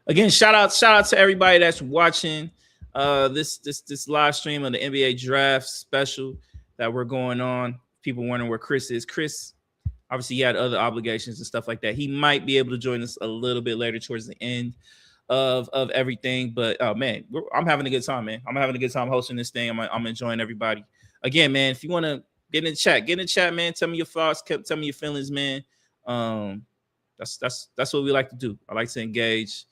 Again, shout out to everybody that's watching this live stream of the NBA draft special that we're going on. People wondering where Chris is. Chris, obviously, he had other obligations and stuff like that. He might be able to join us a little bit later towards the end of everything. But man, I'm having a good time, man. I'm having a good time hosting this thing. I'm enjoying everybody. Again, man, if you want to get in the chat, man. Tell me your thoughts. Tell me your feelings, man. That's what we like to do. I like to engage.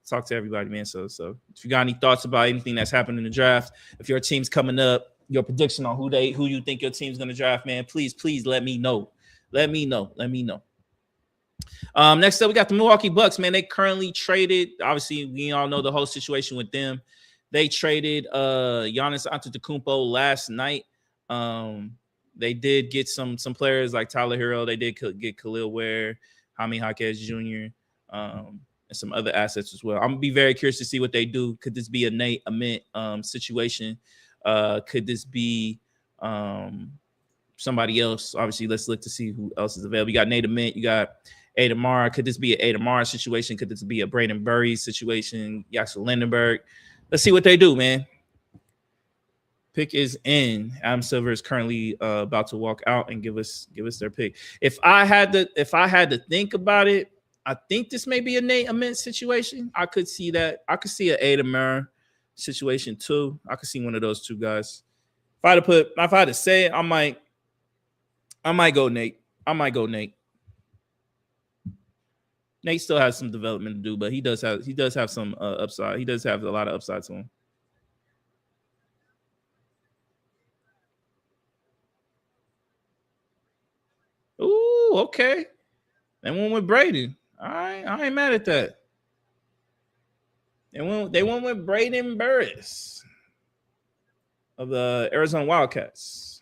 Talk to everybody, man. So if you got any thoughts about anything that's happened in the draft, if your team's coming up, your prediction on who you think your team's gonna draft, man, please let me know. Let me know. Next up, we got the Milwaukee Bucks, man. They currently traded. Obviously, we all know the whole situation with them. They traded Giannis Antetokounmpo last night. They did get some players like Tyler Hero. They did get Khalil Ware, Jaime Jaquez Jr., and some other assets as well. I'm gonna be very curious to see what they do. Could this be a Nate Ament situation? Could this be somebody else? Obviously, let's look to see who else is available. You got Nate Ament, you got Adamar. Could this be an Adamar situation? Could this be a Braden Burry situation? Yaxel Lindenberg. Let's see what they do, man. Pick is in. Adam Silver is currently about to walk out and give us their pick. If I had to think about it, I think this may be a Nate Ament situation. I could see that. I could see an Adamar situation too. I could see one of those two guys. If I had to say it, I might go Nate. Nate still has some development to do, but he does have some upside. He does have a lot of upside to him. Ooh, okay. They went with Braden. All right, I ain't mad at that. They went with Braden Burris of the Arizona Wildcats.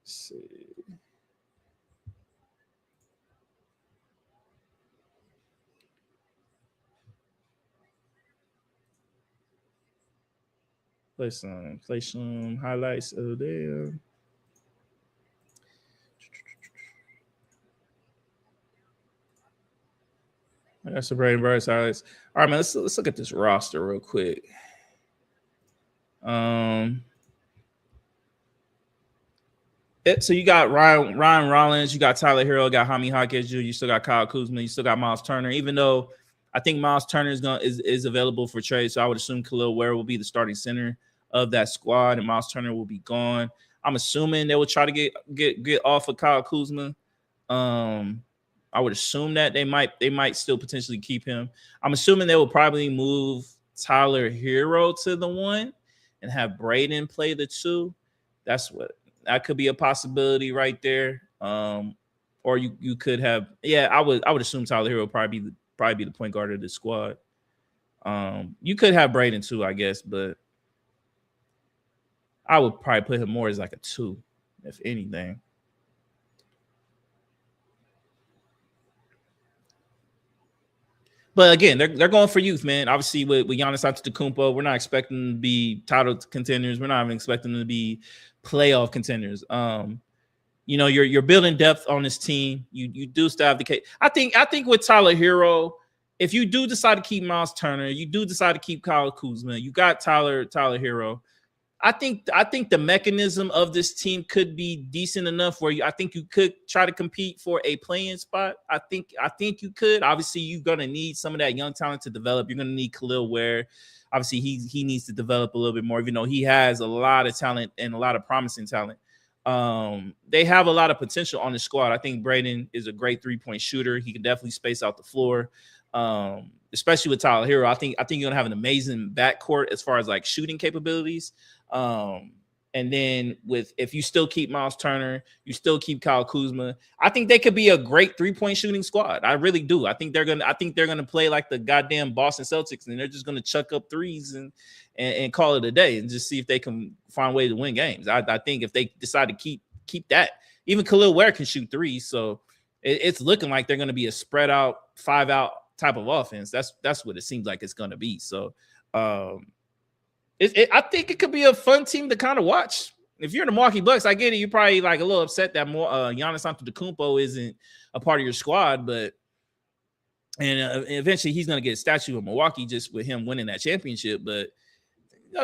Let's see. Play some highlights of them. I got some Braden Burris highlights. All right, man. Let's look at this roster real quick. So you got Ryan Rollins, you got Tyler Hero, got Jaime Jaquez Jr., you still got Kyle Kuzma, you still got Miles Turner. Even though I think Miles Turner is available for trade, so I would assume Khalil Ware will be the starting center of that squad, and Miles Turner will be gone. I'm assuming they will try to get off of Kyle Kuzma. I would assume that they might still potentially keep him. I'm assuming they will probably move Tyler Hero to the 1 and have Braden play the 2. That could be a possibility right there. Or you could have, I would assume Tyler Hero would probably be the point guard of the squad. You could have Braden too, I guess, but I would probably put him more as like a 2, if anything. But again, they're going for youth, man. Obviously, with Giannis Antetokounmpo, we're not expecting them to be title contenders. We're not even expecting them to be playoff contenders. You're building depth on this team. You do still have the case. I think with Tyler Hero, if you do decide to keep Miles Turner, you do decide to keep Kyle Kuzma, you got Tyler Hero. I think the mechanism of this team could be decent enough where I think you could try to compete for a playing spot. I think you could. Obviously, you're gonna need some of that young talent to develop. You're gonna need Khalil Ware. Obviously, he needs to develop a little bit more, even though he has a lot of talent and a lot of promising talent. They have a lot of potential on the squad. I think Braden is a great 3-point shooter. He can definitely space out the floor. Especially with Tyler Hero. I think you're gonna have an amazing backcourt as far as like shooting capabilities. And then if you still keep Miles Turner, you still keep Kyle Kuzma, I think they could be a great 3-point shooting squad. I really do. I think they're gonna play like the goddamn Boston Celtics, and they're just gonna chuck up threes and call it a day and just see if they can find a way to win games. I think if they decide to keep that, even Khalil Ware can shoot threes, so it's looking like they're gonna be a spread out 5-out type of offense. That's what it seems like it's gonna be. So I think it could be a fun team to kind of watch. If you're the Milwaukee Bucks, I get it. You're probably like a little upset that Giannis Antetokounmpo isn't a part of your squad, and eventually he's going to get a statue of Milwaukee just with him winning that championship. But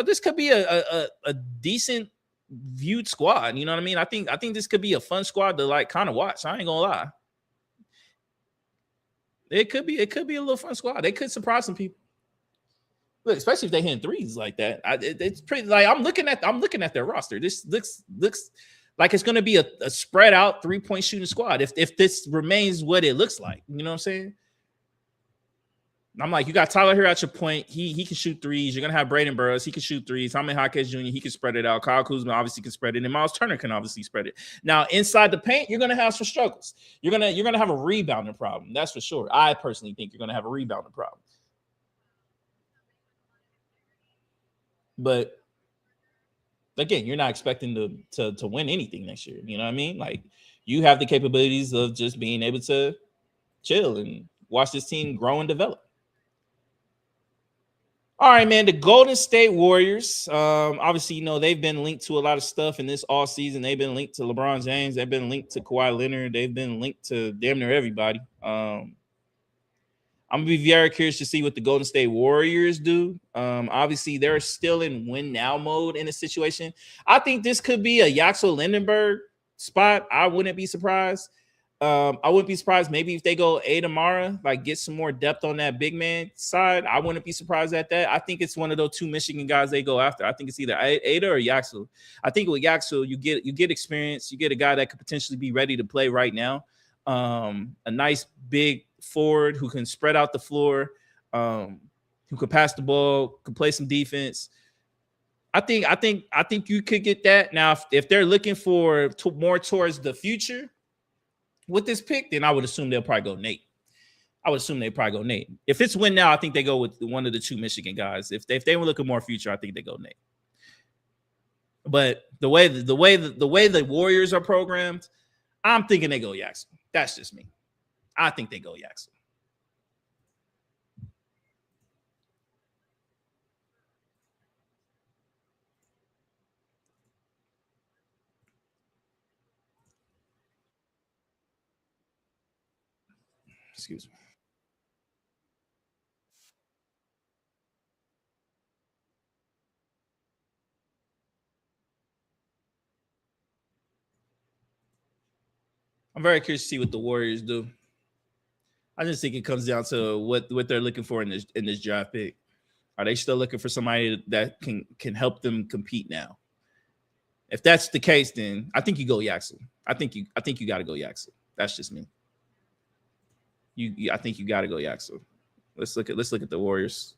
this could be a decent viewed squad. You know what I mean? I think this could be a fun squad to like kind of watch. I ain't gonna lie. It could be a little fun squad. They could surprise some people. Look, especially if they hit threes like that. It's pretty like I'm looking at their roster. This looks like it's going to be a spread out 3-point shooting squad. If this remains what it looks like, you know what I'm saying? I'm like, you got Tyler here at your point. He can shoot threes. You're gonna have Braden Burris. He can shoot threes. Jaime Jaquez Jr. He can spread it out. Kyle Kuzma obviously can spread it, and Miles Turner can obviously spread it. Now inside the paint, you're gonna have some struggles. You're gonna have a rebounding problem. That's for sure. I personally think you're gonna have a rebounding problem. But again, you're not expecting to win anything next year. You know what I mean? Like you have the capabilities of just being able to chill and watch this team grow and develop. All right, man. The Golden State Warriors, obviously, they've been linked to a lot of stuff in this offseason. They've been linked to LeBron James. They've been linked to Kawhi Leonard. They've been linked to damn near everybody. I'm going to be very curious to see what the Golden State Warriors do. Obviously, they're still in win now mode in this situation. I think this could be a Yaxel Lindenberg spot. I wouldn't be surprised. I wouldn't be surprised maybe if they go Ada Mara, like get some more depth on that big man side. I wouldn't be surprised at that. I think it's one of those two Michigan guys they go after. I think it's either Ada or Yaxel. I think with Yaxel, you get experience. You get a guy that could potentially be ready to play right now. A nice big forward who can spread out the floor, who can pass the ball, can play some defense. I think you could get that. Now, if they're looking for more towards the future with this pick, then I would assume they'll probably go Nate. If it's win now, I think they go with one of the 2 Michigan guys. If they were looking more future, I think they go Nate. But the way the Warriors are programmed, I'm thinking they go Yaxel. That's just me. I think they go Yaxel. Excuse me. I'm very curious to see what the Warriors do. I just think it comes down to what they're looking for in this draft pick. Are they still looking for somebody that can help them compete now? If that's the case, then I think you go Yaxel. I think you got to go Yaxel. That's just me. I think you got to go Yaxel. Let's look at the Warriors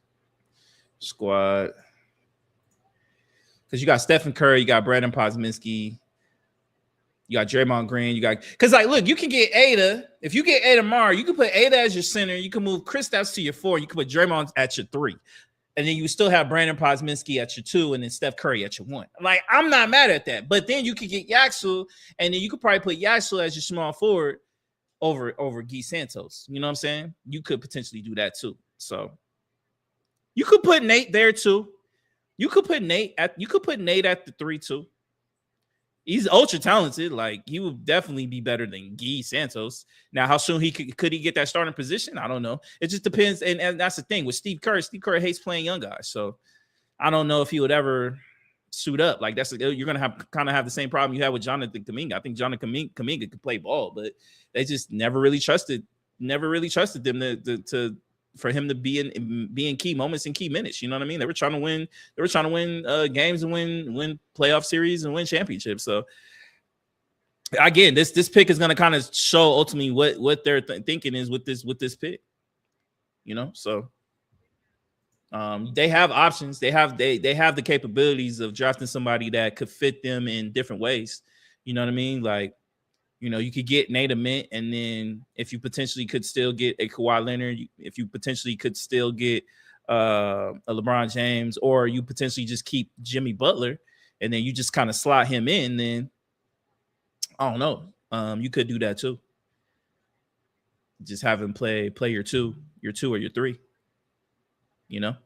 squad, because you got Stephen Curry, you got Brandon Posminski, you got Draymond Green, because look, you can get Ada. If you get Ada tomorrow, you can put Ada as your center. You can move Kristaps to your 4. You can put Draymond at your 3. And then you still have Brandon Posminski at your 2 and then Steph Curry at your 1. I'm not mad at that. But then you could get Yaxel, and then you could probably put Yaxel as your small forward over Guy Santos. You know what I'm saying? You could potentially do that too. So you could put Nate there too. You could put Nate at the 3 too. He's ultra talented. He would definitely be better than Guy Santos. Now, how soon could he get that starting position? I don't know. It just depends. And that's the thing with Steve Kerr. Steve Kerr hates playing young guys. So I don't know if he would ever suit up. You're gonna have the same problem you had with Jonathan Kuminga. I think Jonathan Kuminga could play ball, but they just never really trusted them for him to be in key moments and key minutes. You know what I mean? They were trying to win games and win playoff series and win championships. So again, this pick is going to kind of show ultimately what they're thinking is with this pick. You know, so they have options. They have the capabilities of drafting somebody that could fit them in different ways. You know what I mean? You could get Nate Mint, and then if you potentially could still get a Kawhi Leonard, if you potentially could still get a LeBron James, or you potentially just keep Jimmy Butler, and then you just kind of slot him in, then I don't know. You could do that too. Just have him play your 2 or your 3. You know?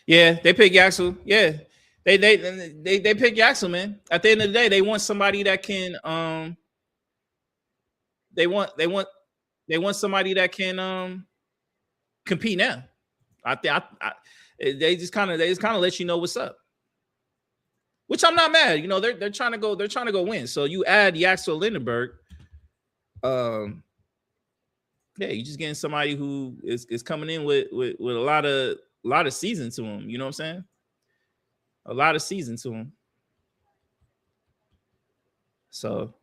Yeah, they pick Yaxel. Yeah, they pick Yaxel, man. At the end of the day, they want somebody that can they want somebody that can compete now. They just kind of let you know what's up, which I'm not mad. You know, they're trying to go win. So you add Yaxel Lindenberg. Yeah, you just getting somebody who is coming in with a lot of season to him. You know what I'm saying? A lot of season to him. So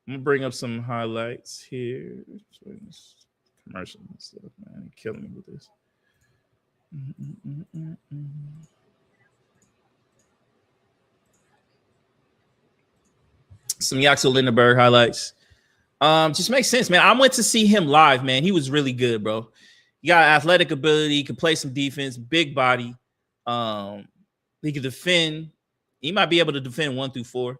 I'm gonna bring up some highlights here. Commercial and stuff, man. You're killing me with this. Some Yaxel Lindenberg highlights. Just makes sense, man. I went to see him live, man. He was really good, bro. He got athletic ability, he could play some defense, big body. He could defend. He might be able to defend 1 through 4.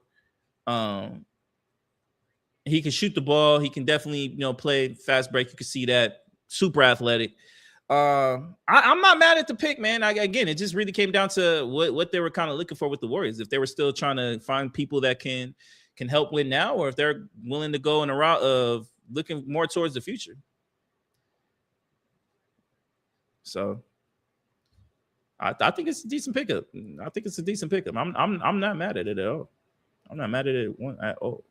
He can shoot the ball. He can definitely, play fast break. You can see that. Super athletic. I'm not mad at the pick, man. Again, it just really came down to what they were kind of looking for with the Warriors. If they were still trying to find people that can help win now, or if they're willing to go in a route of looking more towards the future. So I think it's a decent pickup. I'm not mad at it at all. I'm not mad at it at all.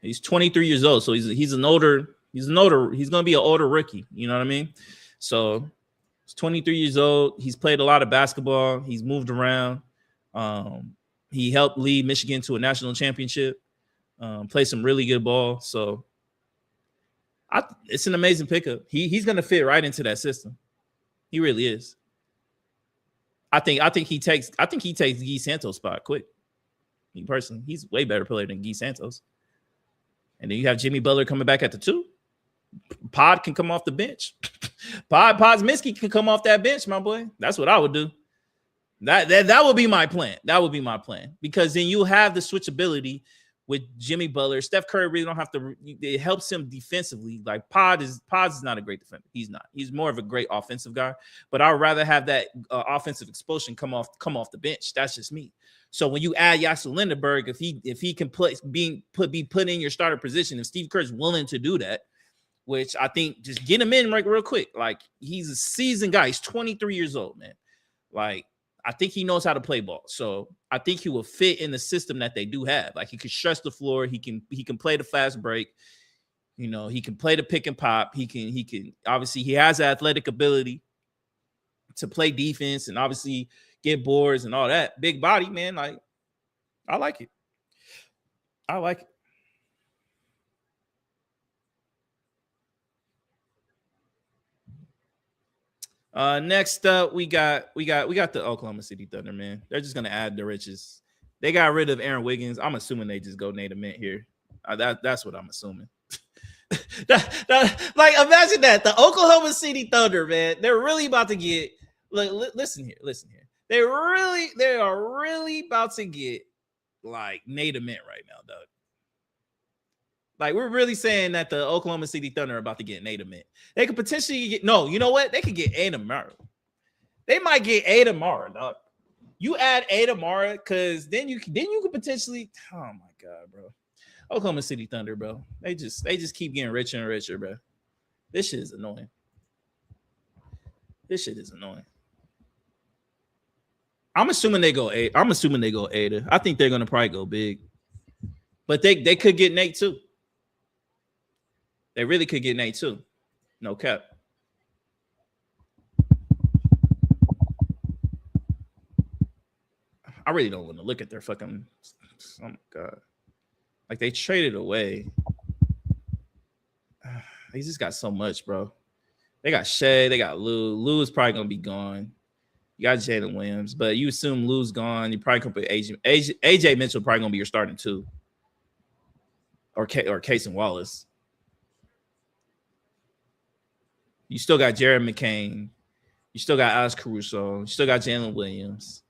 He's 23 years old, so he's gonna be an older rookie. You know what I mean? So he's 23 years old. He's played a lot of basketball. He's moved around. He helped lead Michigan to a national championship. Played some really good ball. So it's an amazing pickup. He's gonna fit right into that system. He really is. I think he takes Guy Santos' spot quick. Me personally, he's way better player than Guy Santos. And then you have Jimmy Butler coming back at the 2. Pod can come off the bench. Podziemski can come off that bench, my boy. That's what I would do. That would be my plan. That would be my plan, because then you have the switchability with Jimmy Butler. Steph Curry really don't have to. It helps him defensively. Like Pod is not a great defender. He's not. He's more of a great offensive guy. But I'd rather have that offensive explosion come off the bench. That's just me. So when you add Yasser Lindenberg, if he can be put in your starter position, if Steve Kerr's willing to do that, which I think just get him in like real quick. Like he's a seasoned guy. He's 23 years old, man. Like I think he knows how to play ball. So I think he will fit in the system that they do have. Like he can stretch the floor. He can play the fast break. You know, he can play the pick and pop. He can obviously he has athletic ability to play defense and obviously get boards and all that. Big body, man. Like I like it. I like it. Next up, we got the Oklahoma City Thunder, man. They're just gonna add the riches. They got rid of Aaron Wiggins. I'm assuming they just go Nate Ament here. That's what I'm assuming. Like imagine that the Oklahoma City Thunder, man. They're really about to get. Listen here. They are really about to get like Nate Ament right now, dog. Like we're really saying that the Oklahoma City Thunder are about to get Nate Ament. They could potentially get you know what? They could get Ada Mara. They might get Ada Mara, dog. You add Ada Mara, because then you could potentially. Oh my god, bro. Oklahoma City Thunder, bro. They just keep getting richer and richer, bro. This shit is annoying. I'm assuming they go Ada. I think they're gonna probably go big. But they could get Nate too. They really could get Nate too. No cap. I really don't want to look at their fucking. Oh my god. Like they traded away. They just got so much, bro. They got Shea. They got Lou. Lou is probably gonna be gone. You got Jalen Williams, but you assume Lou's gone. You probably could put AJ Mitchell probably gonna be your starting 2. Or Cason Wallace. You still got Jared McCain. You still got Alex Caruso. You still got Jalen Williams.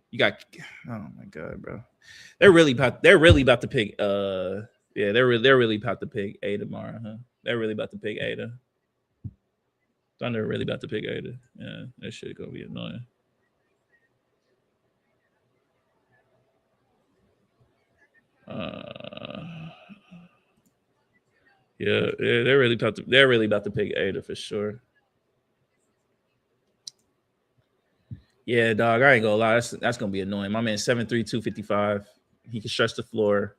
You got oh my god, bro. They're really about to pick they're really about to pick Ada Mara, huh? They're really about to pick Ada. Thunder really about to pick Ada. Yeah, that shit gonna be annoying. Yeah, they're really about to pick Ada for sure. Yeah, dog, I ain't gonna lie. That's gonna be annoying. My man 7'3", 255. He can stretch the floor.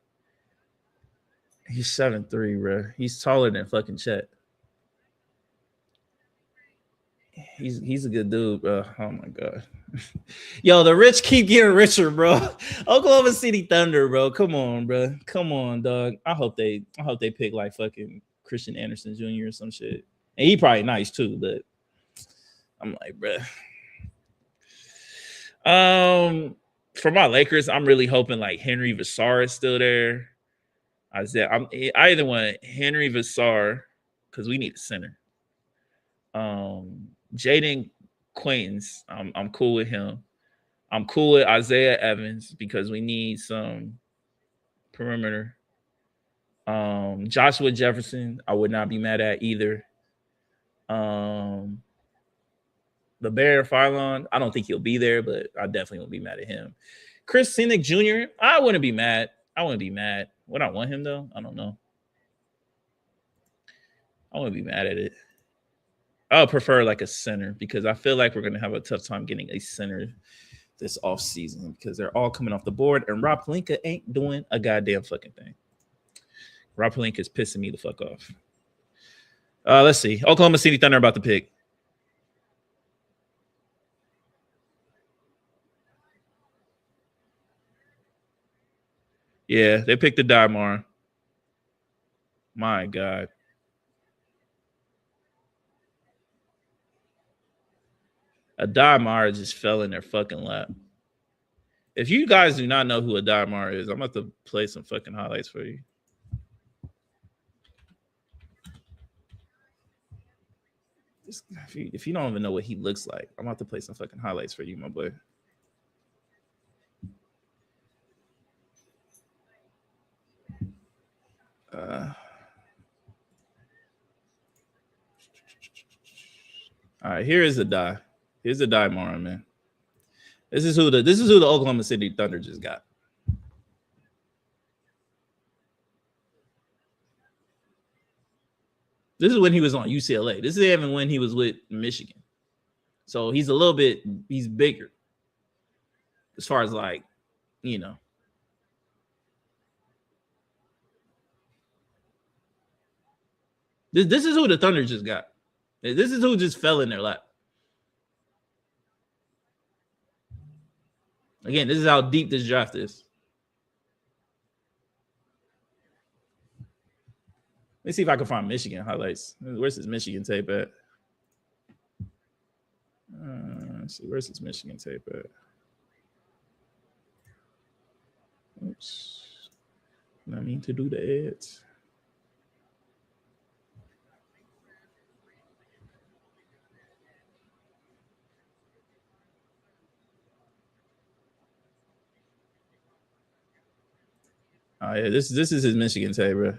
He's 7'3", bro. He's taller than fucking Chet. He's a good dude, bro. Oh my god. Yo, the rich keep getting richer, bro. Oklahoma City Thunder, bro. Come on, bro. Come on, dog. I hope they pick like fucking Christian Anderson Jr. or some shit. And he probably nice too, but I'm like, bro. For my Lakers, I'm really hoping like Henry Vassar is still there. I either want Henry Vassar because we need a center. Jaden Quaintance, I'm cool with him. I'm cool with Isaiah Evans because we need some perimeter. Joshua Jefferson, I would not be mad at either. The Bear Phylon, I don't think he'll be there, but I definitely won't be mad at him. Chris Cynic Jr., I wouldn't be mad. Would I want him though? I don't know. I wouldn't be mad at it. I would prefer like a center because I feel like we're going to have a tough time getting a center this offseason because they're all coming off the board and Rob Pelinka ain't doing a goddamn fucking thing. Rob Pelinka is pissing me the fuck off. Let's see. Oklahoma City Thunder about to pick. Yeah, they picked the Diamar. My God. A Diamar just fell in their fucking lap. If you guys do not know who a Diamar is, I'm about to play some fucking highlights for you. If you don't even know what he looks like, I'm about to play some fucking highlights for you, my boy. All right, here is a die. Here's a Diamar, man. This is who the Oklahoma City Thunder just got. This is when he was on UCLA. This is even when he was with Michigan. So he's bigger. As far as like, you know. This is who the Thunder just got. This is who just fell in their lap. Again, this is how deep this draft is. Let me see if I can find Michigan highlights. Where's his Michigan tape at? Let's see, where's his Michigan tape at? Oops. I mean to do the ads. Oh yeah, this is his Michigan tape, bro.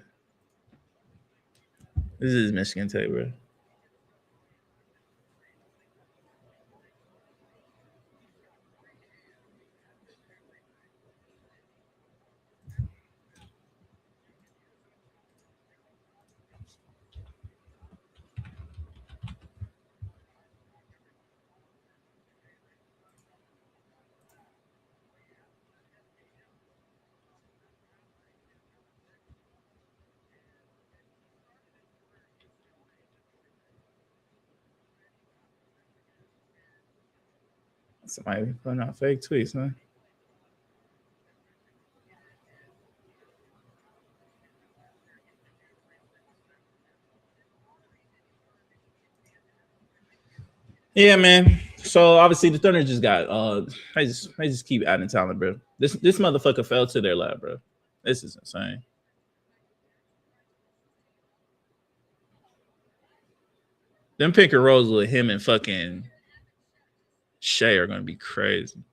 This is his Michigan tape, bro. Somebody putting out fake tweets, huh? Yeah, man. So obviously the Thunder just got I just keep adding talent, bro. This motherfucker fell to their lap, bro. This is insane. Them pick and rolls with him and fucking Shea are gonna be crazy.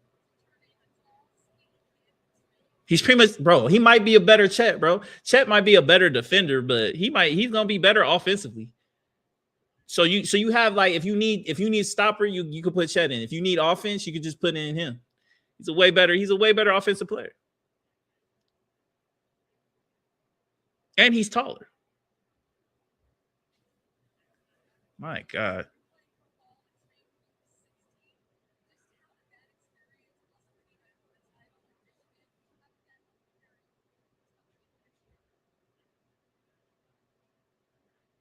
He's pretty much, bro. He might be a better Chet, bro. Chet might be a better defender, but he's gonna be better offensively. So you have like if you need stopper, you could put Chet in. If you need offense, you could just put in him. He's a way better offensive player. And he's taller. My God.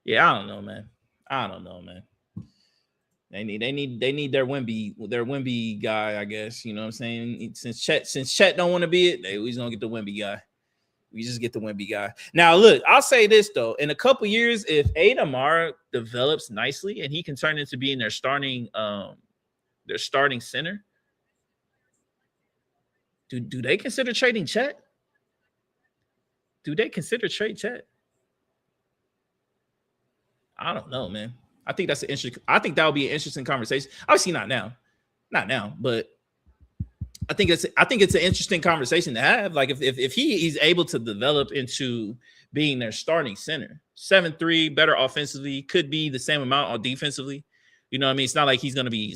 Yeah, I don't know, man. They need their Wemby guy, I guess. You know what I'm saying? Since Chet don't want to be it, he's gonna get the Wemby guy. We just get the Wemby guy. Now, look, I'll say this though: in a couple years, if Amar develops nicely and he can turn into being their starting center, do they consider trading Chet? Do they consider trade Chet? I don't know, man. I think that's that would be an interesting conversation. Obviously, not now, but I think it's an interesting conversation to have. Like if he's able to develop into being their starting center, 7'3", better offensively, could be the same amount on defensively. You know what I mean? It's not like he's going to be,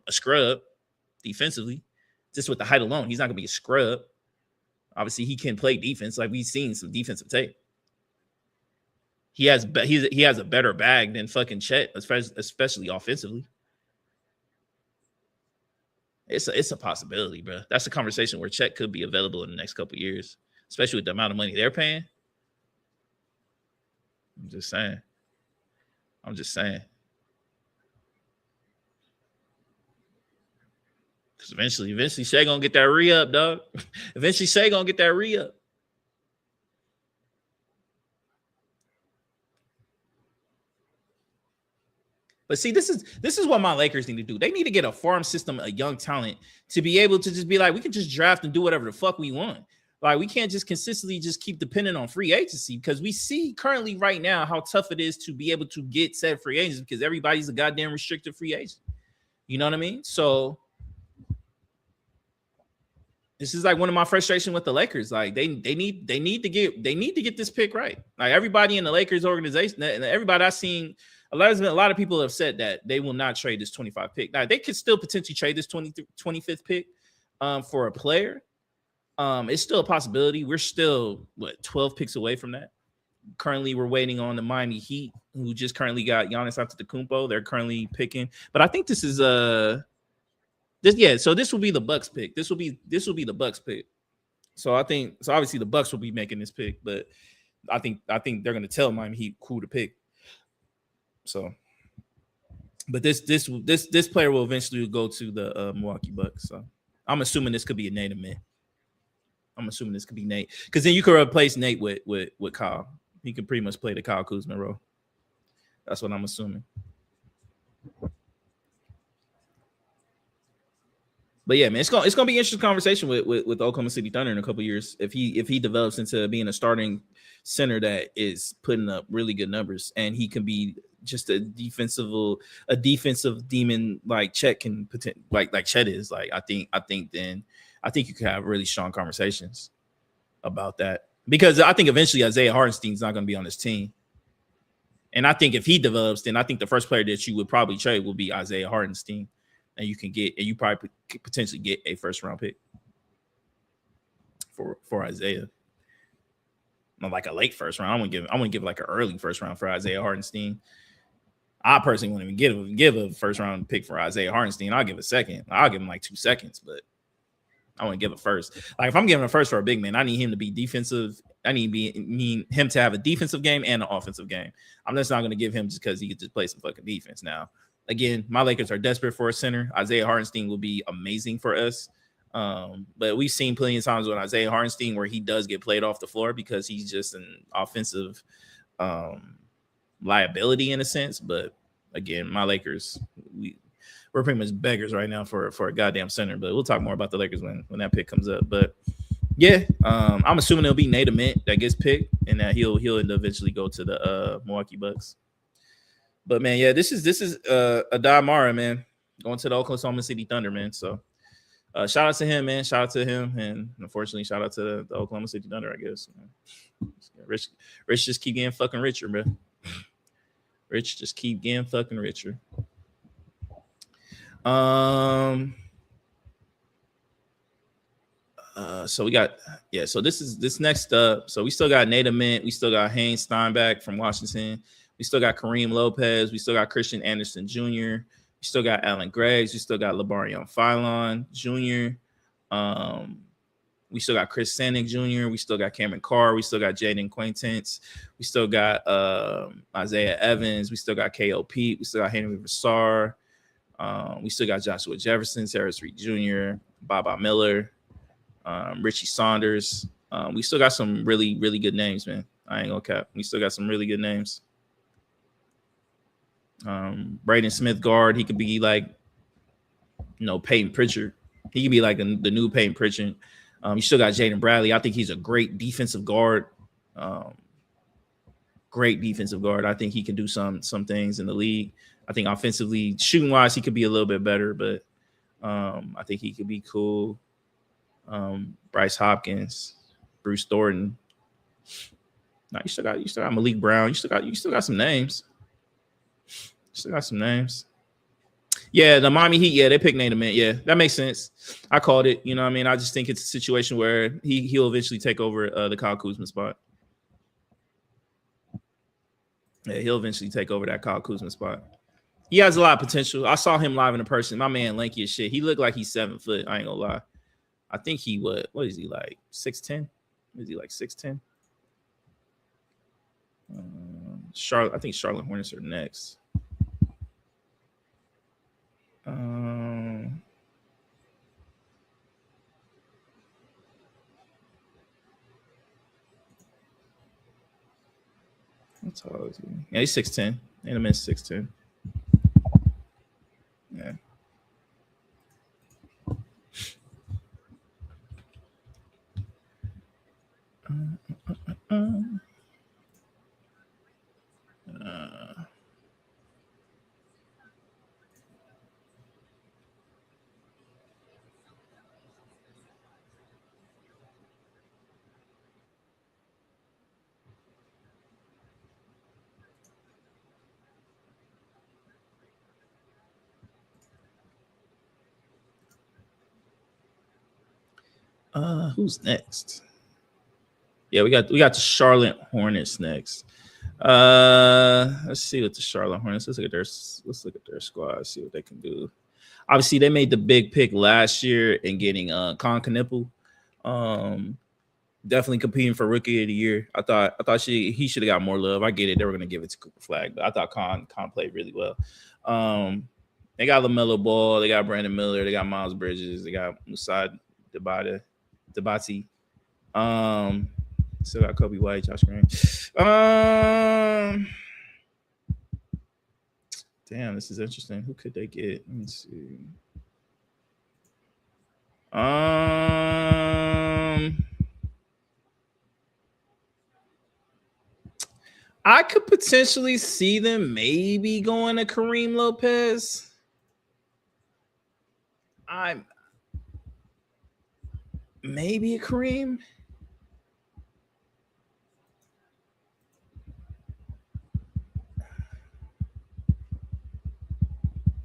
a scrub defensively. Just with the height alone, he's not going to be a scrub. Obviously, he can play defense. Like we've seen some defensive tape. He has a better bag than fucking Chet, especially offensively. It's a possibility, bro. That's a conversation where Chet could be available in the next couple of years, especially with the amount of money they're paying. I'm just saying. Because eventually Shea gonna get that re-up, dog. Eventually Shea gonna get that re-up. But see, this is what my Lakers need to do. They need to get a farm system, a young talent, to be able to just be like, we can just draft and do whatever the fuck we want. Like, we can't just consistently just keep depending on free agency, because we see currently right now how tough it is to be able to get said free agents, because everybody's a goddamn restricted free agent. You know what I mean? So this is like one of my frustrations with the Lakers. Like, they need to get this pick right. Like, everybody in the Lakers organization, and everybody I've seen, a lot of people have said that they will not trade this 25 pick. Now, they could still potentially trade this 25th pick for a player. It's still a possibility. We're still 12 picks away from that. Currently, we're waiting on the Miami Heat, who just currently got Giannis Antetokounmpo. They're currently picking, but I think this is So this will be the Bucks pick. This will be the Bucks pick. So obviously the Bucks will be making this pick, but I think they're going to tell Miami Heat who to pick. So, but this player will eventually go to the Milwaukee Bucks. So I'm assuming this could be a native man. I'm assuming this could be Nate, because then you could replace Nate with Kyle. He can pretty much play the Kyle Kuzma role. That's what I'm assuming. But yeah, man, it's gonna be an interesting conversation with Oklahoma City Thunder in a couple of years if he develops into being a starting center that is putting up really good numbers, and he can be just a defensive demon like Chet can like Chet is. Like, I think you could have really strong conversations about that, because I think eventually Isaiah Hartenstein's not going to be on this team. And I think if he develops, then I think the first player that you would probably trade will be Isaiah Hartenstein. And you probably could potentially get a first round pick for Isaiah. Not like a late first round. I wouldn't give like an early first round for Isaiah Hartenstein. I personally wouldn't even give a first round pick for Isaiah Hartenstein. I'll give a second. I'll give him like 2 seconds, but I wouldn't give a first. Like, if I'm giving a first for a big man, I need him to be defensive. I need him to have a defensive game and an offensive game. I'm just not going to give him just because he could just play some fucking defense. Now, again, my Lakers are desperate for a center. Isaiah Hartenstein will be amazing for us. But we've seen plenty of times with Isaiah Hartenstein where he does get played off the floor because he's just an offensive liability in a sense. But again, my Lakers, we're pretty much beggars right now for a goddamn center. But we'll talk more about the Lakers when that pick comes up. But yeah, I'm assuming it'll be Nate Ament that gets picked, and that he'll eventually go to the Milwaukee Bucks. But man, yeah, this is Adad Mara, man, going to the Oklahoma City Thunder, man. So shout out to him, man. Shout out to him, and unfortunately, shout out to the Oklahoma City Thunder, I guess. Rich just keep getting fucking richer, bro. Rich just keep getting fucking richer. So we got, so this next up. So we still got Nate Ament, we still got Haynes Steinbach from Washington, we still got Kareem Lopez, we still got Christian Anderson Jr., we still got Allen Greggs, we still got Labarion Philon Jr., we still got Chris Sanic Jr., we still got Cameron Carr, we still got Jaden Quaintance, we still got Isaiah Evans, we still got K.O. Pete, we still got Henry Vassar, we still got Joshua Jefferson, Cyrus Reed Jr., Baba Miller, Richie Saunders. We still got some really, really good names, man. I ain't gonna cap. We still got some really good names. Braden Smith guard. He could be like, Peyton Pritchard. He could be like the new Peyton Pritchard. You still got Jaden Bradley. I think he's a great defensive guard. Great defensive guard. I think he can do some things in the league. I think offensively, shooting wise, he could be a little bit better, but I think he could be cool. Bryce Hopkins, Bruce Thornton. No, you still got Malik Brown. You still got some names. Yeah, the Miami Heat. Yeah, they picked Nate Ament. Yeah, that makes sense. I called it. You know what I mean? I just think it's a situation where he'll eventually take over the Kyle Kuzma spot. Yeah, he'll eventually take over that Kyle Kuzma spot. He has a lot of potential. I saw him live in person. My man, lanky as shit. He looked like he's 7 foot. I ain't gonna lie. I think he what is he like 6'10"? Is he like 6'10"? Charlotte. I think Charlotte Hornets are next. How tall is he? Yeah, he's 6'10". In a minute, 6'10". Yeah. Who's next? Yeah, we got the Charlotte Hornets next. Let's see what the Charlotte Hornets. Let's look at their squad. See what they can do. Obviously, they made the big pick last year in getting Con Knipple. Definitely competing for Rookie of the Year. I thought he should have got more love. I get it. They were going to give it to Cooper Flag, but I thought Con played really well. They got LaMelo Ball. They got Brandon Miller. They got Miles Bridges. They got Musa Dabati. Still got Kobe White, Josh Green. Damn, this is interesting. Who could they get? Let me see. I could potentially see them maybe going to Kareem Lopez. Maybe a Kareem.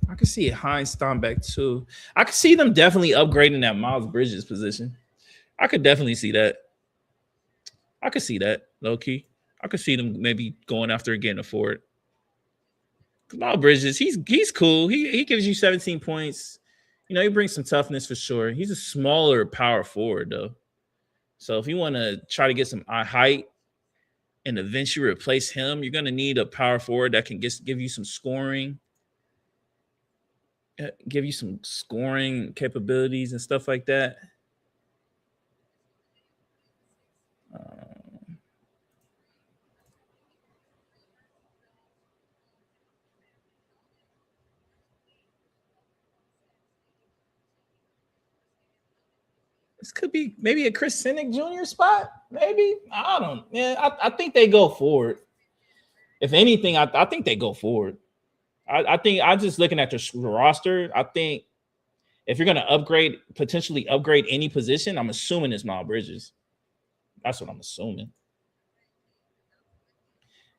I could see Heinz Steinbeck too. I could see them definitely upgrading that Miles Bridges position. I could definitely see that. I could see that, low key. I could see them maybe going after getting a forward. Miles Bridges, he's cool. He gives you 17 points. You know, he brings some toughness for sure. He's a smaller power forward though. So if you want to try to get some height and eventually replace him, you're going to need a power forward that can give you some scoring. Give you some scoring capabilities and stuff like that. This could be maybe a Chris Cynic Jr. spot. Maybe. I don't. Yeah, I think they go forward. If anything, I think they go forward. I think I'm just looking at the roster. I think if you're going to potentially upgrade any position, I'm assuming it's Miles Bridges. That's what I'm assuming.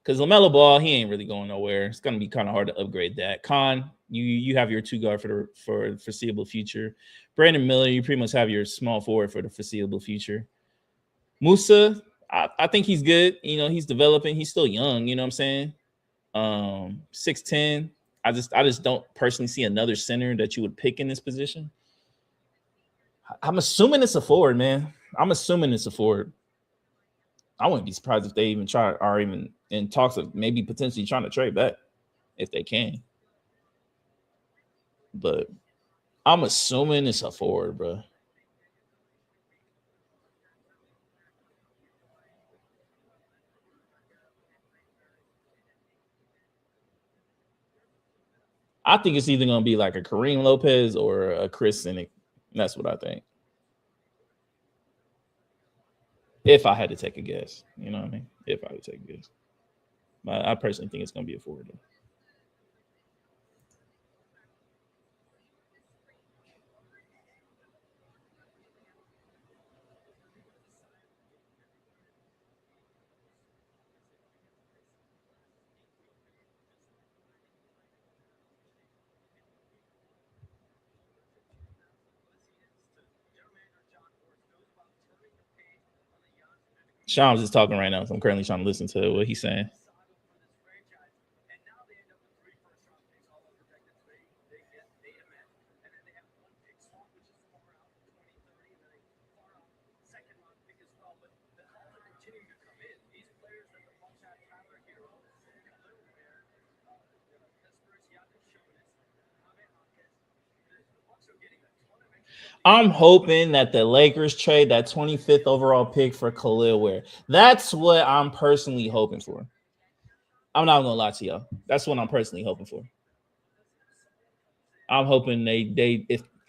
Because LaMelo Ball, he ain't really going nowhere. It's going to be kind of hard to upgrade that. Con, you have your two guard for the foreseeable future. Brandon Miller, you pretty much have your small forward for the foreseeable future. Musa, I think he's good. You know, he's developing. He's still young. You know what I'm saying? 6'10". I just don't personally see another center that you would pick in this position. I'm assuming it's a forward, man. I'm assuming it's a forward. I wouldn't be surprised if they even are even in talks of maybe potentially trying to trade back if they can. But I'm assuming it's a forward, bro. I think it's either going to be like a Kareem Lopez or a Chris Cynic. That's what I think. If I had to take a guess, you know what I mean? If I had to take a guess. But I personally think it's going to be a forward. Though. Shams is talking right now, so I'm currently trying to listen to what he's saying. I'm hoping that the Lakers trade that 25th overall pick for Khalil Ware. That's what I'm personally hoping for. I'm not gonna lie to y'all. That's what I'm personally hoping for. I'm hoping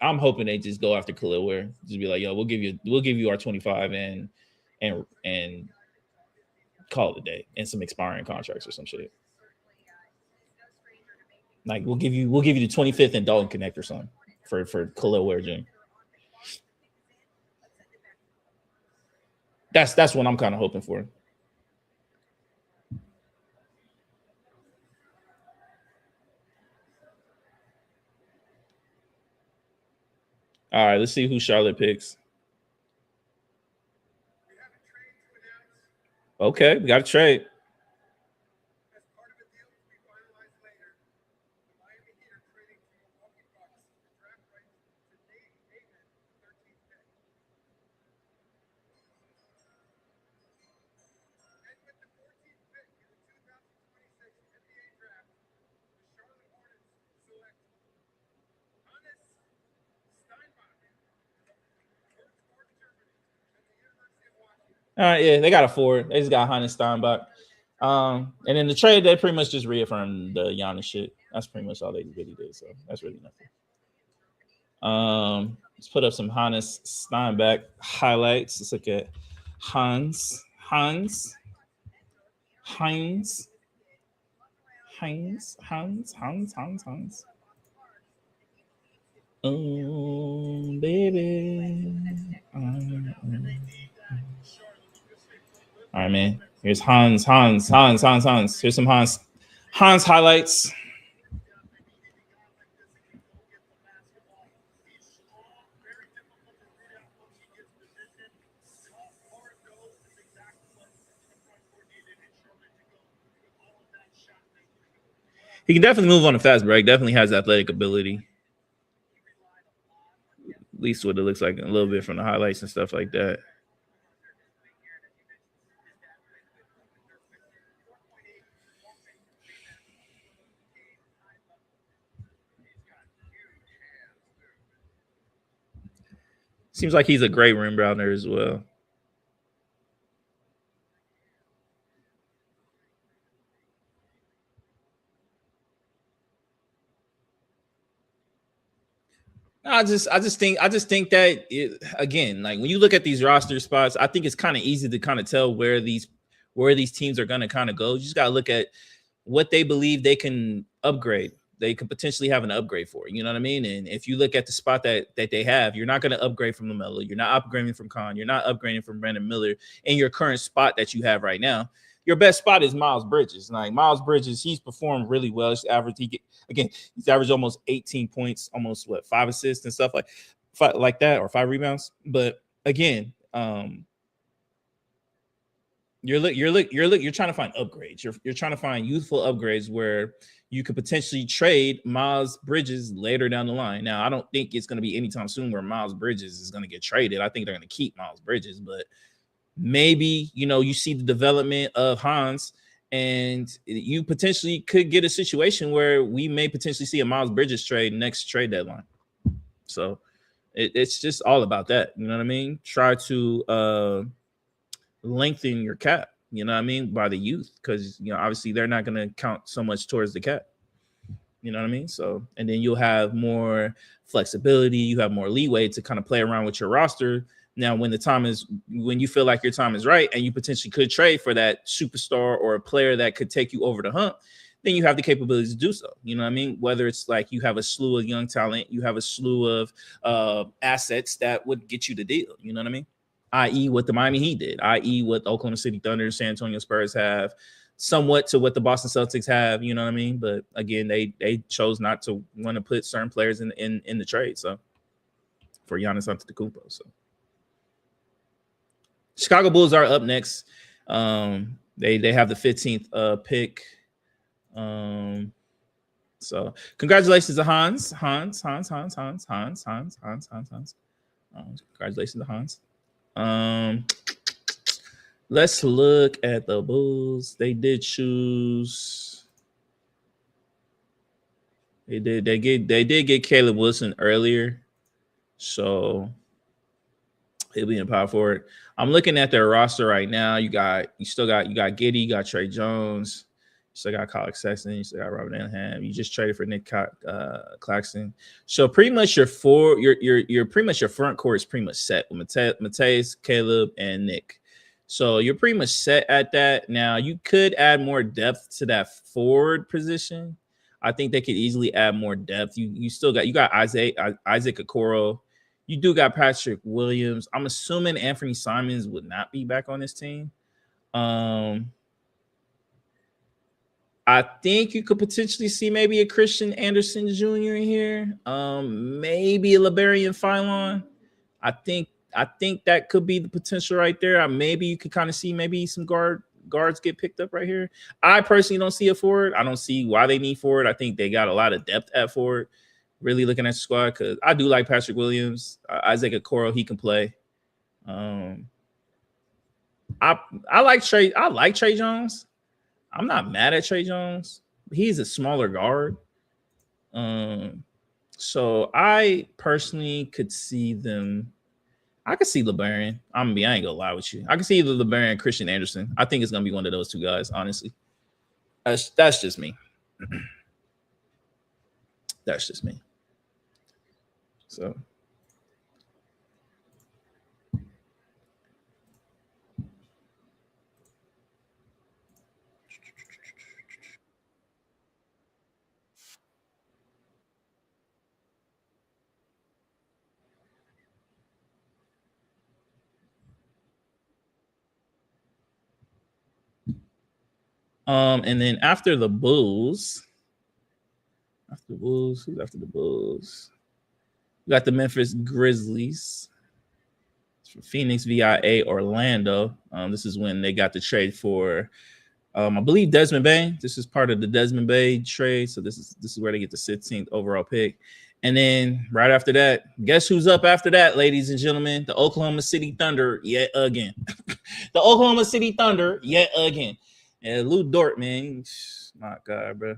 I'm hoping they just go after Khalil Ware. Just be like, yo, we'll give you our 25 and call it a day and some expiring contracts or some shit. Like we'll give you the 25th and Dalton Connect or something for Khalil Ware Jr. That's what I'm kind of hoping for. All right, let's see who Charlotte picks. Okay, we got a trade. Yeah, they got a forward. They just got Hannes Steinbach. And then the trade, they pretty much just reaffirmed the Giannis shit. That's pretty much all they really did. So that's really nothing. Let's put up some Hannes Steinbach highlights. Let's look at Hans. Oh, baby. All right, man. Here's Hans. Here's some Hans highlights. He can definitely move on a fast break. Definitely has athletic ability. At least what it looks like a little bit from the highlights and stuff like that. Seems like he's a great rim rounder as well. I just think that again, like when you look at these roster spots, I think it's kind of easy to kind of tell where these teams are going to kind of go. You just got to look at what they believe they can upgrade. They could potentially have an upgrade for, you know what I mean? And if you look at the spot that they have, you're not going to upgrade from LaMelo. You're not upgrading from Khan. You're not upgrading from Brandon Miller in your current spot that you have right now. Your best spot is Miles Bridges. Like Miles Bridges, he's performed really well. He's averaged almost 18 points, almost 5 assists and stuff like that, or 5 rebounds. But again, you're trying to find upgrades. You're trying to find youthful upgrades where you could potentially trade Miles Bridges later down the line. Now, I don't think it's going to be anytime soon where Miles Bridges is going to get traded. I think they're going to keep Miles Bridges, but maybe, you see the development of Hans and you potentially could get a situation where we may potentially see a Miles Bridges trade next trade deadline. So it's just all about that. You know what I mean? Try to lengthen your cap, you know what I mean, by the youth, because obviously they're not going to count so much towards the cap, you know what I mean? So, and then you'll have more flexibility, you have more leeway to kind of play around with your roster. Now, when you feel like your time is right and you potentially could trade for that superstar or a player that could take you over the hump, then you have the capability to do so. You know what I mean? Whether it's like you have a slew of young talent, you have a slew of assets that would get you the deal. You know what I mean? I.e. what the Miami Heat did, i.e. what the Oklahoma City Thunder, San Antonio Spurs have, somewhat to what the Boston Celtics have, you know what I mean? But again, they chose not to want to put certain players in the trade. So for Giannis Antetokounmpo. So Chicago Bulls are up next. They have the 15th pick. So congratulations to Hans. Congratulations to Hans. Let's look at the Bulls. They did choose. They did get Caleb Wilson earlier. So he'll be in power forward. I'm looking at their roster right now. You got Giddey, you got Trey Jones, you still got Kyle Sexton, you still got Robert Allenham. You just traded for Nick Claxton. So pretty much your front court is pretty much set with Mateus, Caleb, and Nick. So you're pretty much set at that. Now you could add more depth to that forward position. I think they could easily add more depth. You got Isaac Okoro. You do got Patrick Williams. I'm assuming Anthony Simons would not be back on this team. I think you could potentially see maybe a Christian Anderson Jr. in here. Maybe a Liberian Phylon. I think that could be the potential right there. Maybe you could kind of see maybe some guards get picked up right here. I personally don't see a forward. I don't see why they need forward. I think they got a lot of depth at forward. Really looking at the squad, because I do like Patrick Williams, Isaac Okoro. He can play. I like Trey. I like Trey Jones. I'm not mad at Trey Jones. He's a smaller guard. So I personally could see them. I could see LeBaron. I ain't gonna lie with you. I can see either LeBaron and Christian Anderson. I think it's gonna be one of those two guys. Honestly, that's just me. That's just me. So. And then after the Bulls, who's after the Bulls? We got the Memphis Grizzlies. It's from Phoenix via Orlando. This is when they got the trade for, I believe, Desmond Bane. This is part of the Desmond Bane trade. So this is where they get the 16th overall pick. And then right after that, guess who's up after that, ladies and gentlemen? The Oklahoma City Thunder yet again. The Oklahoma City Thunder yet again. And Lou Dort, man. My God, bro.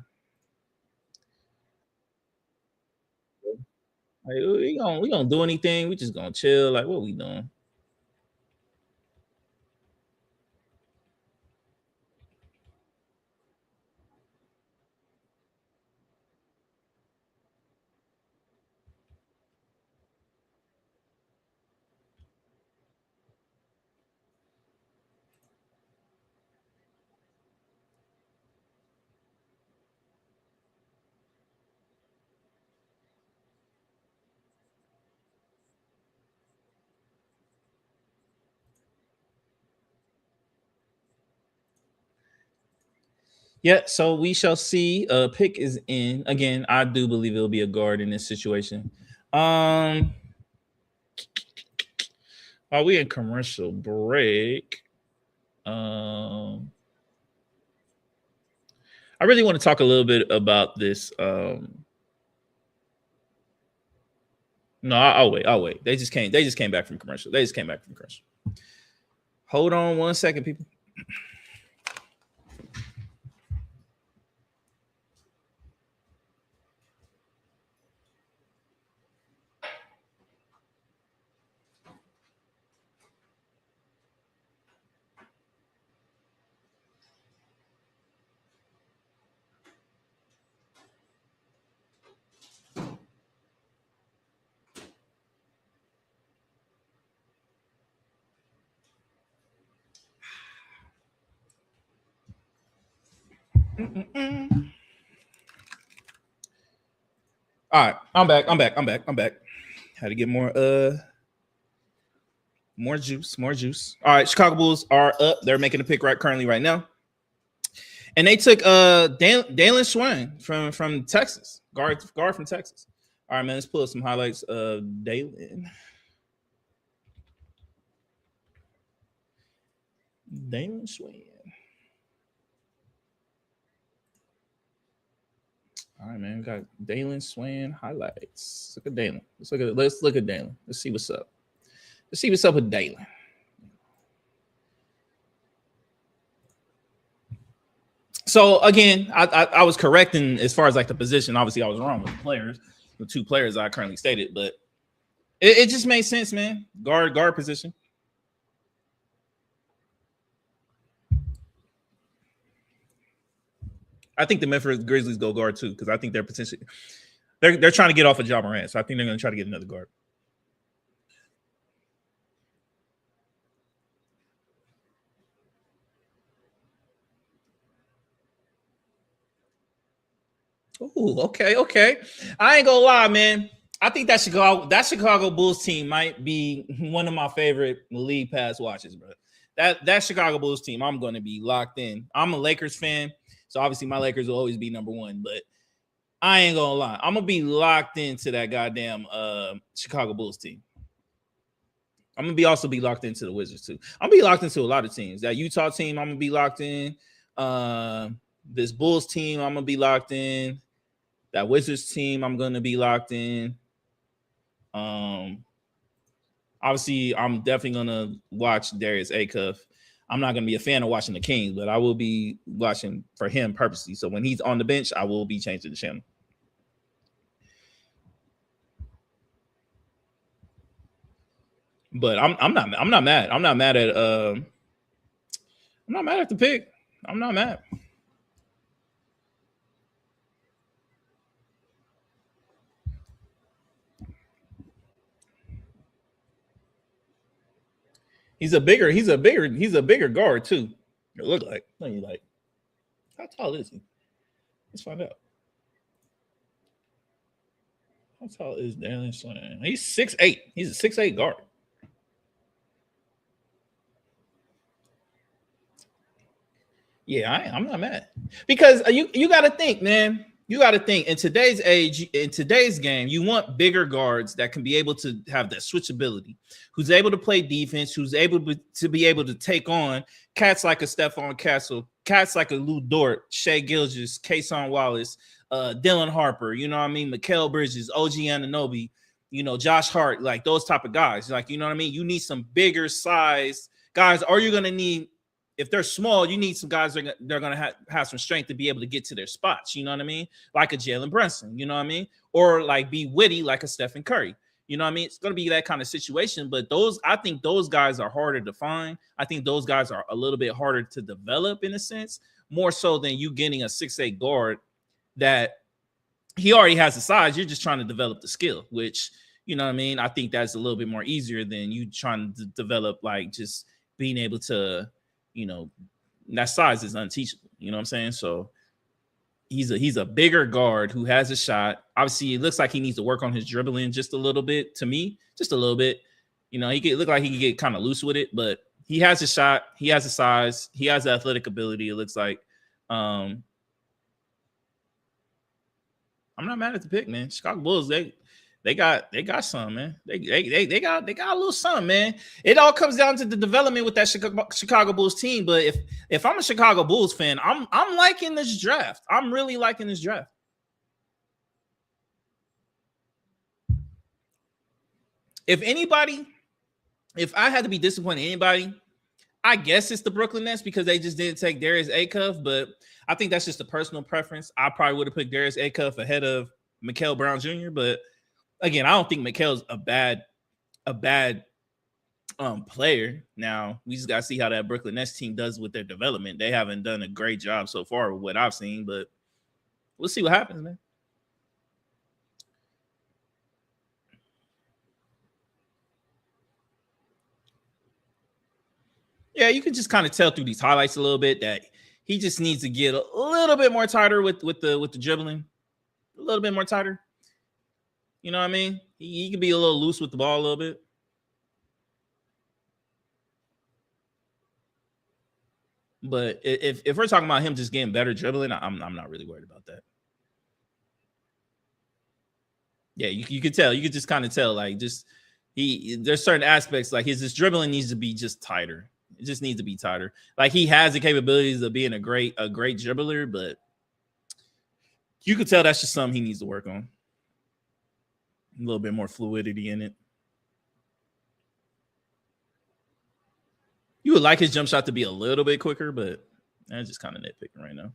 Like, we gonna do anything? We just gonna chill? Like, what we doing? Yeah, so we shall see. Pick is in. Again, I do believe it'll be a guard in this situation. While we in commercial break, I really want to talk a little bit about this. No, I'll wait. They just came back from commercial. Hold on 1 second, people. All right, I'm back. Had to get more juice. All right, Chicago Bulls are up. They're making a pick currently right now. And they took Dalen Swain from Texas, guard from Texas. All right, man, let's pull up some highlights of Dalen. Dalen Swain. All right, man. We got Dalen Swain highlights. Look at Dalen. Let's look at Dalen. Let's see what's up. Let's see what's up with Dalen. So again, I was correcting as far as like the position. Obviously, I was wrong with the players, the two players I currently stated, but It just made sense, man. Guard position. I think the Memphis Grizzlies go guard too, because I think they're potentially they're trying to get off of Ja Morant, so I think they're going to try to get another guard. Ooh, okay. I ain't gonna lie, man. I think that Chicago Bulls team might be one of my favorite league pass watches, bro. That Chicago Bulls team, I'm going to be locked in. I'm a Lakers fan, so obviously my Lakers will always be number one. But I ain't gonna lie, I'm gonna be locked into that goddamn Chicago Bulls team. I'm gonna be locked into the Wizards too. I'm gonna be locked into a lot of teams. That Utah team, I'm gonna be locked in. This Bulls team, I'm gonna be locked in. That Wizards team, I'm gonna be locked in. Obviously, I'm definitely gonna watch Darius Acuff. I'm not gonna be a fan of watching the Kings, but I will be watching for him purposely. So when he's on the bench, I will be changing the channel. But I'm not mad. I'm not mad at the pick. I'm not mad. He's a bigger guard too. It look like. How tall is he? Let's find out. How tall is Darius Slade? He's 6'8". He's a 6'8" guard. Yeah, I'm not mad. Because you got to think, man. You got to think in today's age, in today's game, you want bigger guards that can be able to have that switchability, who's able to play defense, who's able to be able to take on cats like a Stephon Castle, cats like a Lou Dort, Shai Gilgeous, Kason Wallace, Dylan Harper, you know what I mean? Mikal Bridges, OG Anunoby, you know, Josh Hart, like those type of guys. Like, you know what I mean? You need some bigger size guys, or you're going to need, if they're small, you need some guys that they're going to have some strength to be able to get to their spots. You know what I mean? Like a Jalen Brunson, you know what I mean? Or like be witty like a Stephen Curry. You know what I mean? It's going to be that kind of situation. But I think those guys are harder to find. I think those guys are a little bit harder to develop in a sense, more so than you getting a 6'8" guard that he already has the size. You're just trying to develop the skill, which, you know what I mean? I think that's a little bit more easier than you trying to develop like just being able to, you know, that size is unteachable. You know what I'm saying? So he's a bigger guard who has a shot. Obviously, it looks like he needs to work on his dribbling just a little bit. To me, just a little bit. You know, look like he can get kind of loose with it, but he has a shot. He has a size. He has the athletic ability. It looks like. I'm not mad at the pick, man. Chicago Bulls, they got some, man. They got a little something, man. It all comes down to the development with that Chicago Bulls team. But if I'm a Chicago Bulls fan, I'm liking this draft. I'm really liking this draft. If I had to be disappointed in anybody, I guess it's the Brooklyn Nets because they just didn't take Darius Acuff, but I think that's just a personal preference. I probably would have put Darius Acuff ahead of Mikal Brown Jr., but again, I don't think Mikal's a bad player. Now, we just got to see how that Brooklyn Nets team does with their development. They haven't done a great job so far with what I've seen, but we'll see what happens, man. Yeah, you can just kind of tell through these highlights a little bit that he just needs to get a little bit more tighter with the dribbling, a little bit more tighter. You know what I mean? He can be a little loose with the ball a little bit. But if we're talking about him just getting better dribbling, I'm not really worried about that. Yeah, you could tell. You could just kind of tell, like, just there's certain aspects like his dribbling needs to be just tighter. It just needs to be tighter. Like he has the capabilities of being a great dribbler, but you could tell that's just something he needs to work on. A little bit more fluidity in it. You would like his jump shot to be a little bit quicker, but that's just kind of nitpicking right now.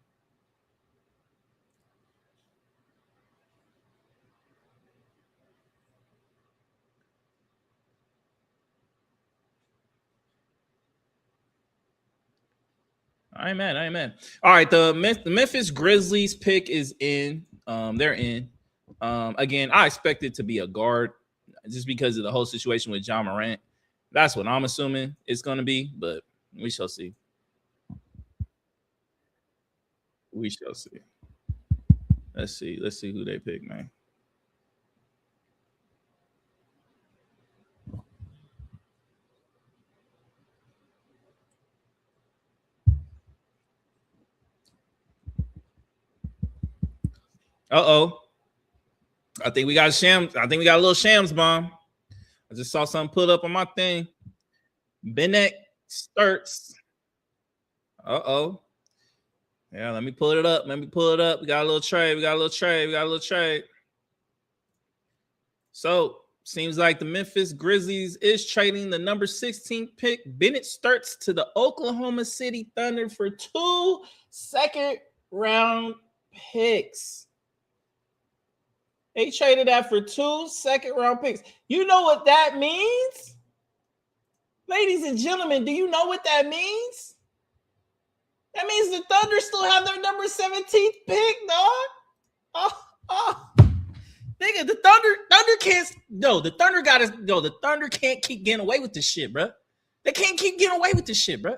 I ain't mad. I ain't mad. All right, the Memphis Grizzlies pick is in. They're in. Again, I expect it to be a guard just because of the whole situation with Ja Morant. That's what I'm assuming it's going to be, but we shall see. We shall see. Let's see. Let's see who they pick, man. Uh-oh. I think we got Shams. I think we got a little Shams bomb. I just saw something put up on my thing. Bennett starts. Uh-oh. Yeah, let me pull it up. Let me pull it up. We got a little trade. We got a little trade. We got a little trade. So, seems like the Memphis Grizzlies is trading the number 16 pick. Bennett starts to the Oklahoma City Thunder for 2 second-round picks. They traded that for 2 second-round picks. You know what that means? Ladies and gentlemen, do you know what that means? That means the Thunder still have their number 17th pick, dog. Nigga, the Thunder can't. No, the Thunder got us. No, the Thunder can't keep getting away with this shit, bro. They can't keep getting away with this shit, bro.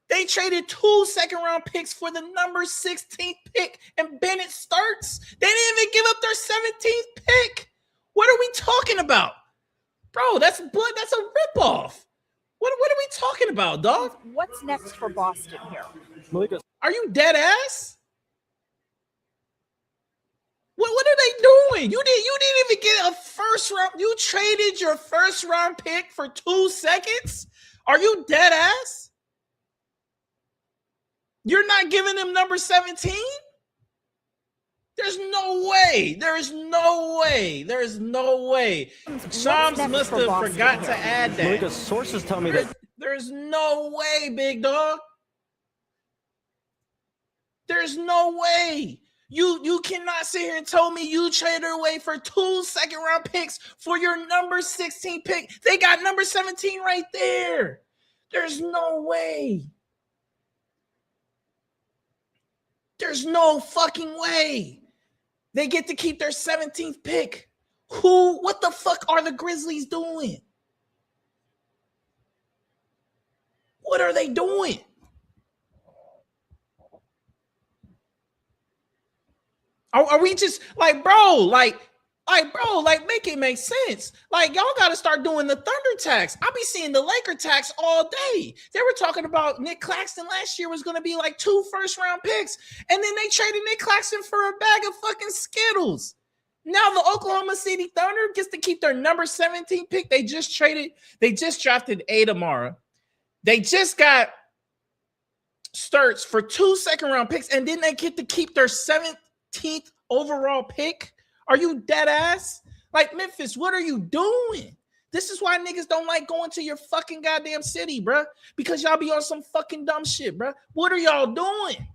They traded 2 second-round picks for the number 16th pick, and Bennett starts. They didn't even give up their 17th pick. What are we talking about, bro? That's a ripoff. What are we talking about, dog? What's next for Boston here? Malika, Are you dead ass? What are they doing? You didn't even get a first round. You traded your first round pick for 2 seconds? Are you dead ass? You're not giving them number 17? There's no way. There's no way. There's no way. Shams must have forgot to add that. Malika, sources tell me that There's no way, big dog. There's no way. You cannot sit here and tell me you traded away for 2 second-round picks for your number 16 pick. They got number 17 right there. There's no way. There's no fucking way. They get to keep their 17th pick. What the fuck are the Grizzlies doing? What are they doing? Are we just like, bro, make it make sense. Like, y'all got to start doing the Thunder tax. I be seeing the Laker tax all day. They were talking about Nick Claxton last year was going to be like 2 first-round picks, and then they traded Nick Claxton for a bag of fucking Skittles. Now the Oklahoma City Thunder gets to keep their number 17 pick. They just drafted Ada Mara. They just got Sturts for 2 second-round picks, and then they get to keep their 17th overall pick. Are you dead ass? Like, Memphis, what are you doing? This is why niggas don't like going to your fucking goddamn city, bro. Because y'all be on some fucking dumb shit, bro. What are y'all doing?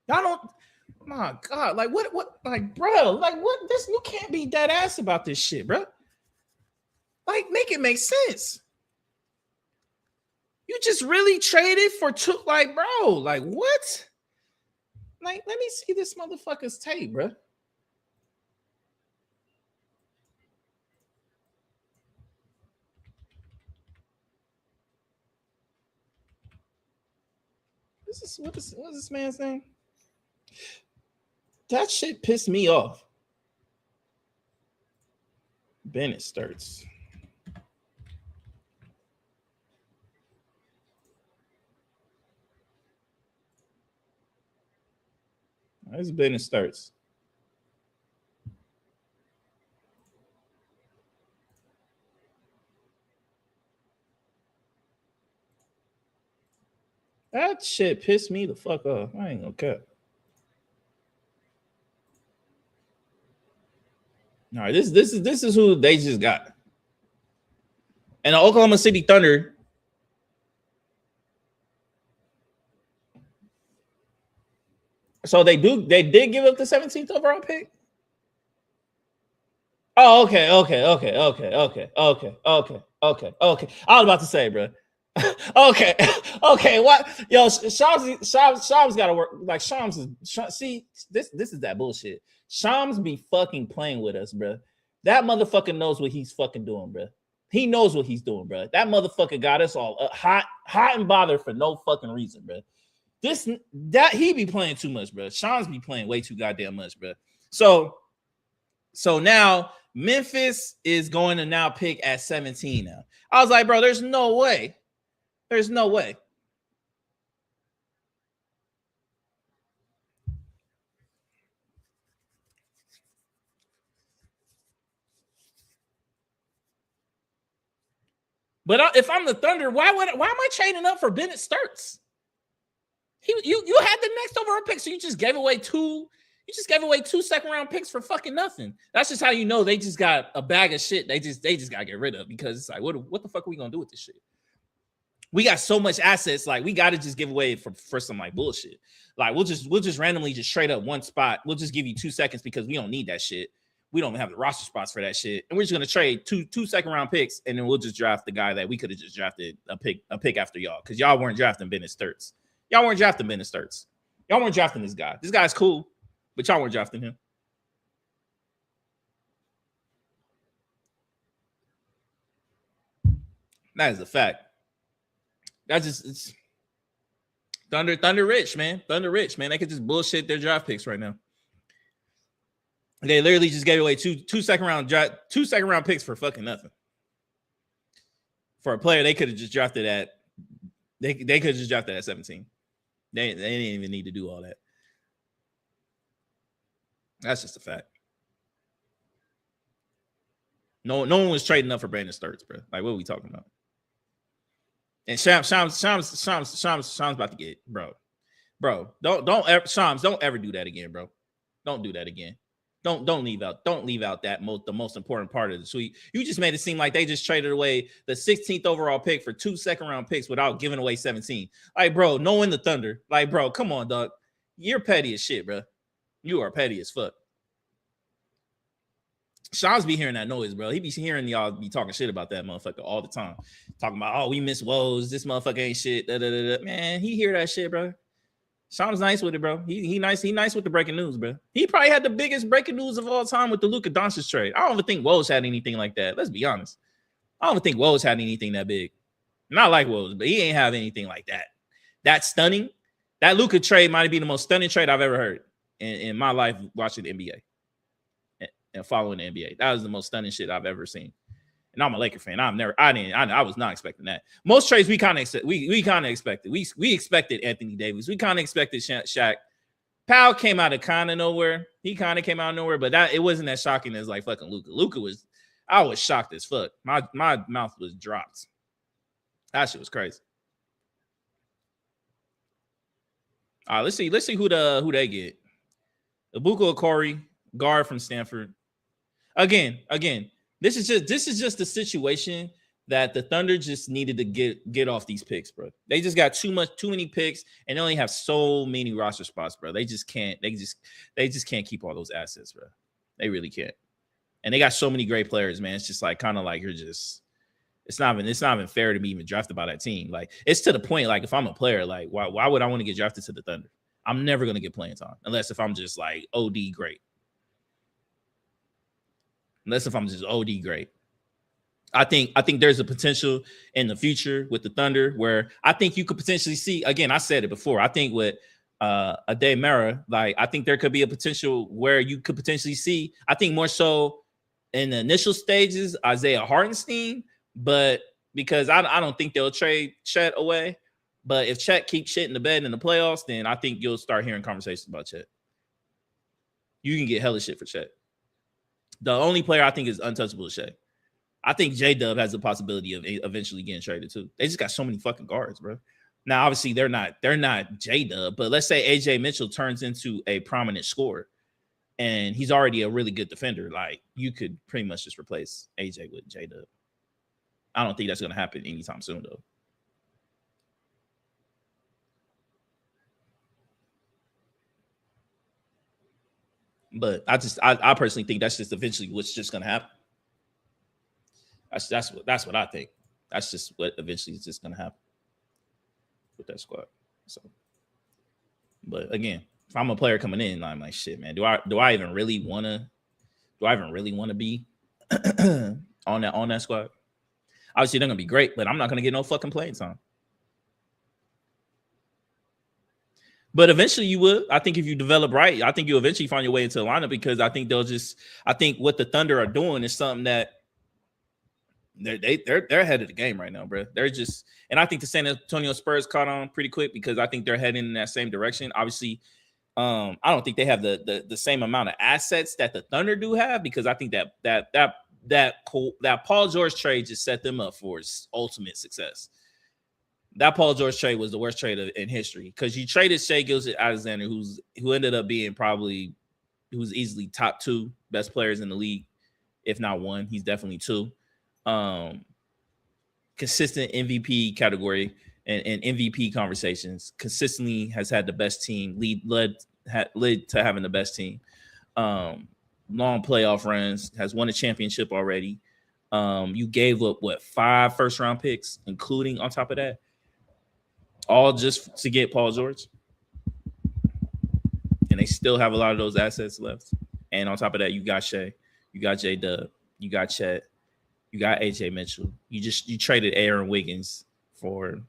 Y'all don't. My God, like what? Like, bro, like what? This you can't be dead ass about this shit, bro. Like, make it make sense. You just really traded for 2, like, bro, like what? Like, let me see this motherfucker's tape, bro. What is this man's name? That shit pissed me off. Bennett starts. This Bennett starts. That shit pissed me the fuck off. I ain't gonna cut. All right, this is who they just got. And the Oklahoma City Thunder. So they did give up the 17th overall pick? Oh, okay. Okay. I was about to say, bro. Okay. What? Yo, Shams got to work. Like Shams is. See, this is that bullshit. Shams be fucking playing with us, bro. That motherfucker knows what he's fucking doing, bro. He knows what he's doing, bro. That motherfucker got us all hot and bothered for no fucking reason, bro. He be playing too much, bro. Shams be playing way too goddamn much, bro. So now Memphis is going to now pick at 17 now. I was like, bro, there's no way. There's no way. But if I'm the Thunder, why am I trading up for Bennett Sturts? You had the next overall pick, so you just gave away two. You just gave away 2 second-round picks for fucking nothing. That's just how you know they just got a bag of shit. They just gotta get rid of, because it's like, what the fuck are we gonna do with this shit? We got so much assets, like we gotta just give away for some like bullshit. Like we'll just randomly just trade up one spot. We'll just give you 2 seconds because we don't need that shit. We don't have the roster spots for that shit, and we're just gonna trade two second-round picks, and then we'll just draft the guy that we could have just drafted a pick after y'all, because y'all weren't drafting Bennett Sturts. Y'all weren't drafting Bennett Sturts. Y'all weren't drafting this guy. This guy's cool, but y'all weren't drafting him. That is a fact. That's just it's Thunder rich, man. Thunder rich, man. They could just bullshit their draft picks right now. They literally just gave away two second round picks for fucking nothing. For a player they could have just drafted at they could have just drafted at 17. They didn't even need to do all that. That's just a fact. No one was trading up for Brandon Sturts, bro. Like, what are we talking about? And Shams about to get, bro. Don't ever do that again, bro. Don't do that again. Don't leave out the most important part of the suite. You just made it seem like they just traded away the 16th overall pick for 2 second-round picks without giving away 17. Like, bro, knowing the Thunder, like, bro, come on, dog. You're petty as shit, bro. You are petty as fuck. Shams be hearing that noise, bro. He be hearing y'all be talking shit about that motherfucker all the time. Talking about, oh, we miss woes. This motherfucker ain't shit. Da, da, da, da. Man, he hear that shit, bro. Shams nice with it, bro. He nice with the breaking news, bro. He probably had the biggest breaking news of all time with the Luka Doncic trade. I don't even think Woj had anything like that. Let's be honest. I don't even think Woj had anything that big. Not like Woj, but he ain't have anything like that. That stunning. That Luka trade might be the most stunning trade I've ever heard in my life watching the NBA and following the NBA. That was the most stunning shit I've ever seen. And I'm a Laker fan. I was not expecting that. Most trades we kind of expected. We expected Anthony Davis. We kind of expected Shaq. Powell came out of kind of nowhere. He kind of came out of nowhere, but it wasn't as shocking as like fucking Luka. I was shocked as fuck. My mouth was dropped. That shit was crazy. All right, let's see who they get. Ibuka Okoro, guard from Stanford. Again, this is just the situation that the Thunder just needed to get off these picks, bro. They just got too many picks, and they only have so many roster spots, bro. They just can't keep all those assets, bro. They really can't. And they got so many great players, man. It's just like kind of like it's not even fair to be even drafted by that team. Like, it's to the point, like, if I'm a player, like, why would I want to get drafted to the Thunder? I'm never gonna get playing time unless if I'm just like OD great. I think there's a potential in the future with the Thunder where I think you could potentially see, again, I said it before, I think with Ade Mara, like, I think there could be a potential where you could potentially see, I think more so in the initial stages, Isaiah Hartenstein, but because I don't think they'll trade Chet away. But if Chet keeps shit in the bed in the playoffs, then I think you'll start hearing conversations about Chet. You can get hella shit for Chet. The only player I think is untouchable is Shea. I think J-Dub has the possibility of eventually getting traded too. They just got so many fucking guards, bro. Now, obviously, they're not J-Dub, but let's say AJ Mitchell turns into a prominent scorer and he's already a really good defender. Like, you could pretty much just replace AJ with J-Dub. I don't think that's going to happen anytime soon, though. But I personally think that's just eventually what's just going to happen. That's what I think. That's just what eventually is just gonna happen with that squad. So, but again, if I'm a player coming in, I'm like, shit, man. Do I even really want to be on that squad? Obviously, they're gonna be great, but I'm not gonna get no fucking playing time. But eventually you would. I think if you develop right, I think you'll eventually find your way into the lineup because I think I think what the Thunder are doing is something that they're ahead of the game right now, bro. They're just, and I think the San Antonio Spurs caught on pretty quick because I think they're heading in that same direction. Obviously, I don't think they have the same amount of assets that the Thunder do have because I think that Paul George trade just set them up for ultimate success. That Paul George trade was the worst trade in history because you traded Shai Gilgeous-Alexander, who ended up being who's easily top 2 best players in the league, if not 1. He's definitely 2. Consistent MVP category and MVP conversations. Consistently has had the best team. Led to having the best team. Long playoff runs. Has won a championship already. You gave up 5 first-round picks, including on top of that. All just to get Paul George. And they still have a lot of those assets left. And on top of that, you got Shai, you got J-Dub, you got Chet, you got AJ Mitchell. You traded Aaron Wiggins for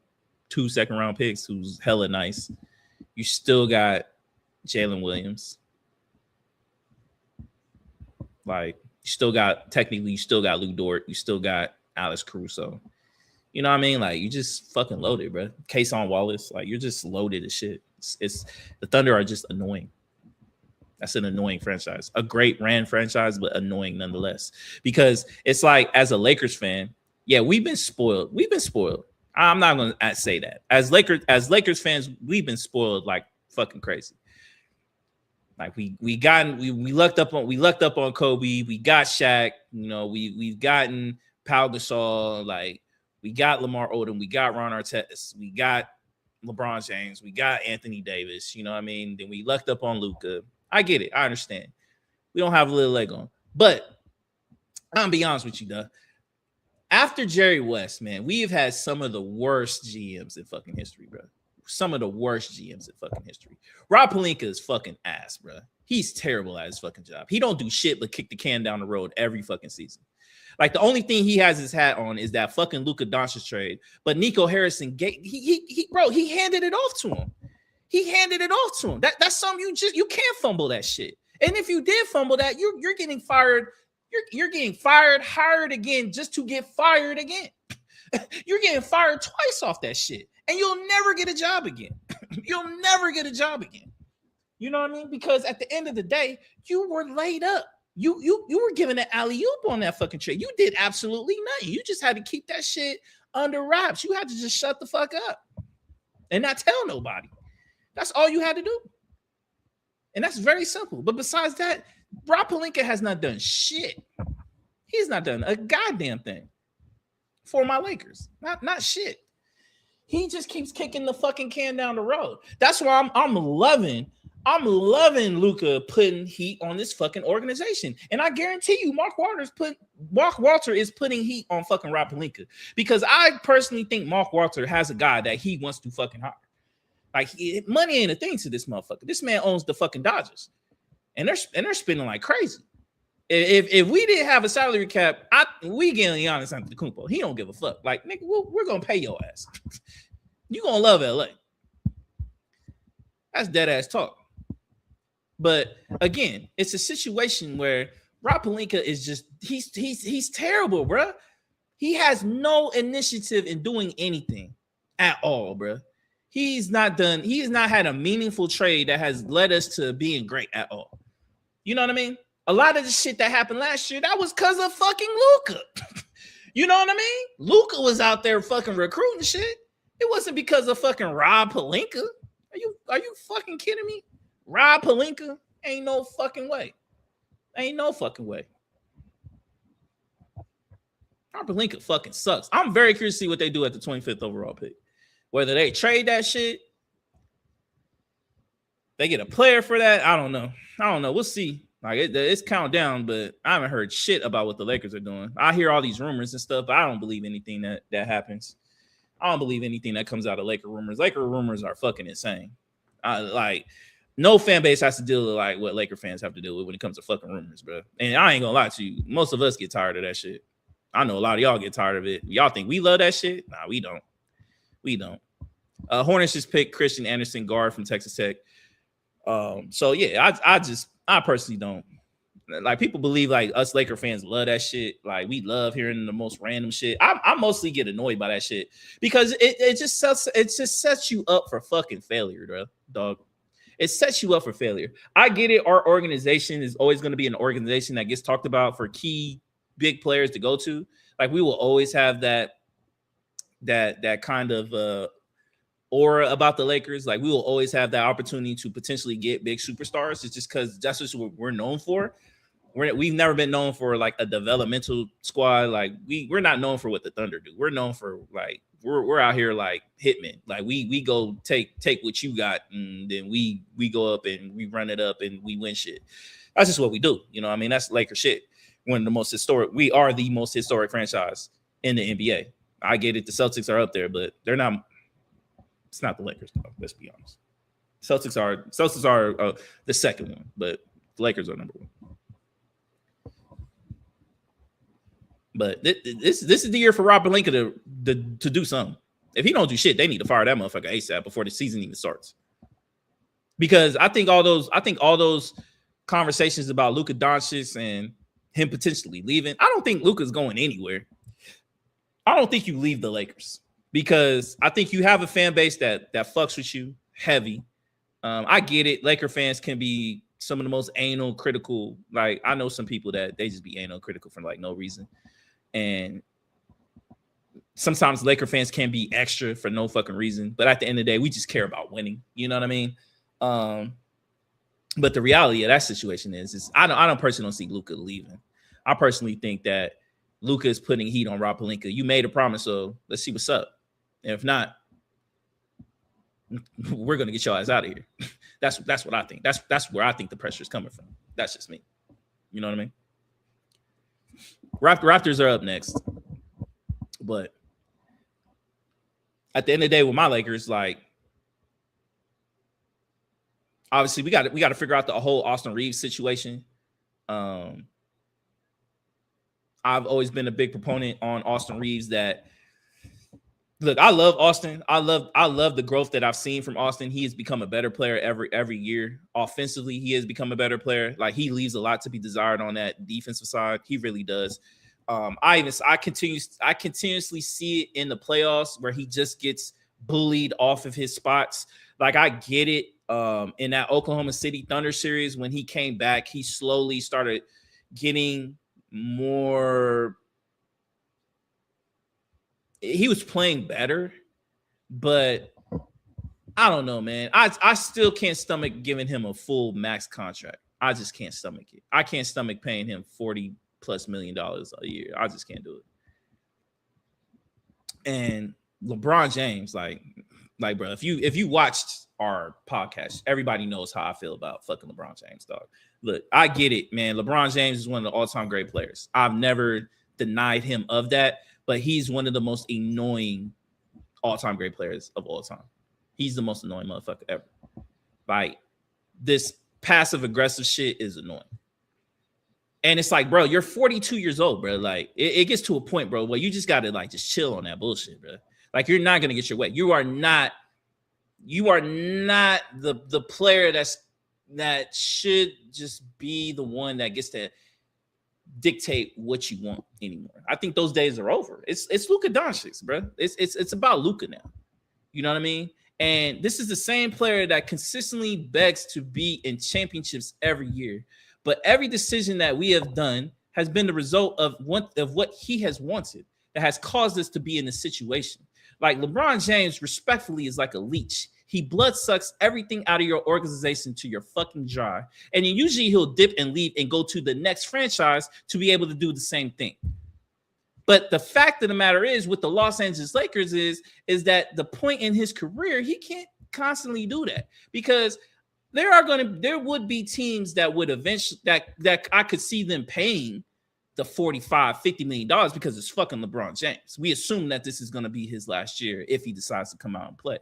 2 second-round picks, who's hella nice. You still got Jalen Williams. Like, you still got Lou Dort. You still got Alex Caruso. You know what I mean? Like, you just fucking loaded, bro. Cason Wallace, like, you're just loaded as shit. It's the Thunder are just annoying. That's an annoying franchise. A great ran franchise, but annoying nonetheless. Because it's like, as a Lakers fan, yeah, we've been spoiled. I'm not going to say that. As Lakers fans, we've been spoiled like fucking crazy. Like we lucked up on Kobe. We got Shaq. You know, we've gotten Pau Gasol. Like, we got Lamar Odom. We got Ron Artest. We got LeBron James. We got Anthony Davis. You know what I mean? Then we lucked up on Luka. I get it. I understand. We don't have a little leg on. But I'm going to be honest with you, though. After Jerry West, man, we have had some of the worst GMs in fucking history, bro. Some of the worst GMs in fucking history. Rob Pelinka is fucking ass, bro. He's terrible at his fucking job. He don't do shit but kick the can down the road every fucking season. Like, the only thing he has his hat on is that fucking Luka Doncic trade. But Nico Harrison, he handed it off to him. He handed it off to him. That's something you can't fumble that shit. And if you did fumble that, you're getting fired. You're getting fired, hired again, just to get fired again. You're getting fired twice off that shit, and you'll never get a job again. You'll never get a job again. You know what I mean? Because at the end of the day, you were laid up. You were given an alley-oop on that fucking trade. You did absolutely nothing. You just had to keep that shit under wraps. You had to just shut the fuck up and not tell nobody. That's all you had to do. And that's very simple. But besides that, Rob Pelinka has not done shit. He's not done a goddamn thing for my Lakers. Not shit. He just keeps kicking the fucking can down the road. That's why I'm loving Luka putting heat on this fucking organization. And I guarantee you, Mark Walter is putting heat on fucking Rob Pelinka. Because I personally think Mark Walter has a guy that he wants to fucking hire. Like, money ain't a thing to this motherfucker. This man owns the fucking Dodgers. And they're spending like crazy. If we didn't have a salary cap, we getting Giannis Antetokounmpo. He don't give a fuck. Like, nigga, we're gonna pay your ass. You gonna love LA. That's dead ass talk. But again, it's a situation where Rob Pelinka is just he's terrible, bro. He has no initiative in doing anything at all, bro. He has not had a meaningful trade that has led us to being great at all. You know what I mean? A lot of the shit that happened last year, that was because of fucking Luka. You know what I mean? Luka was out there fucking recruiting shit. It wasn't because of fucking Rob Pelinka. Are you fucking kidding me? Rob Pelinka? Ain't no fucking way. Ain't no fucking way. Rob Pelinka fucking sucks. I'm very curious to see what they do at the 25th overall pick. Whether they trade that shit, they get a player for that. I don't know. We'll see. Like it's countdown, but I haven't heard shit about what the Lakers are doing. I hear all these rumors and stuff, but I don't believe anything that happens. I don't believe anything that comes out of Laker rumors. Laker rumors are fucking insane. Like no fan base has to deal with like what Laker fans have to deal with when it comes to fucking rumors, bro. And I ain't gonna lie to you, most of us get tired of that shit. I know a lot of y'all get tired of it. Y'all think we love that shit? Nah, we don't. We don't. Hornets just picked Christian Anderson, guard from Texas Tech. So yeah, I personally don't. Like people believe like us Laker fans love that shit. Like we love hearing the most random shit. I mostly get annoyed by that shit because it just sets you up for fucking failure, bro. Dog. It sets you up for failure. I get it. Our organization is always going to be an organization that gets talked about for key big players to go to. Like we will always have that kind of aura about the Lakers. Like we will always have that opportunity to potentially get big superstars. It's just because that's just what we're known for. We've never been known for like a developmental squad. Like we're not known for what the Thunder do. We're known for like we're out here like hitmen. Like we go take what you got, and then we go up and we run it up and we win shit. That's just what we do. You know what I mean? That's Laker shit. One of the most historic. We are the most historic franchise in the NBA. I get it. The Celtics are up there, but they're not. It's not the Lakers, though. Let's be honest. Celtics are the second one, but the Lakers are number one. But this is the year for Rob Pelinka to do something. If he don't do shit, they need to fire that motherfucker ASAP before the season even starts. Because I think all those conversations about Luka Doncic and him potentially leaving, I don't think Luka's going anywhere. I don't think you leave the Lakers because I think you have a fan base that fucks with you heavy. I get it. Laker fans can be some of the most anal critical. Like I know some people that they just be anal critical for like no reason. And sometimes Laker fans can be extra for no fucking reason. But at the end of the day, we just care about winning. You know what I mean? But the reality of that situation is I don't personally don't see Luka leaving. I personally think that Luka is putting heat on Rob Pelinka. You made a promise, so let's see what's up. And if not, we're gonna get your ass out of here. That's what I think. That's where I think the pressure is coming from. That's just me. You know what I mean? Raptors are up next, but at the end of the day, with my Lakers, like obviously we got to figure out the whole Austin Reeves situation. I've always been a big proponent on Austin Reeves. That look, I love Austin. I love the growth that I've seen from Austin. He has become a better player every year. Offensively, he has become a better player. Like he leaves a lot to be desired on that defensive side. He really does. I continuously see it in the playoffs where he just gets bullied off of his spots. Like I get it. In that Oklahoma City Thunder series, when he came back, he slowly started getting more. He was playing better, but I don't know, man. I still can't stomach giving him a full max contract. I just can't stomach it. I can't stomach paying him $40+ million a year. I just can't do it. And LeBron James, like, bro, if you watched our podcast, everybody knows how I feel about fucking LeBron James, dog. Look, I get it, man. LeBron James is one of the all-time great players. I've never denied him of that, but he's one of the most annoying all-time great players of all time. He's the most annoying motherfucker ever. Like, this passive-aggressive shit is annoying. And it's like, bro, you're 42 years old, bro. Like, it gets to a point, bro, where you just got to, like, just chill on that bullshit, bro. Like, you're not going to get your way. You are not the player that should just be the one that gets to dictate what you want anymore. I think those days are over. It's Luka Doncic, bro. It's about Luka now. You know what I mean? And this is the same player that consistently begs to be in championships every year. But every decision that we have done has been the result of what he has wanted that has caused us to be in this situation. Like LeBron James, respectfully, is like a leech. He blood sucks everything out of your organization to your fucking jar. And then usually he'll dip and leave and go to the next franchise to be able to do the same thing. But the fact of the matter is with the Los Angeles Lakers is that the point in his career, he can't constantly do that because there would be teams that would eventually that I could see them paying the $45-50 million because it's fucking LeBron James. We assume that this is going to be his last year if he decides to come out and play.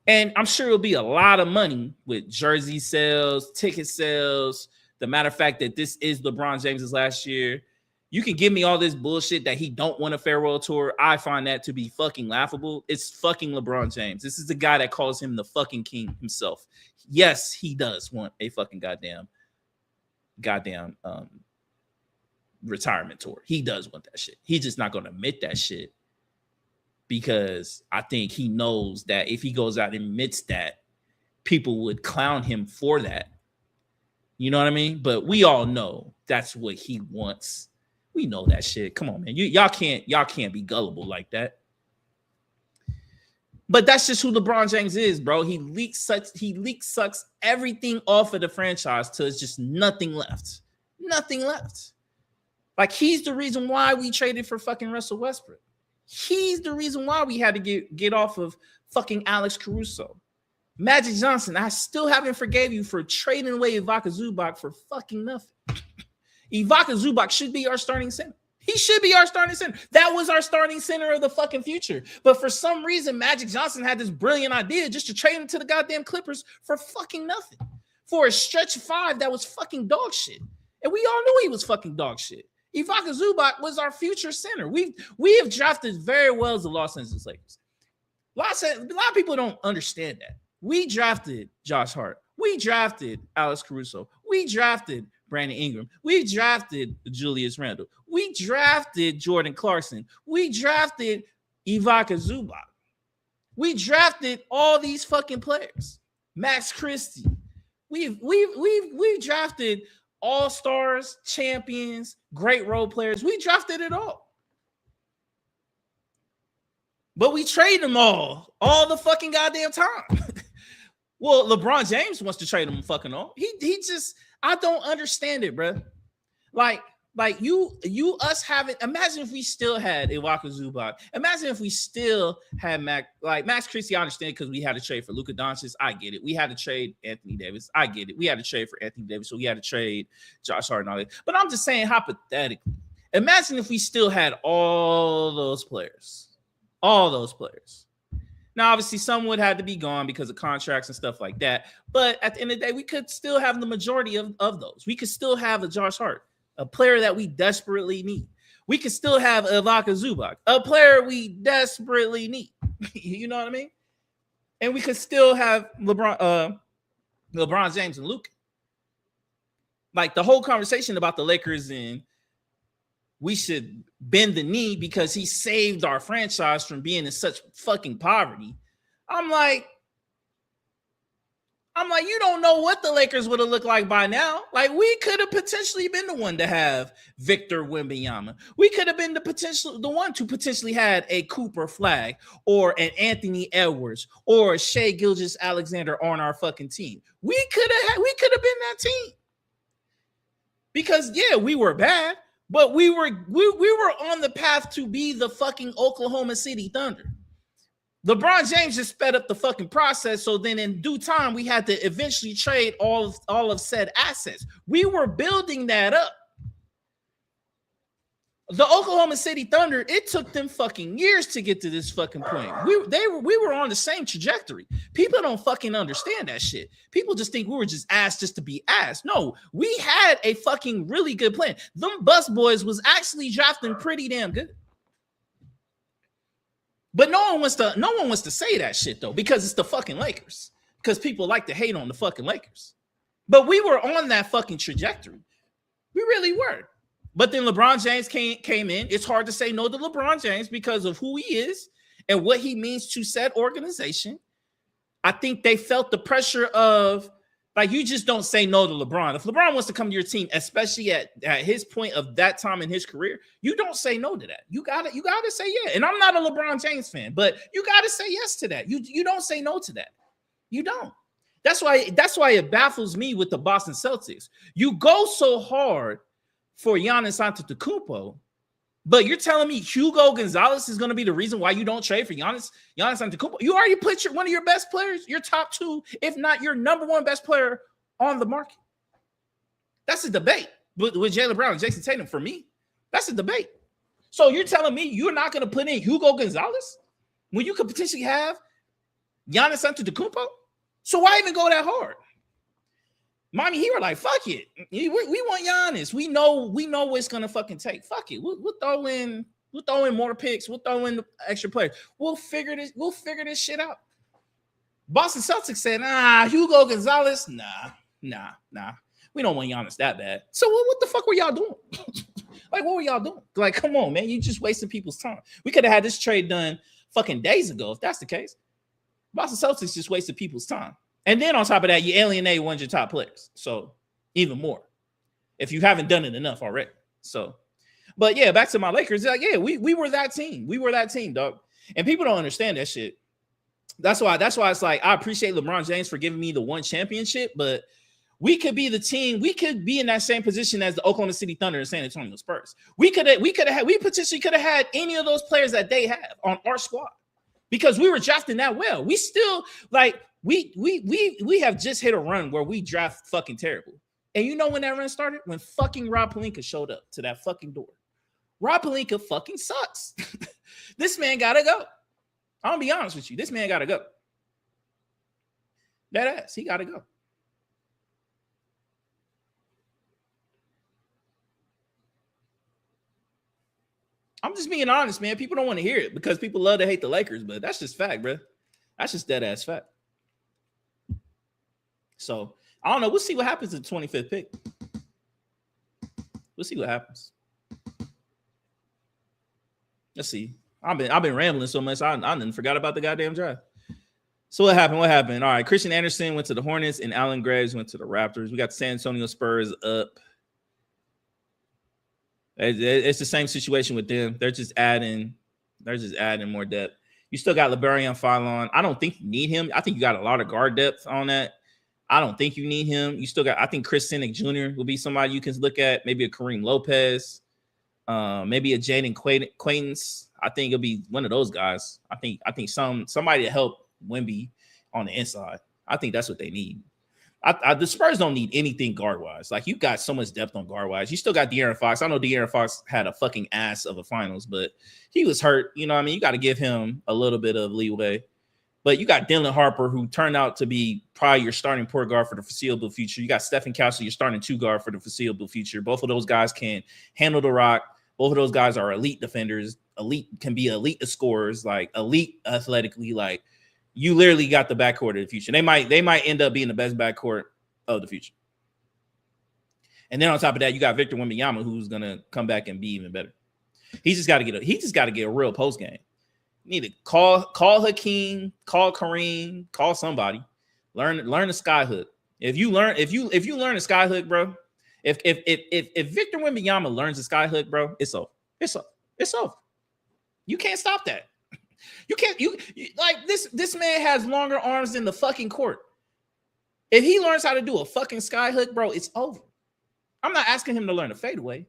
And I'm sure it'll be a lot of money with jersey sales, ticket sales. The matter of fact that this is LeBron James's last year. You can give me all this bullshit that he don't want a farewell tour. I find that to be fucking laughable. It's fucking LeBron James. This is the guy that calls him the fucking king himself. Yes, he does want a fucking goddamn retirement tour. He does want that shit. He's just not going to admit that shit because I think he knows that if he goes out and admits that, people would clown him for that. You know what I mean? But we all know that's what he wants. We know that shit. Come on, man. Y'all can't be gullible like that. But that's just who LeBron James is, bro. He sucks everything off of the franchise till it's just nothing left. Nothing left. Like, he's the reason why we traded for fucking Russell Westbrook. He's the reason why we had to get off of fucking Alex Caruso. Magic Johnson, I still haven't forgave you for trading away Ivica Zubac for fucking nothing. Ivica Zubac should be our starting center. He should be our starting center. That was our starting center of the fucking future. But for some reason, Magic Johnson had this brilliant idea just to trade him to the goddamn Clippers for fucking nothing. For a stretch 5 that was fucking dog shit. And we all knew he was fucking dog shit. Ivica Zubac was our future center. We have drafted very well as the Los Angeles Lakers. A lot of people don't understand that. We drafted Josh Hart. We drafted Alex Caruso. We drafted Brandon Ingram. We drafted Julius Randle. We drafted Jordan Clarkson. We drafted Ivica Zubac. We drafted all these fucking players. Max Christie. We've drafted all-stars, champions, great role players. We drafted it all. But we trade them all the fucking goddamn time. Well, LeBron James wants to trade them fucking all. He just, I don't understand it, bro. Like us having, imagine if we still had Ivica Zubac. Imagine if we still had Max Christie. I understand because we had to trade for Luka Doncic. I get it. We had to trade Anthony Davis. I get it. We had to trade for Anthony Davis. So we had to trade Josh Hart and all that. But I'm just saying, hypothetically, imagine if we still had all those players. All those players. Now, obviously, some would have to be gone because of contracts and stuff like that. But at the end of the day, we could still have the majority of those. We could still have a Josh Hart, a player that we desperately need. We could still have Ivica Zubac, a player we desperately need. You know what I mean? And we could still have LeBron James and Luka. Like, the whole conversation about the Lakers and we should bend the knee because he saved our franchise from being in such fucking poverty. I'm like, you don't know what the Lakers would have looked like by now. Like, we could have potentially been the one to have Victor Wembanyama. We could have been the one to potentially had a Cooper Flag or an Anthony Edwards or a Shai Gilgeous-Alexander on our fucking team. We could have been that team. Because yeah, we were bad. But we were on the path to be the fucking Oklahoma City Thunder. LeBron James just sped up the fucking process. So then in due time, we had to eventually trade all of said assets. We were building that up. The Oklahoma City Thunder, it took them fucking years to get to this fucking point. We were on the same trajectory. People don't fucking understand that shit. People just think we were just ass just to be ass. No, we had a fucking really good plan. Them bus boys was actually drafting pretty damn good. But no one wants to say that shit though, because it's the fucking Lakers. Because people like to hate on the fucking Lakers. But we were on that fucking trajectory. We really were. But then LeBron James came in. It's hard to say no to LeBron James because of who he is and what he means to said organization. I think they felt the pressure of, like, you just don't say no to LeBron. If LeBron wants to come to your team, especially at his point of that time in his career, you don't say no to that. You gotta say yeah. And I'm not a LeBron James fan, but you gotta say yes to that. You don't say no to that. You don't. That's why it baffles me with the Boston Celtics. You go so hard for Giannis Antetokounmpo, But you're telling me Hugo Gonzalez is going to be the reason why you don't trade for Giannis Antetokounmpo? You already put one of your best players, your top two, if not your number one best player, on the market. That's a debate with Jaylen Brown and Jason Tatum. For me, that's a debate. So you're telling me you're not going to put in Hugo Gonzalez when you could potentially have Giannis Antetokounmpo? So why even go that hard? Miami Heat were like, fuck it. We want Giannis. We know what it's gonna fucking take. Fuck it. We'll throw in more picks. We'll throw in extra players. We'll figure this shit out. Boston Celtics said, Hugo Gonzalez, nah. We don't want Giannis that bad. So what the fuck were y'all doing? Like, what were y'all doing? Like, come on, man. You just wasting people's time. We could have had this trade done fucking days ago if that's the case. Boston Celtics just wasted people's time. And then on top of that, you alienate one of your top players. So even more, if you haven't done it enough already. So, but yeah, back to my Lakers. Like, yeah, we were that team. We were that team, dog. And people don't understand that shit. That's why it's like, I appreciate LeBron James for giving me the one championship, but we could be the team. We could be in that same position as the Oklahoma City Thunder and San Antonio Spurs. We potentially could have had any of those players that they have on our squad because we were drafting that well. We still like. We have just hit a run where we draft fucking terrible. And you know when that run started? When fucking Rob Pelinka showed up to that fucking door. Rob Pelinka fucking sucks. This man gotta go. I'm gonna be honest with you. This man gotta go. That ass, he gotta go. I'm just being honest, man. People don't want to hear it because people love to hate the Lakers, but that's just fact, bro. That's just dead ass fact. So I don't know. We'll see what happens at the 25th pick. We'll see what happens. Let's see. I've been rambling so much. I didn't forgot about the goddamn draft. So what happened? What happened? All right. Christian Anderson went to the Hornets and Allen Graves went to the Raptors. We got the San Antonio Spurs up. It's the same situation with them. They're just adding more depth. You still got Liberian Fallon. I don't think you need him. I think you got a lot of guard depth on that. I don't think you need him. You still got, I think Chris Cynic Jr. will be somebody you can look at. Maybe a Kareem Lopez, maybe a Jaden Quaintance. I think it'll be one of those guys. I think somebody to help Wemby on the inside. I think that's what they need. The Spurs don't need anything guard-wise. Like, you got so much depth on guard-wise. You still got De'Aaron Fox. I know De'Aaron Fox had a fucking ass of a finals, but he was hurt. You know what I mean? You got to give him a little bit of leeway. But you got Dylan Harper, who turned out to be probably your starting point guard for the foreseeable future. You got Stephen Castle, your starting two guard for the foreseeable future. Both of those guys can handle the rock. Both of those guys are elite defenders. Can be elite scorers, like elite athletically. Like, you literally got the backcourt of the future. They might end up being the best backcourt of the future. And then on top of that, you got Victor Wembanyama, who's gonna come back and be even better. He just got to get a real post game. You need to call Hakeem, call Kareem, call somebody. Learn the sky hook. If you learn the sky hook, bro. If Victor Wembanyama learns the sky hook, bro, it's over. It's over. You can't stop that. You can't. You like this man has longer arms than the fucking court. If he learns how to do a fucking sky hook, bro, it's over. I'm not asking him to learn a fadeaway.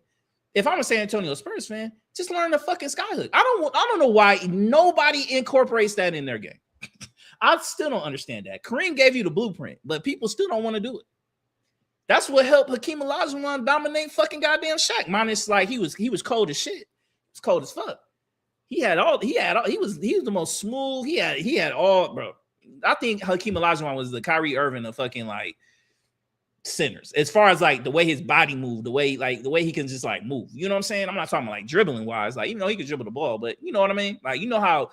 If I'm a San Antonio Spurs fan, just learn the fucking sky hook. I don't know why nobody incorporates that in their game. I still don't understand that. Kareem gave you the blueprint, but people still don't want to do it. That's what helped Hakeem Olajuwon dominate fucking goddamn Shaq. Minus, like, he was cold as shit. He was cold as fuck. He was the most smooth. He had all, bro. I think Hakeem Olajuwon was the Kyrie Irving of fucking, like, centers, as far as like the way his body moved, the way he can just like move. You know what I'm saying? I'm not talking like dribbling wise, like, even though he could dribble the ball, but you know what I mean? Like, you know how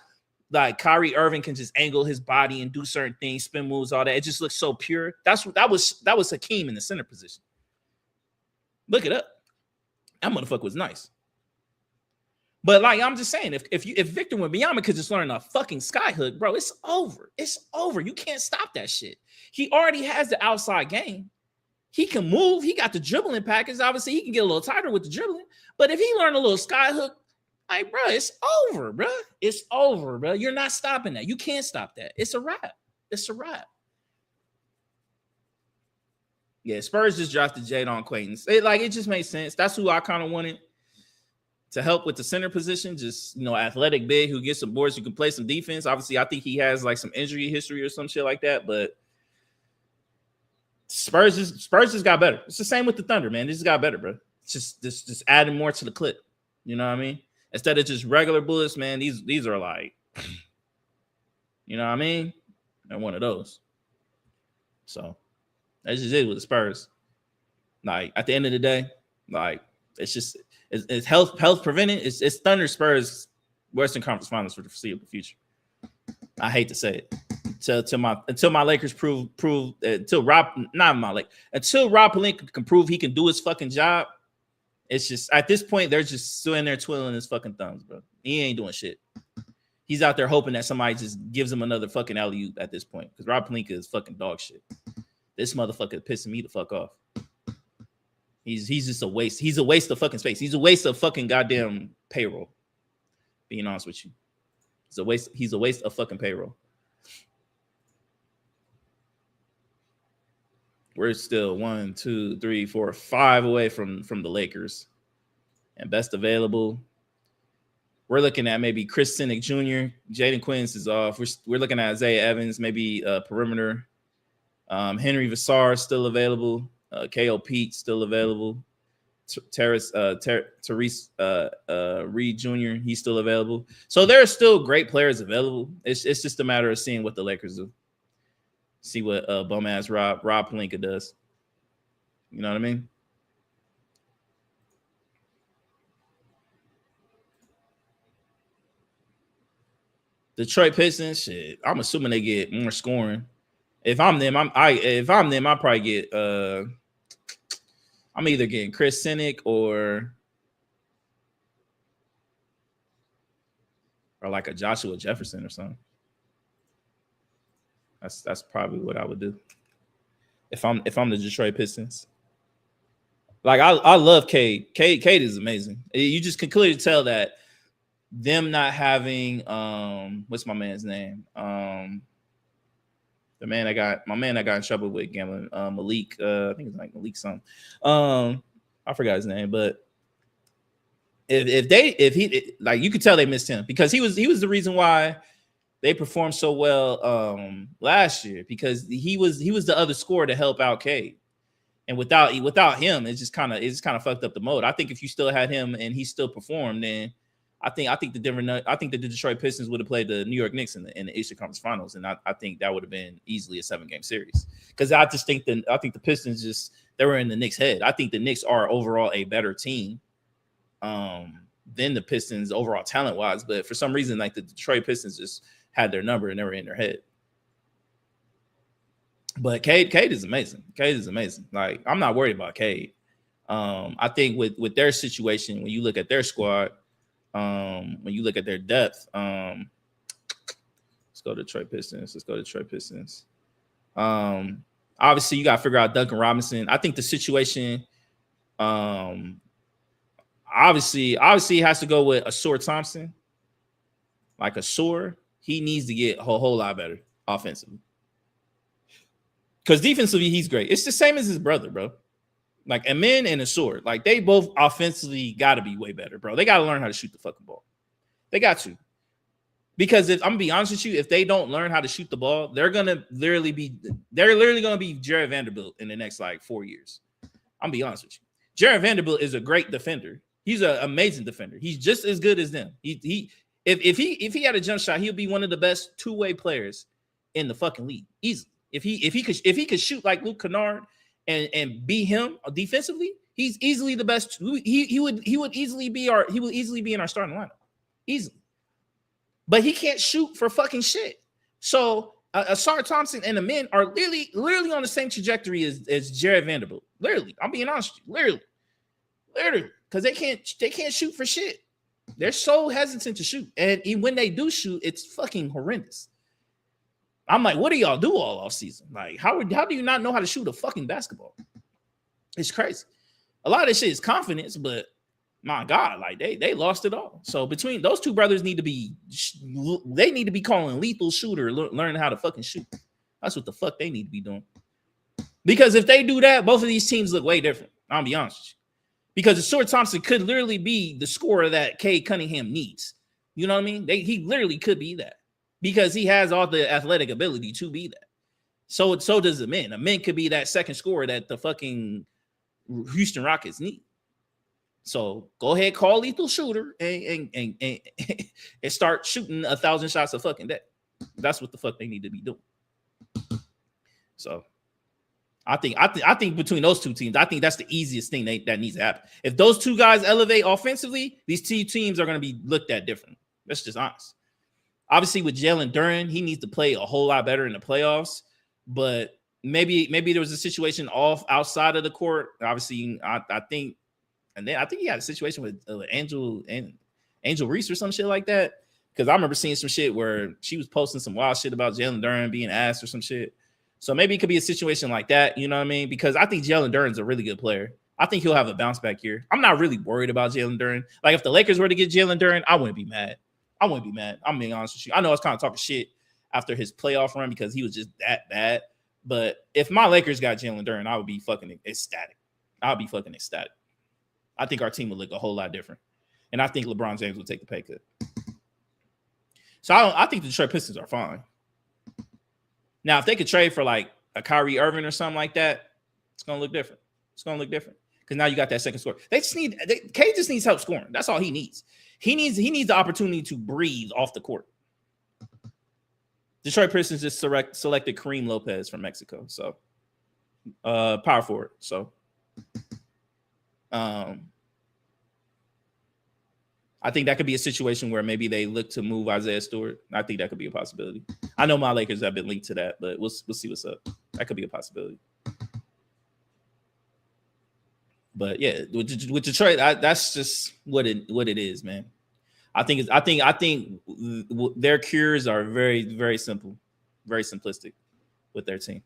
like Kyrie Irving can just angle his body and do certain things, spin moves, all that. It just looks so pure. That was Hakeem in the center position. Look it up. That motherfucker was nice. But like, I'm just saying, if Victor Wembanyama could just learn a fucking sky hook, bro, it's over. It's over. You can't stop that shit. He already has the outside game. He can move. He got the dribbling package. Obviously, he can get a little tighter with the dribbling. But if he learned a little sky hook, like, bro, it's over, bro. It's over, bro. You're not stopping that. You can't stop that. It's a wrap. It's a wrap. Yeah, Spurs just drafted Jadon Quaintance. It just made sense. That's who I kind of wanted. to help with the center position, just athletic big who gets some boards, who can play some defense. Obviously, I think he has like some injury history or some shit like that, but Spurs just got better. It's the same with the Thunder, man. They just got better, bro. It's just adding more to the clip. You know what I mean? Instead of just regular bullets, man, these are like, you know what I mean? They're one of those. So that's just it with the Spurs. Like at the end of the day, like it's health prevented. It's Thunder Spurs Western Conference Finals for the foreseeable future. I hate to say it. Until my Lakers prove until Rob Pelinka can prove he can do his fucking job. It's just at this point they're just still in there twiddling his fucking thumbs, bro. He ain't doing shit. He's out there hoping that somebody just gives him another fucking alley-oop at this point because Rob Pelinka is fucking dog shit. This motherfucker pissing me the fuck off. He's just a waste. He's a waste of fucking space. He's a waste of fucking goddamn payroll. Being honest with you, He's a waste of fucking payroll. We're still 1, 2, 3, 4, 5 away from the Lakers, and best available. We're looking at maybe Chris Cynic Jr. Jaden Quinns is off. We're looking at Isaiah Evans, maybe perimeter. Henry Vassar is still available. K.O. Pete still available. Therese Reed Jr. He's still available. So there are still great players available. It's just a matter of seeing what the Lakers do. See what bum ass Rob Pelinka does. You know what I mean? Detroit Pistons, shit. I'm assuming they get more scoring. If I'm them, I'll probably get I'm either getting Chris Cynic or like a Joshua Jefferson or something. That's probably what I would do if I'm the Detroit Pistons. Like I love Cade. Cade is amazing. You just can clearly tell that them not having what's my man's name? My man that got in trouble with gambling, Malik. I think it's like Malik something. I forgot his name, but if he you could tell they missed him because he was the reason why they performed so well last year, because he was the other scorer to help out Cade. And without him, it just kind of fucked up the mode. I think if you still had him and he still performed, then I think the Detroit Pistons would have played the New York Knicks in the Eastern Conference Finals, and I think that would have been easily a 7-game series. Because I think the Pistons they were in the Knicks' head. I think the Knicks are overall a better team than the Pistons overall talent wise, but for some reason, like the Detroit Pistons just had their number and they were in their head. But Cade is amazing. Cade is amazing. Like I'm not worried about Cade. I think with their situation, when you look at their squad. When you look at their depth, let's go to Detroit Pistons. Obviously, you got to figure out Duncan Robinson. I think the situation, obviously, it has to go with Ausar Thompson. Like Ausar, he needs to get a whole lot better offensively. Because defensively, he's great. It's the same as his brother, bro. Like Amin and Ausar, like they both offensively got to be way better, bro. They got to learn how to shoot the fucking ball. They got to. Because if I'm gonna be honest with you, if they don't learn how to shoot the ball, they're literally gonna be Jared Vanderbilt in the next like 4 years. I'm gonna be honest with you. Jared Vanderbilt is a great defender. He's an amazing defender. He's just as good as them. If he had a jump shot, he'll be one of the best two-way players in the fucking league. Easily. If he could shoot like Luke Kennard and be him defensively, he's easily the best. He would easily be in our starting lineup. Easily. But he can't shoot for fucking shit. So Ausar Thompson and Amin are literally on the same trajectory as Jared Vanderbilt. Literally. I'm being honest with you. Literally. Because they can't shoot for shit. They're so hesitant to shoot. And when they do shoot, it's fucking horrendous. I'm like, what do y'all do all off season? Like, how do you not know how to shoot a fucking basketball? It's crazy. A lot of this shit is confidence, but my God, like they lost it all. So between those two brothers need to be calling lethal shooter, learning how to fucking shoot. That's what the fuck they need to be doing. Because if they do that, both of these teams look way different. I'll be honest with you. because Short Thompson could literally be the scorer that Cade Cunningham needs. You know what I mean? He literally could be that because he has all the athletic ability to be that. So does the men. A men could be that second scorer that the fucking Houston Rockets need. So go ahead, call lethal shooter and start shooting 1,000 shots a fucking day. That's what the fuck they need to be doing. So I think between those two teams, I think that's the easiest thing that needs to happen. If those two guys elevate offensively, these two teams are going to be looked at different. That's just honest. Obviously, with Jalen Duren, he needs to play a whole lot better in the playoffs. But maybe there was a situation outside of the court. Obviously, I think he had a situation with Angel Reese or some shit like that. Because I remember seeing some shit where she was posting some wild shit about Jalen Duren being asked or some shit. So maybe it could be a situation like that. You know what I mean? Because I think Jalen Duren's a really good player. I think he'll have a bounce back year. I'm not really worried about Jalen Duren. Like if the Lakers were to get Jalen Duren, I wouldn't be mad. I'm being honest with you. I know I was kind of talking shit after his playoff run because he was just that bad. But if my Lakers got Jalen Duren, I would be fucking ecstatic. I think our team would look a whole lot different. And I think LeBron James would take the pay cut. So I think the Detroit Pistons are fine. Now, if they could trade for like a Kyrie Irving or something like that, it's going to look different. Because now you got that second scorer. Cade just needs help scoring. That's all he needs. He needs the opportunity to breathe off the court. Detroit Pistons just selected Kareem Lopez from Mexico. So power forward. So I think that could be a situation where maybe they look to move Isaiah Stewart. I think that could be a possibility. I know my Lakers have been linked to that, but we'll see what's up. That could be a possibility. But yeah, with Detroit, that's just what it is, man. I think their cures are very, very simple, very simplistic with their team.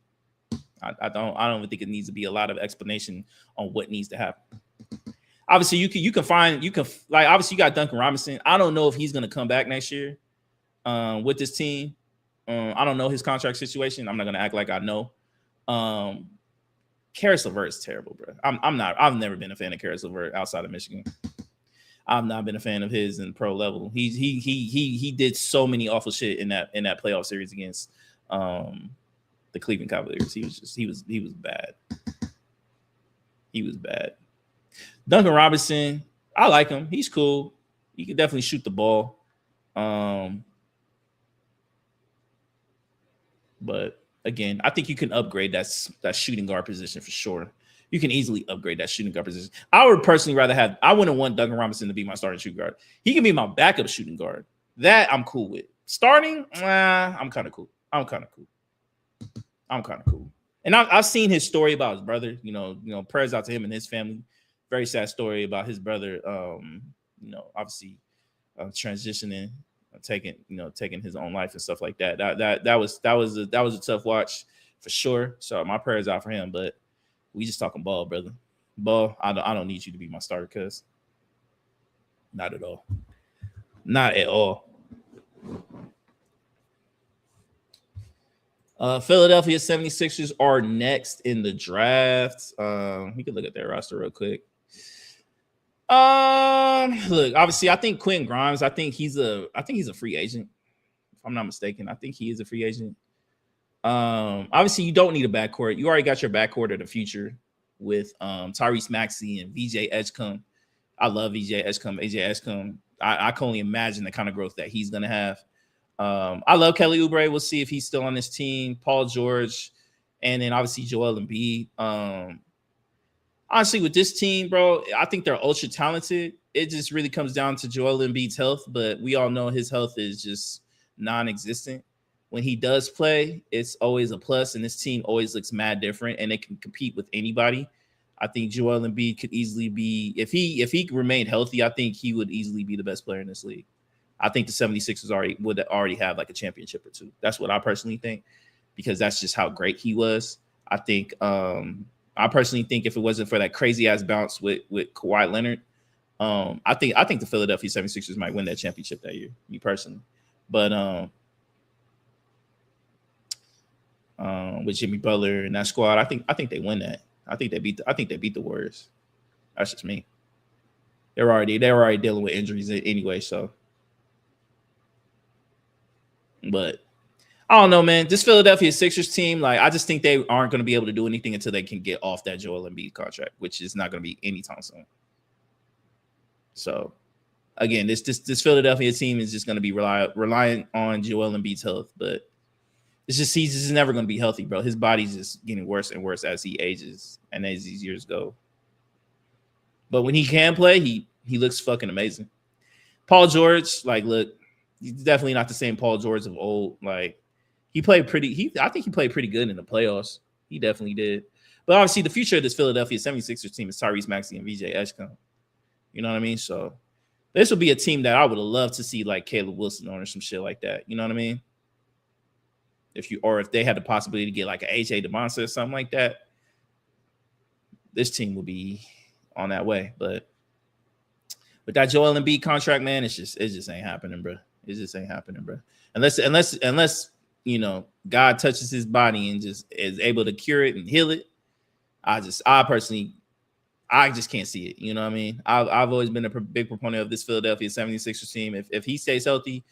I don't even think it needs to be a lot of explanation on what needs to happen. Obviously, you can obviously you got Duncan Robinson. I don't know if he's going to come back next year with this team. I don't know his contract situation. I'm not going to act like I know. Caris LeVert is terrible, bro. I've never been a fan of Caris LeVert outside of Michigan. I've not been a fan of his in pro level. He did so many awful shit in that playoff series against the Cleveland Cavaliers. He was bad. He was bad. Duncan Robinson, I like him. He's cool. He can definitely shoot the ball. But again, I think you can upgrade that shooting guard position for sure. You can easily upgrade that shooting guard position. I would personally rather I wouldn't want Duncan Robinson to be my starting shooting guard. He can be my backup shooting guard. That I'm cool with. Starting, I'm kind of cool. And I've seen his story about his brother. You know, prayers out to him and his family. Very sad story about his brother. Obviously transitioning, taking his own life and stuff like that. That was a tough watch for sure. So my prayers out for him. But we just talking ball, brother. Ball. I don't need you to be my starter, cuz. Not at all. Not at all. Philadelphia 76ers are next in the draft. We could look at their roster real quick. Look, obviously, I think Quentin Grimes, I think he's a free agent. If I'm not mistaken, I think he is a free agent. Obviously, you don't need a backcourt. You already got your backcourt of the future with Tyrese Maxey and VJ Edgecombe. I love VJ Edgecombe, AJ Edgecombe. I can only imagine the kind of growth that he's gonna have. I love Kelly Oubre. We'll see if he's still on this team. Paul George, and then obviously Joel Embiid. Honestly, with this team, bro, I think they're ultra talented. It just really comes down to Joel Embiid's health, but we all know his health is just non-existent. When he does play, it's always a plus, and this team always looks mad different, and they can compete with anybody. I think Joel Embiid could easily be, if he remained healthy, I think he would easily be the best player in this league. I think the 76ers would already have like a championship or two. That's what I personally think, because that's just how great he was. I think I personally think if it wasn't for that crazy ass bounce with Kawhi Leonard, I think the Philadelphia 76ers might win that championship that year, me personally. But with Jimmy Butler and that squad, I think they win that. I think they beat the Warriors. That's just me. They're already dealing with injuries anyway. So, but I don't know, man. This Philadelphia Sixers team, like, I just think they aren't going to be able to do anything until they can get off that Joel Embiid contract, which is not going to be anytime soon. So, again, this Philadelphia team is just going to be reliant on Joel Embiid's health, but it's just he's just never going to be healthy, bro. His body's just getting worse and worse as he ages and as these years go. But when he can play, he looks fucking amazing. Paul George, like, look, he's definitely not the same Paul George of old. Like, I think he played pretty good in the playoffs. He definitely did. But obviously, the future of this Philadelphia 76ers team is Tyrese Maxey and VJ Eshcom. You know what I mean? So this would be a team that I would have loved to see, like, Caleb Wilson on or some shit like that. You know what I mean? If they had the possibility to get like an AJ DeMonster or something like that, this team will be on that way. But with that Joel Embiid contract, man, it just ain't happening, bro. It just ain't happening, bro. Unless you know, God touches his body and just is able to cure it and heal it. I just can't see it. You know what I mean? I've always been a big proponent of this Philadelphia 76ers team. If he stays healthy,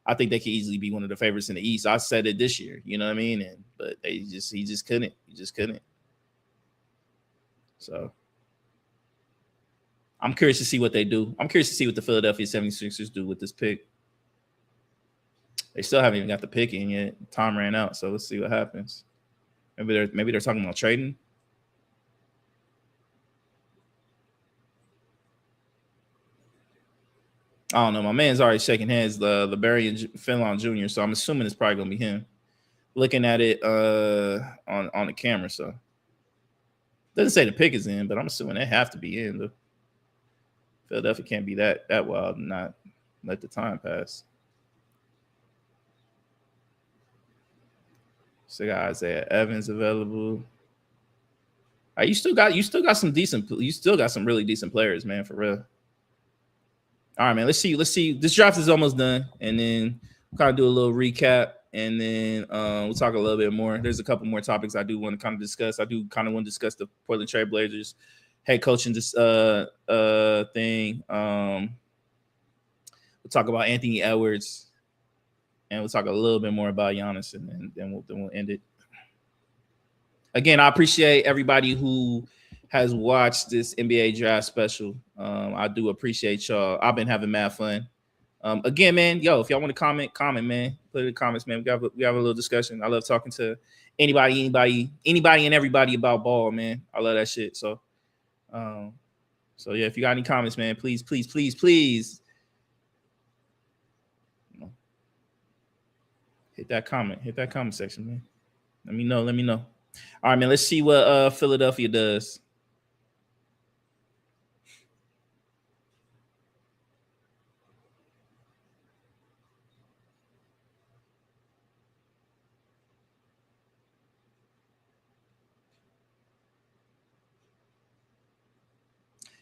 I think they could easily be one of the favorites in the East. I said it this year, you know what I mean? But he just couldn't. He just couldn't. So I'm curious to see what they do. I'm curious to see what the Philadelphia 76ers do with this pick. They still haven't even got the pick in yet. Time ran out, so let's see what happens. Maybe they're talking about trading. I don't know. My man's already shaking hands, LeBarian Finlon Jr., so I'm assuming it's probably going to be him. Looking at it on the camera, so. Doesn't say the pick is in, but I'm assuming they have to be in. Though. Philadelphia can't be that wild and not let the time pass. So got Isaiah Evans available. You still got some really decent players, man, for real. All right, man. Let's see. This draft is almost done, and then we'll kind of do a little recap, and then we'll talk a little bit more. There's a couple more topics I do want to kind of discuss. I do kind of want to discuss the Portland Trail Blazers head coaching this thing. We'll talk about Anthony Edwards, and we'll talk a little bit more about Giannis, and then we'll end it. Again, I appreciate everybody who has watched this NBA draft special. I do appreciate y'all. I've been having mad fun. Again, man, if y'all want to comment, man. Put it in the comments, man. We have a little discussion. I love talking to anybody and everybody about ball, man. I love that shit. So yeah, if you got any comments, man, please, hit that comment section, man. Let me know. All right, man. Let's see what Philadelphia does.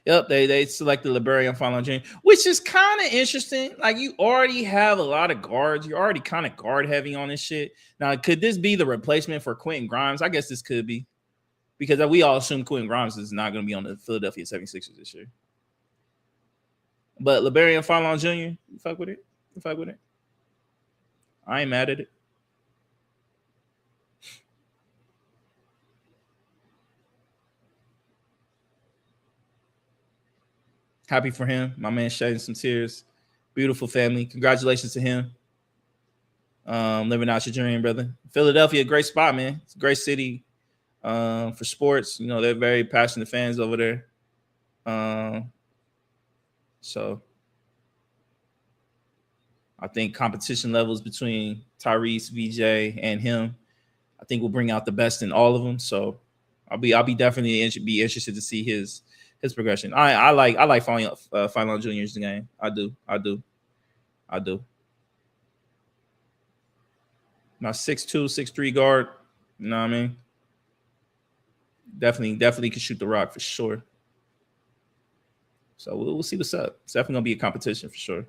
Yep, they selected LeBarian Finlon Jr., which is kind of interesting. Like, you already have a lot of guards. You're already kind of guard heavy on this shit. Now, could this be the replacement for Quentin Grimes? I guess this could be, because we all assume Quentin Grimes is not going to be on the Philadelphia 76ers this year. But LeBarian Finlon Jr., you fuck with it? I ain't mad at it. Happy for him. My man shedding some tears. Beautiful family. Congratulations to him. Living out your dream, brother. Philadelphia, great spot, man. It's a great city for sports. You know, they're very passionate fans over there. So I think competition levels between Tyrese, VJ, and him, I think will bring out the best in all of them. So I'll be definitely interested to see his progression. I like Finlon Jr.'s game. I do. Now 6'2", 6'3" guard. You know what I mean? Definitely can shoot the rock for sure. So we'll see what's up. It's definitely gonna be a competition for sure.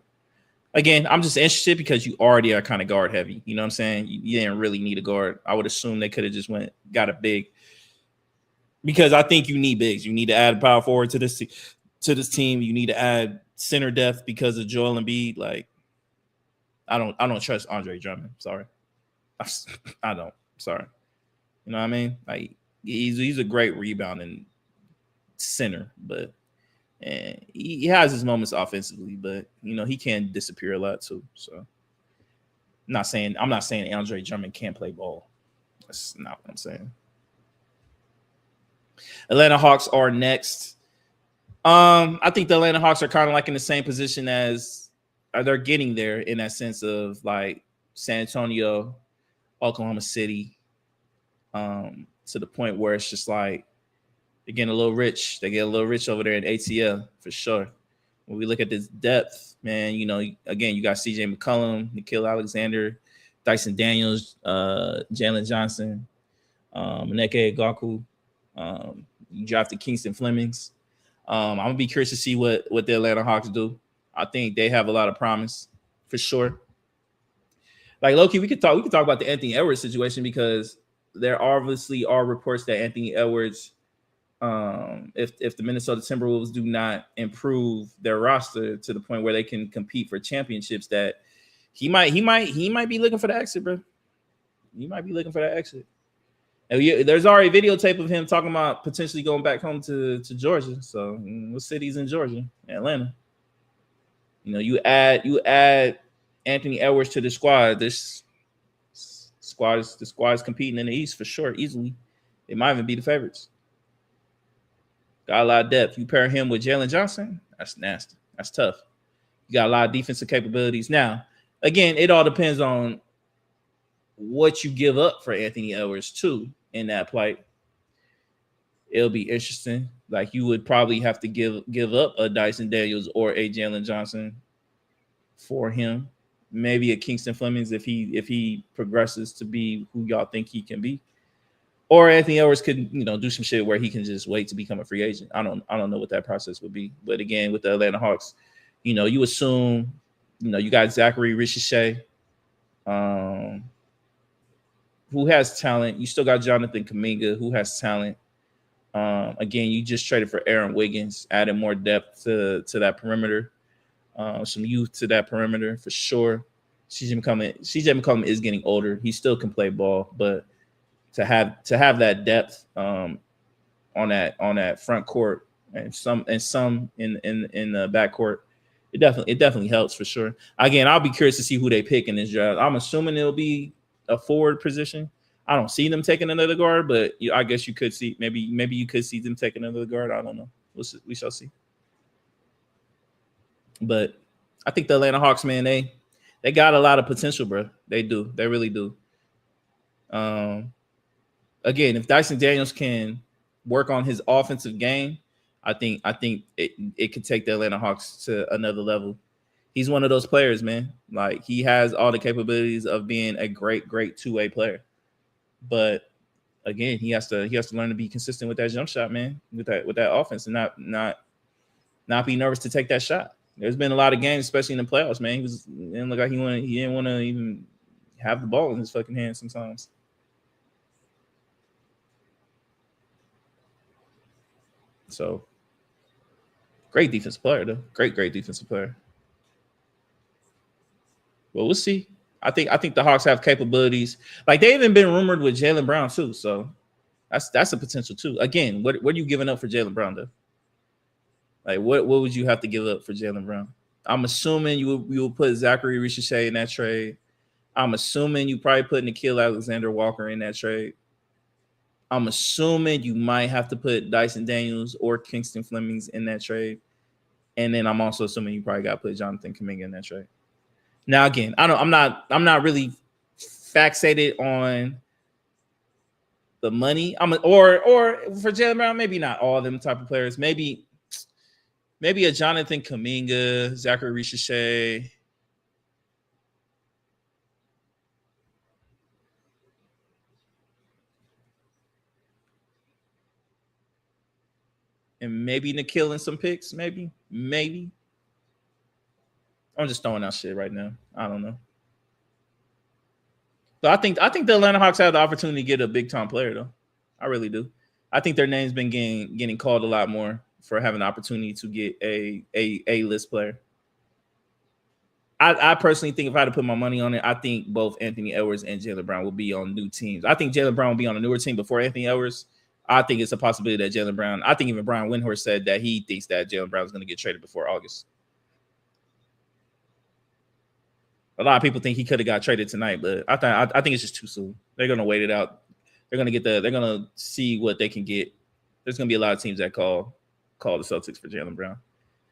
Again, I'm just interested because you already are kind of guard heavy. You know what I'm saying? You didn't really need a guard. I would assume they could have just got a big. Because I think you need bigs. You need to add a power forward to this to this team. You need to add center depth because of Joel Embiid. Like, I don't trust Andre Drummond. Sorry, I don't. Sorry, you know what I mean? Like, he's a great rebounding center, but and he has his moments offensively, but you know he can disappear a lot too. So, I'm not saying Andre Drummond can't play ball. That's not what I'm saying. Atlanta Hawks are next. I think the Atlanta Hawks are kind of like in the same position as they're getting there in that sense of like San Antonio, Oklahoma City, to the point where it's just like they're getting a little rich. They get a little rich over there in ATL for sure. When we look at this depth, man, you know, again, you got CJ McCollum, Nickeil Alexander, Dyson Daniels, Jalen Johnson, Nneka Gaku. You drafted Kingston Flemings. I'm gonna be curious to see what the Atlanta Hawks do. I think they have a lot of promise for sure. Like Loki, we could talk about the Anthony Edwards situation because there obviously are reports that Anthony Edwards, if the Minnesota Timberwolves do not improve their roster to the point where they can compete for championships, that he might be looking for the exit, bro. He might be looking for that exit. And there's already videotape of him talking about potentially going back home to Georgia. So what city's in Georgia? Atlanta. You know, you add Anthony Edwards to the squad. This squad is competing in the East for sure, easily. They might even be the favorites. Got a lot of depth. You pair him with Jalen Johnson, that's nasty. That's tough. You got a lot of defensive capabilities. Now, again, it all depends on what you give up for Anthony Edwards too in that plight. It'll be interesting. Like, you would probably have to give up a Dyson Daniels or a Jalen Johnson for him. Maybe a Kingston Flemings if he progresses to be who y'all think he can be. Or Anthony Edwards could, you know, do some shit where he can just wait to become a free agent. I don't know what that process would be. But again, with the Atlanta Hawks, you know, you assume, you know, you got Zachary Ricochet, who has talent. You still got Jonathan Kuminga, who has talent. Again, you just traded for Aaron Wiggins, adding more depth to that perimeter, some youth to that perimeter for sure. CJ McCollum is getting older. He still can play ball, but to have that depth on that front court and some in the back court, it definitely helps for sure. Again, I'll be curious to see who they pick in this draft. I'm assuming it'll be a forward position. I don't see them taking another guard, but I guess you could see maybe you could see them taking another guard. I don't know. We shall see. But I think the Atlanta Hawks, man, they got a lot of potential, bro. They do. They really do. Again, if Dyson Daniels can work on his offensive game, I think it could take the Atlanta Hawks to another level. He's one of those players, man. Like, he has all the capabilities of being a great two-way player. But again, he has to learn to be consistent with that jump shot, man, with that offense, and not be nervous to take that shot. There's been a lot of games, especially in the playoffs, man. It didn't look like he didn't want to even have the ball in his fucking hands sometimes. So, great defensive player, though. Great defensive player. Well, we'll see. I think the Hawks have capabilities. Like, they even been rumored with Jaylen Brown too. So that's a potential too. Again, what are you giving up for Jaylen Brown, though? Like, what would you have to give up for Jaylen Brown? I'm assuming you will put Zachary Ricochet in that trade. I'm assuming you probably put Nickeil Alexander-Walker in that trade. I'm assuming you might have to put Dyson Daniels or Kingston Flemings in that trade. And then I'm also assuming you probably got to put Jonathan Kuminga in that trade. Now, again, I'm not really fixated on the money. Or for Jaylen Brown, maybe not all of them type of players. Maybe a Jonathan Kuminga, Zachary Ricochet. And maybe Nickeil in some picks, maybe. I'm just throwing out shit right now. I don't know. So I think the Atlanta Hawks have the opportunity to get a big time player, though. I really do. I think their name's been getting called a lot more for having the opportunity to get a list player. I personally think if I had to put my money on it, I think both Anthony Edwards and Jaylen Brown will be on new teams. I think Jaylen Brown will be on a newer team before Anthony Edwards. I think it's a possibility that Jaylen Brown, I think even Brian Windhorst said that he thinks that Jaylen Brown is going to get traded before August. A lot of people think he could have got traded tonight, but I think it's just too soon. They're going to wait it out. They're going to see what they can get. There's going to be a lot of teams that call the Celtics for Jaylen Brown.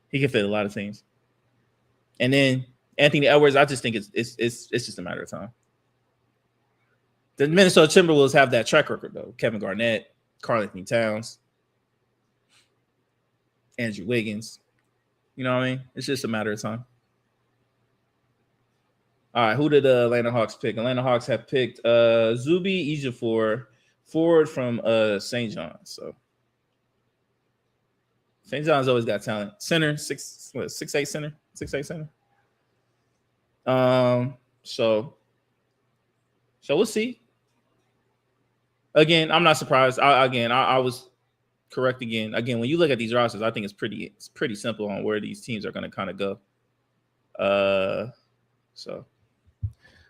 He can fit a lot of teams. And then Anthony Edwards, I just think it's just a matter of time. The Minnesota Timberwolves have that track record, though. Kevin Garnett, Karl-Anthony Towns, Andrew Wiggins. You know what I mean? It's just a matter of time. All right, who did the Atlanta Hawks pick? Atlanta Hawks have picked Zuby Ejiofor, forward from St. John's. So St. John's always got talent. Center, 6'8" center, 6'8" center. So we'll see. Again, I'm not surprised. I was correct again. Again, when you look at these rosters, I think it's pretty simple on where these teams are going to kind of go. So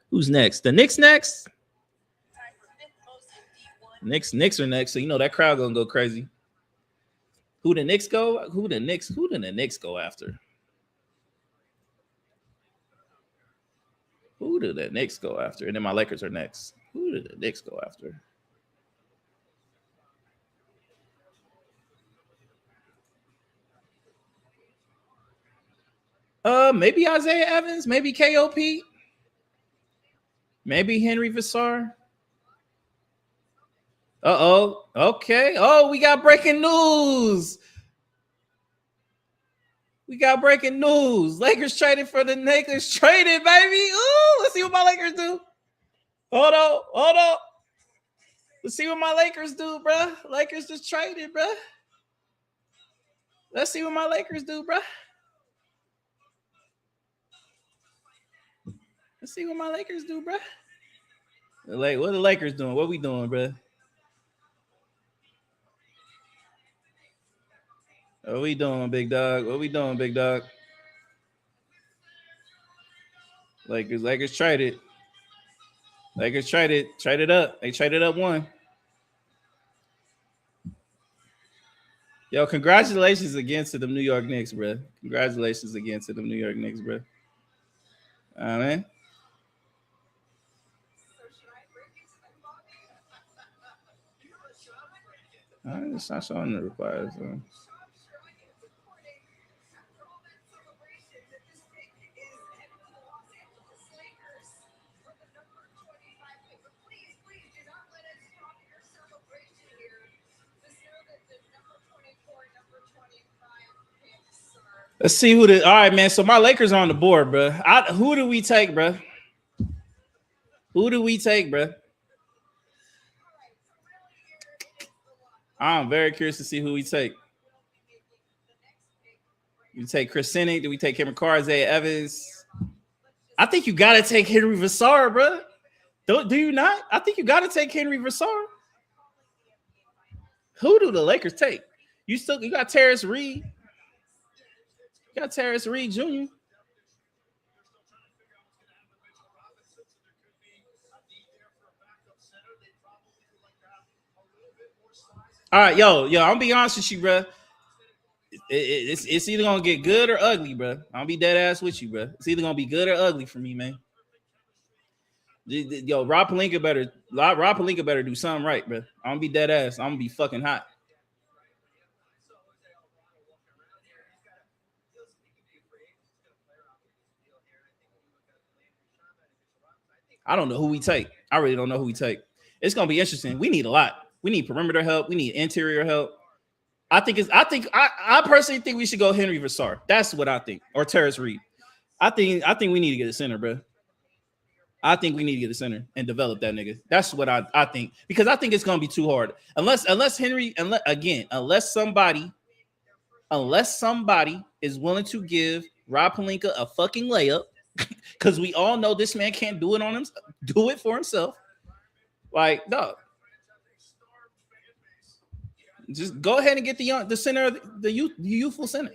who's next? The Knicks next. Knicks are next. So you know that crowd gonna go crazy. Who the Knicks go? Who the Knicks go after? Who do the Knicks go after? And then my Lakers are next. Who do the Knicks go after? Maybe Isaiah Evans, maybe KOP, maybe Henry Vassar. Okay. Oh, we got breaking news. Lakers traded for the Lakers. Traded, baby. Ooh, let's see what my Lakers do. Hold on. Let's see what my Lakers do, bro. Lakers just traded, bro. Let's see what my Lakers do, bro. Let's see what my Lakers do, bro. Like, what the Lakers doing? What we doing, bro? What we doing, big dog? Lakers traded. Traded up. They traded up one. Yo, congratulations again to the New York Knicks, bro. Man. It's not showing the replies. Let's see all right, man. So my Lakers are on the board, bro. Who do we take, bro? I'm very curious to see who we take. You take Chris Sinek? Do we take Cameron Carr, Isaiah Evans? I think you gotta take Henry Vassar, bro. Do you not? I think you gotta take Henry Vassar. Who do the Lakers take? You got Terrence Reed. You got Terrence Reed Jr. All right, yo, I'm gonna be honest with you, bro. It's either gonna get good or ugly, bro. I'm gonna be dead ass with you, bro. It's either gonna be good or ugly for me, man. Yo, Rob Pelinka better do something right, bro. I'm gonna be dead ass. I'm gonna be fucking hot. I don't know who we take. I really don't know who we take. It's gonna be interesting. We need a lot. We need perimeter help. We need interior help. I personally think we should go Henry Vassar. That's what I think. Or Terrence Reed. I think we need to get a center, bro. I think we need to get a center and develop that nigga. That's what I think. Because I think it's gonna be too hard. Unless somebody is willing to give Rob Pelinka a fucking layup. Because we all know this man can't do it for himself. Like, no. Just go ahead and get the center, the youthful center.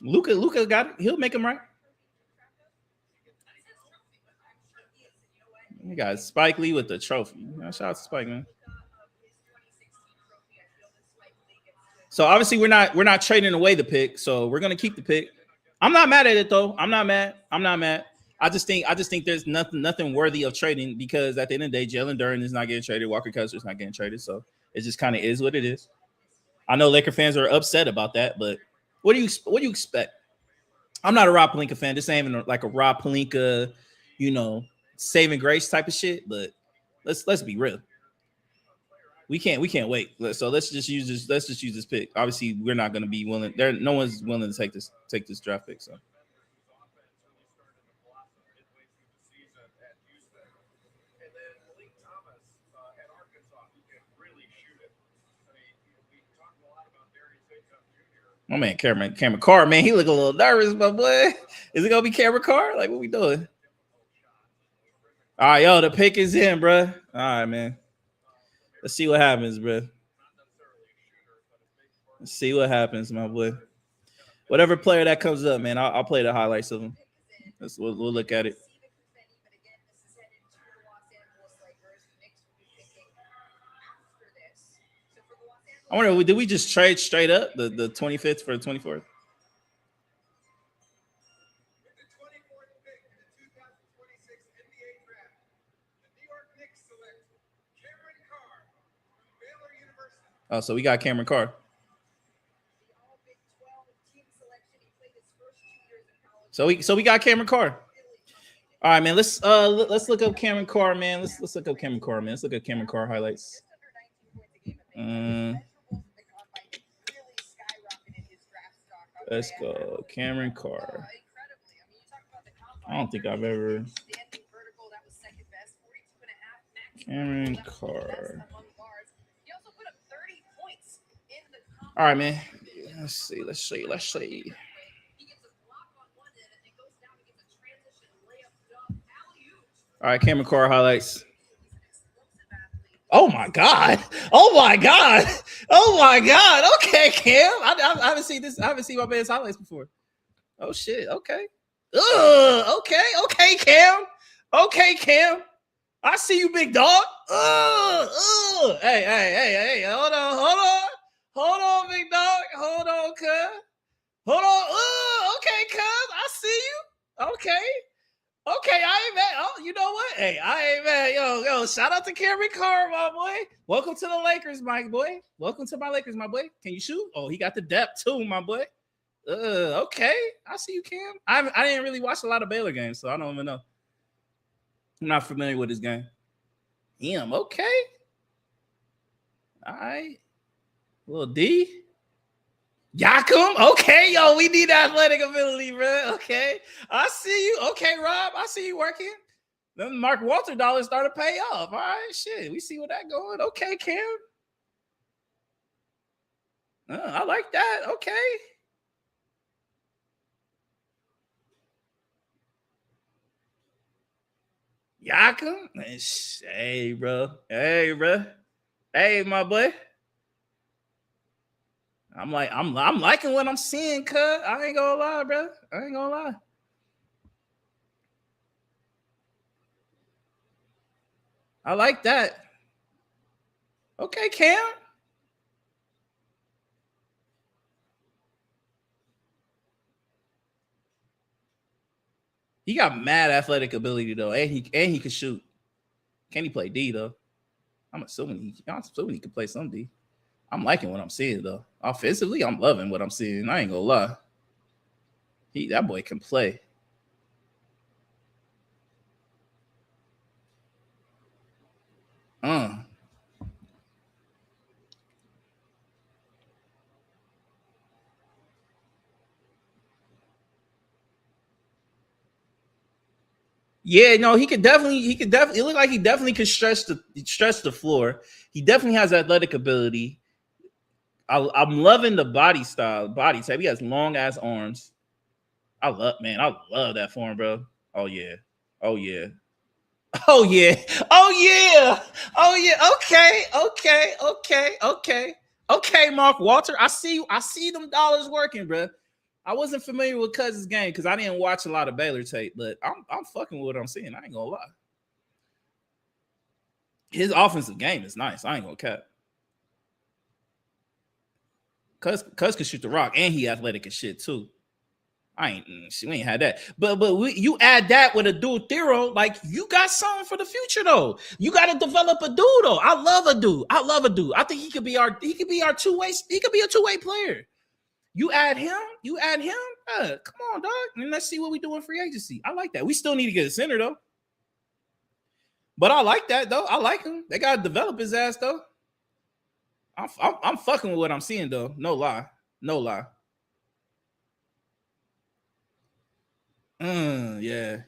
Luka got it. He'll make him right. You got Spike Lee with the trophy. Shout out to Spike, man. So obviously we're not trading away the pick, so we're gonna keep the pick. I'm not mad at it though. I'm not mad. I just think there's nothing worthy of trading because at the end of the day, Jalen Duren is not getting traded. Walker Kessler's not getting traded, so it just kind of is what it is. I know Laker fans are upset about that, but what do you expect? I'm not a Rob Pelinka fan. This ain't even like a Rob Pelinka, saving grace type of shit. But let's be real. We can't wait. So let's just use this pick. Obviously, we're not going to be willing. No one's willing to take this draft pick. So. My man, Cameron Carr, man, he look a little nervous, my boy. Is it gonna be Cameron Carr? Like, what we doing? All right, yo, the pick is in, bro. All right, man. Let's see what happens, bro. Let's see what happens, my boy. Whatever player that comes up, man, I'll play the highlights of him. We'll look at it. I wonder, did we just trade straight up the 25th for the 24th? Oh, so we got Cameron Carr. So we got Cameron Carr. All right, man. Let's look up Cameron Carr, man. Let's look up Cameron Carr, man. Let's look at Cameron Carr highlights. Let's go, Cameron Carr. I don't think I've ever. Cameron Carr. All right, man. Let's see. All right, Cameron Carr highlights. Oh my God! Okay, Cam. I haven't seen this. I haven't seen my man's highlights before. Oh shit. Okay. Okay, Cam. Okay, Cam. I see you, big dog. Hey. Hold on, big dog. Hold on, cuz. Hold on. Okay, cuz. I see you. Okay, I ain't mad. Oh, you know what? Hey, I ain't mad. Yo, shout out to Cameron Carr, my boy. Welcome to the Lakers, my boy. Welcome to my Lakers, my boy. Can you shoot? Oh, he got the depth too, my boy. Okay. I see you, Cam. I didn't really watch a lot of Baylor games, so I don't even know. I'm not familiar with his game. Him, okay. All right. Little D. Yakum, okay, yo, we need athletic ability, bro. Okay, I see you. Okay, Rob, I see you working. Then Mark Walter dollars start to pay off. All right, shit, we see where that going. Okay, Cam. I like that. Okay. Yakum, hey, bro. Hey, my boy. I'm liking what I'm seeing, cuz. I ain't gonna lie, bro. I ain't gonna lie. I like that. Okay, Cam. He got mad athletic ability though, and he could shoot. Can he play D though? I'm assuming he could play some D. I'm liking what I'm seeing though. Offensively, I'm loving what I'm seeing. I ain't gonna lie. That boy can play. Yeah, no, he could definitely. It looked like he definitely could stretch the floor. He definitely has athletic ability. I'm loving the body type. He has long ass arms. I love that form, bro. Oh yeah. Oh yeah. Oh yeah. Oh yeah. Okay, Mark Walter. I see them dollars working, bro. I wasn't familiar with Cousins' game because I didn't watch a lot of Baylor tape, but I'm fucking with what I'm seeing. I ain't gonna lie. His offensive game is nice. I ain't gonna cap. Cuz can shoot the rock and he athletic as shit too. We ain't had that. But you add that with a dude Thero, like you got something for the future though. You got to develop a dude though. I love a dude. I think he could be our two-way, he could be a two-way player. You add him, come on, dog. And let's see what we do in free agency. I like that. We still need to get a center though. But I like that though. I like him. They gotta develop his ass though. I'm fucking with what I'm seeing though. No lie. Yeah.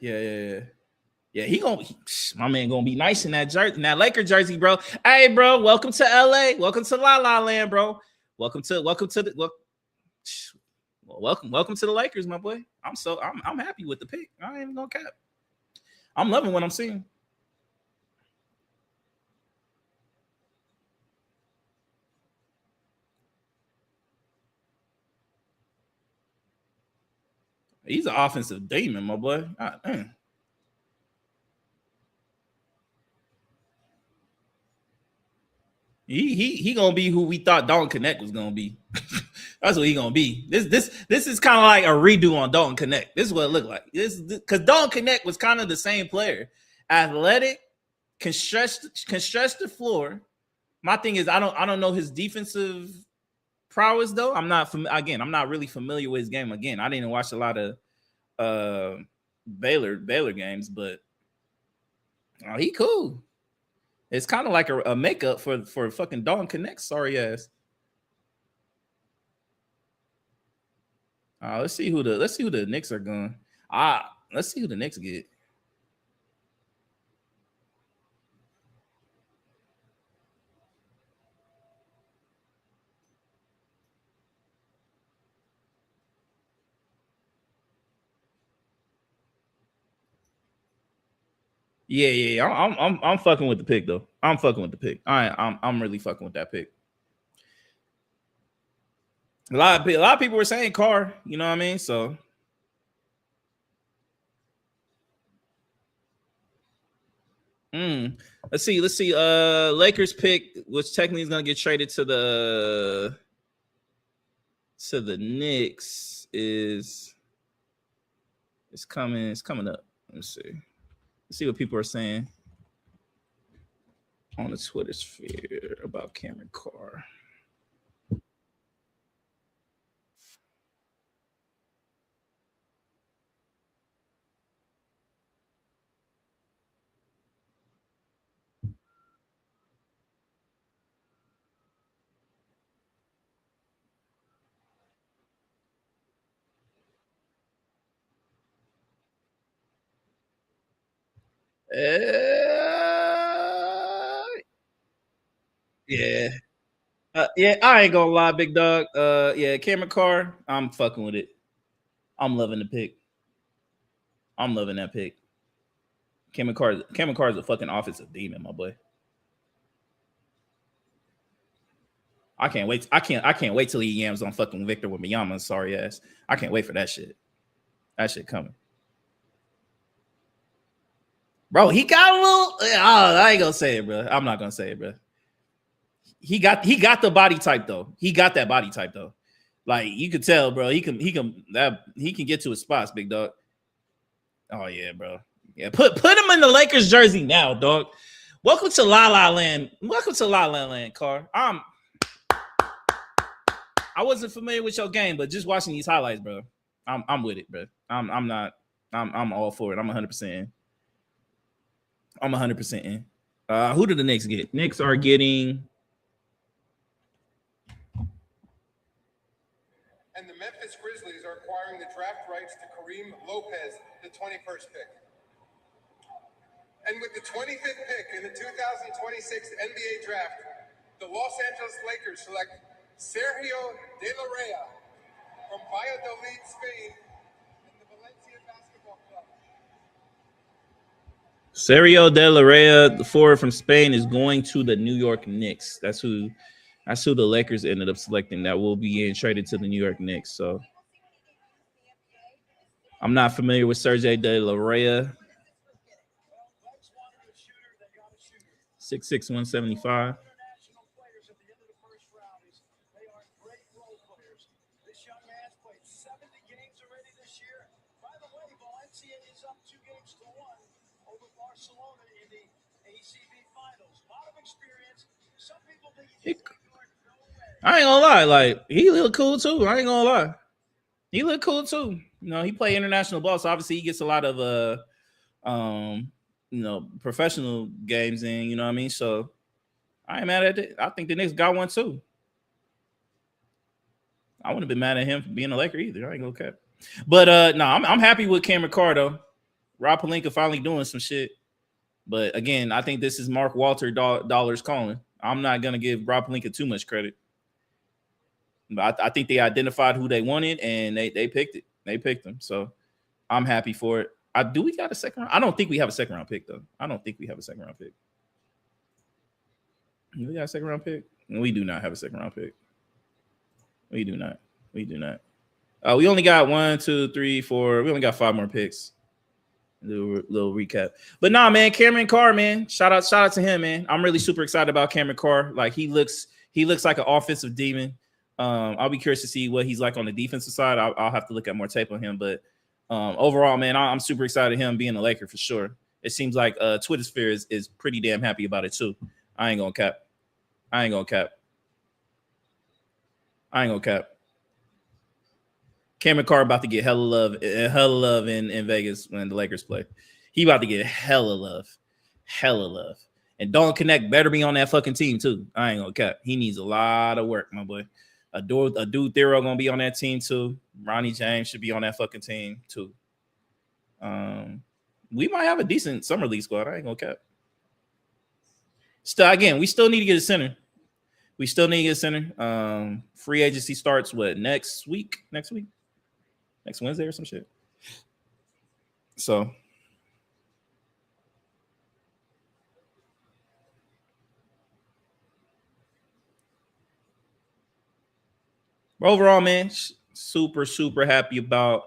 My man gonna be nice in that jersey, in that Laker jersey, bro. Hey, bro, welcome to LA. Welcome to La La Land, bro. Welcome to the Lakers, my boy. I'm happy with the pick. I ain't even gonna cap. I'm loving what I'm seeing. He's an offensive demon, my boy. God, He gonna be who we thought Dalton Connect was gonna be. That's what he gonna be. This is kind of like a redo on Dalton Connect. This is what it looked like. This because Dalton Connect was kind of the same player, athletic, can stretch the floor. My thing is I don't know his defensive prowess though. I'm not really familiar with his game. Again, I didn't watch a lot of Baylor games, but he cool. It's kind of like a makeup for fucking Dalton Connect. Sorry ass. Let's see who the Knicks are going. Let's see who the Knicks get. Yeah. I'm fucking with the pick though. I'm fucking with the pick. I'm really fucking with that pick. A lot of people were saying Carr. You know what I mean? So. Let's see. Lakers pick, which technically is gonna get traded to the Knicks, is coming up. Let's see what people are saying on the Twitter sphere about Cameron Carr. Yeah. Yeah, I ain't gonna lie, big dog. Yeah, Cameron Carr, I'm fucking with it. I'm loving the pick. I'm loving that pick. Cameron Carr is a fucking offensive demon, my boy. I can't wait. I can't wait till he yams on fucking Victor Wembanyama. Sorry ass. I can't wait for that shit. That shit coming. Bro, he got a little. I ain't gonna say it, bro. I'm not gonna say it, bro. He got the body type though. He got that body type though. Like you could tell, bro. He can get to his spots, big dog. Oh yeah, bro. Yeah, put him in the Lakers jersey now, dog. Welcome to La La Land. Welcome to La La Land, Carr. I wasn't familiar with your game, but just watching these highlights, bro, I'm with it, bro. I'm all for it. I'm 100% in. I'm 100% in. Who did the Knicks get? Knicks are getting. And the Memphis Grizzlies are acquiring the draft rights to Kareem Lopez, the 21st pick. And with the 25th pick in the 2026 NBA draft, the Los Angeles Lakers select Sergio De La Reyna from Valladolid, Spain, and the Valencia Basketball Club. Sergio De La Rey, the forward from Spain, is going to the New York Knicks. That's who the Lakers ended up selecting. That will be getting traded to the New York Knicks. So I'm not familiar with Sergio De La Rey. 6'6", 175. I ain't gonna lie, like he look cool too. I ain't gonna lie, he look cool too. You know, he play international ball, so obviously he gets a lot of professional games in. You know what I mean? So I ain't mad at it. I think the Knicks got one too. I wouldn't have been mad at him for being a Laker either. I ain't gonna cap. But no, I'm happy with Cameron Carr though. Rob Pelinka finally doing some shit. But again, I think this is Mark Walter dollars calling. I'm not gonna give Rob Pelinka too much credit. But I think they identified who they wanted and they picked it. They picked them. So I'm happy for it. Do we got a second round? I don't think we have a second round pick, though. I don't think we have a second round pick. We got a second round pick? We do not have a second round pick. We do not. We do not. We only got 1, 2, 3, 4. We only got 5 more picks. Little recap. But nah, man, Cameron Carr, man. Shout out to him, man. I'm really super excited about Cameron Carr. Like he looks like an offensive demon. I'll be curious to see what he's like on the defensive side. I'll have to look at more tape on him. But overall, man, I'm super excited him being a Laker for sure. It seems like Twitter sphere is pretty damn happy about it too. I ain't gonna cap. Cameron Carr about to get hella love in Vegas when the Lakers play. He about to get hella love. And Dalton Connect better be on that fucking team too. I ain't gonna cap. He needs a lot of work, my boy. A dude Thero gonna be on that team too. Ronnie James should be on that fucking team too. We might have a decent summer league squad. I ain't gonna cap. Again, we still need to get a center. Free agency starts next week? Next Wednesday or some shit. So overall, man, super happy about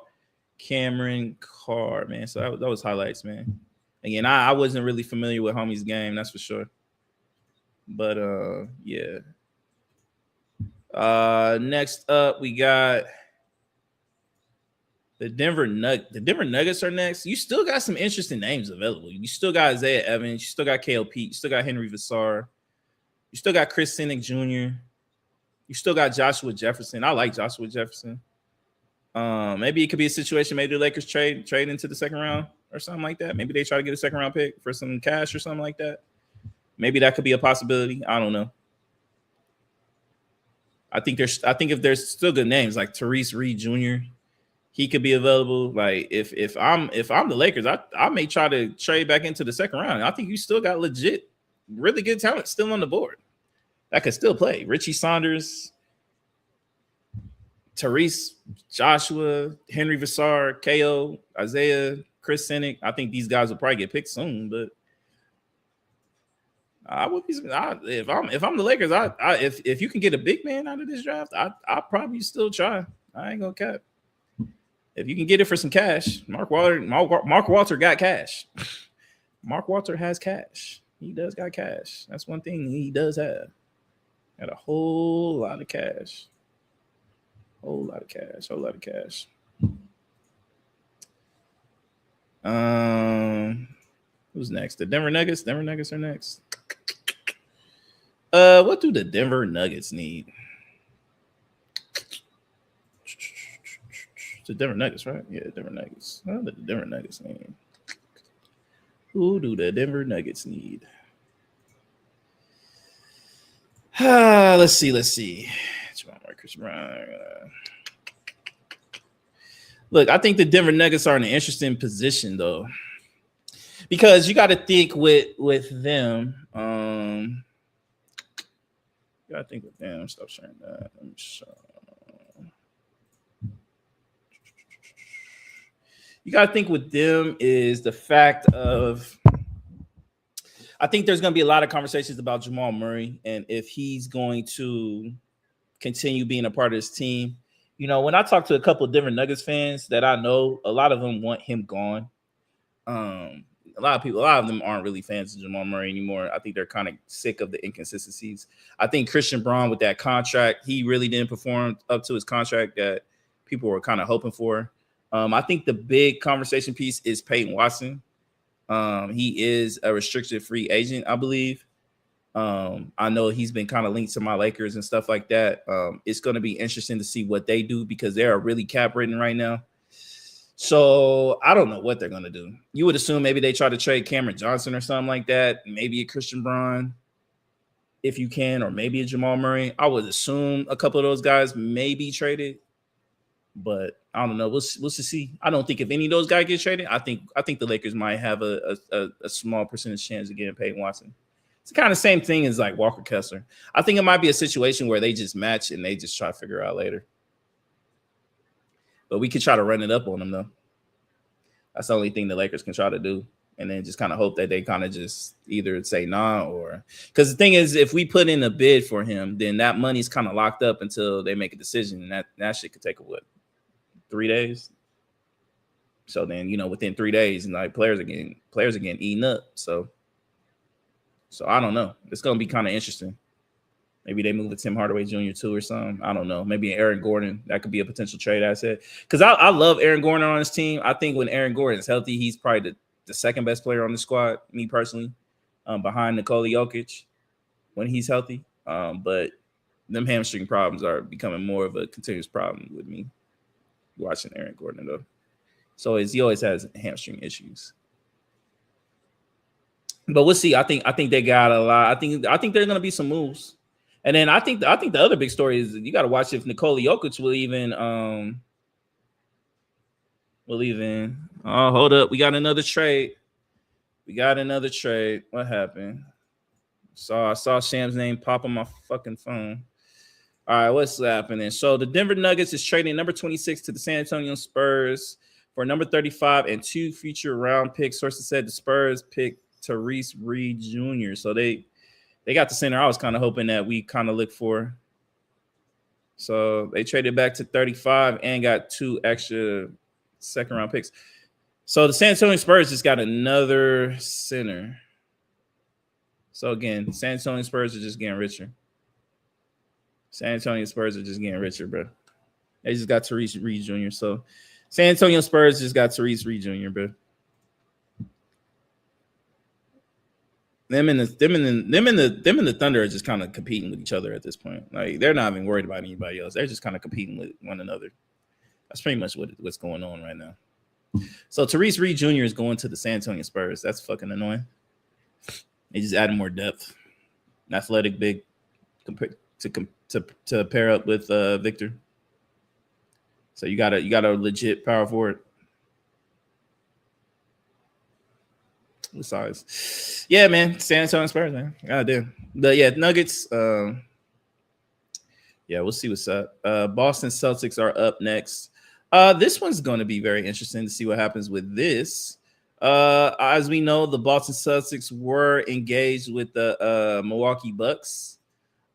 Cameron Carr, man. So that was highlights, man. Again, I wasn't really familiar with homie's game, that's for sure. But yeah. Next up, we got the Denver Nuggets are next. You still got some interesting names available. You still got Isaiah Evans. You still got KOP. You still got Henry Vassar. You still got Chris Sinek Jr. You still got Joshua Jefferson. I like Joshua Jefferson. Maybe it could be a situation. Maybe the Lakers trade into the second round or something like that. Maybe they try to get a second round pick for some cash or something like that. Maybe that could be a possibility. I don't know. I think if there's still good names like Tyrese Reed Jr., he could be available. Like if I'm the Lakers, I may try to trade back into the second round. I think you still got legit, really good talent still on the board that could still play. Richie Saunders, Tyrese, Joshua, Henry Vassar, KO, Isaiah, Chris Sinek. I think these guys will probably get picked soon, but I would be if I'm the Lakers. If you can get a big man out of this draft, I probably still try. I ain't gonna cap. If you can get it for some cash, Mark Walter got cash. Mark Walter has cash. He does got cash. That's one thing he does have. Got a whole lot of cash. Whole lot of cash. Who's next? The Denver Nuggets. Denver Nuggets are next. What do the Denver Nuggets need? It's the Denver Nuggets, right? Yeah, Denver Nuggets. What do the Denver Nuggets need? Who do the Denver Nuggets need? Let's see. Marcus Brown. Look, I think the Denver Nuggets are in an interesting position, though, because you got to think with them. You got to think with them. Stop sharing that. Let me show. You got to think with them is the fact of I think there's going to be a lot of conversations about Jamal Murray and if he's going to continue being a part of this team. You know, when I talk to a couple of different Nuggets fans that I know, a lot of them want him gone. A lot of them aren't really fans of Jamal Murray anymore. I think they're kind of sick of the inconsistencies. I think Christian Braun with that contract, he really didn't perform up to his contract that people were kind of hoping for. I think the big conversation piece is Peyton Watson. He is a restricted free agent, I believe. I know he's been kind of linked to my Lakers and stuff like that. It's going to be interesting to see what they do because they are really cap ridden right now. So I don't know what they're going to do. You would assume maybe they try to trade Cameron Johnson or something like that. Maybe a Christian Braun, if you can, or maybe a Jamal Murray. I would assume a couple of those guys may be traded, but I don't know. We'll see. I don't think if any of those guys get traded, I think the Lakers might have a small percentage chance of getting Peyton Watson. It's kind of the same thing as like Walker Kessler. I think it might be a situation where they just match and they just try to figure out later. But we could try to run it up on them, though. That's the only thing the Lakers can try to do. And then just kind of hope that they kind of just either say nah or – because the thing is, if we put in a bid for him, then that money's kind of locked up until they make a decision. And that shit could take, 3 days? So then, you know, within 3 days, and like players are getting eaten up. So I don't know. It's going to be kind of interesting. Maybe they move a Tim Hardaway Jr. too or something. I don't know. Maybe Aaron Gordon. That could be a potential trade asset. Because I love Aaron Gordon on his team. I think when Aaron Gordon is healthy, he's probably the second best player on the squad, me personally, behind Nikola Jokic when he's healthy. But them hamstring problems are becoming more of a continuous problem with me watching Aaron Gordon, though. So he always has hamstring issues. But we'll see. I think they got a lot. I think there are going to be some moves. And then I think the other big story is you got to watch if Nikola Jokic will even oh, hold up. We got another trade. What happened? I saw Sham's name pop on my fucking phone. All right, what's happening? So the Denver Nuggets is trading number 26 to the San Antonio Spurs for number 35 and 2 future round picks. Sources said the Spurs picked Tyrese Reed Jr. So they got the center I was kind of hoping that we kind of look for. So they traded back to 35 and got 2 extra second-round picks. So the San Antonio Spurs just got another center. So, again, San Antonio Spurs are just getting richer. Bro. They just got Tyrese Reed Jr. So San Antonio Spurs just got Tyrese Reed Jr., bro. Them and the Thunder are just kind of competing with each other at this point. Like they're not even worried about anybody else. They're just kind of competing with one another. That's pretty much what's going on right now. So Tyrese Reed Jr. is going to the San Antonio Spurs. That's fucking annoying. They just added more depth, an athletic big to pair up with Victor. So you got a legit power forward. Size. Yeah, man. San Antonio Spurs, man. God damn. But yeah, Nuggets. Yeah, we'll see what's up. Boston Celtics are up next. This one's going to be very interesting to see what happens with this. As we know, the Boston Celtics were engaged with the Milwaukee Bucks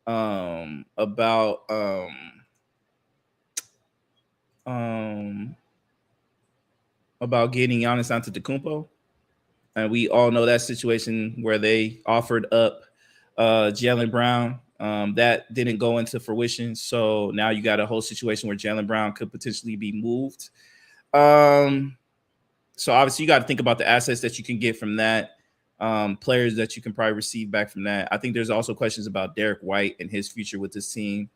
about getting Giannis Antetokounmpo. And we all know that situation where they offered up Jaylen Brown. That didn't go into fruition. So now you got a whole situation where Jaylen Brown could potentially be moved. So obviously you got to think about the assets that you can get from that, players that you can probably receive back from that. I think there's also questions about Derek White and his future with this team.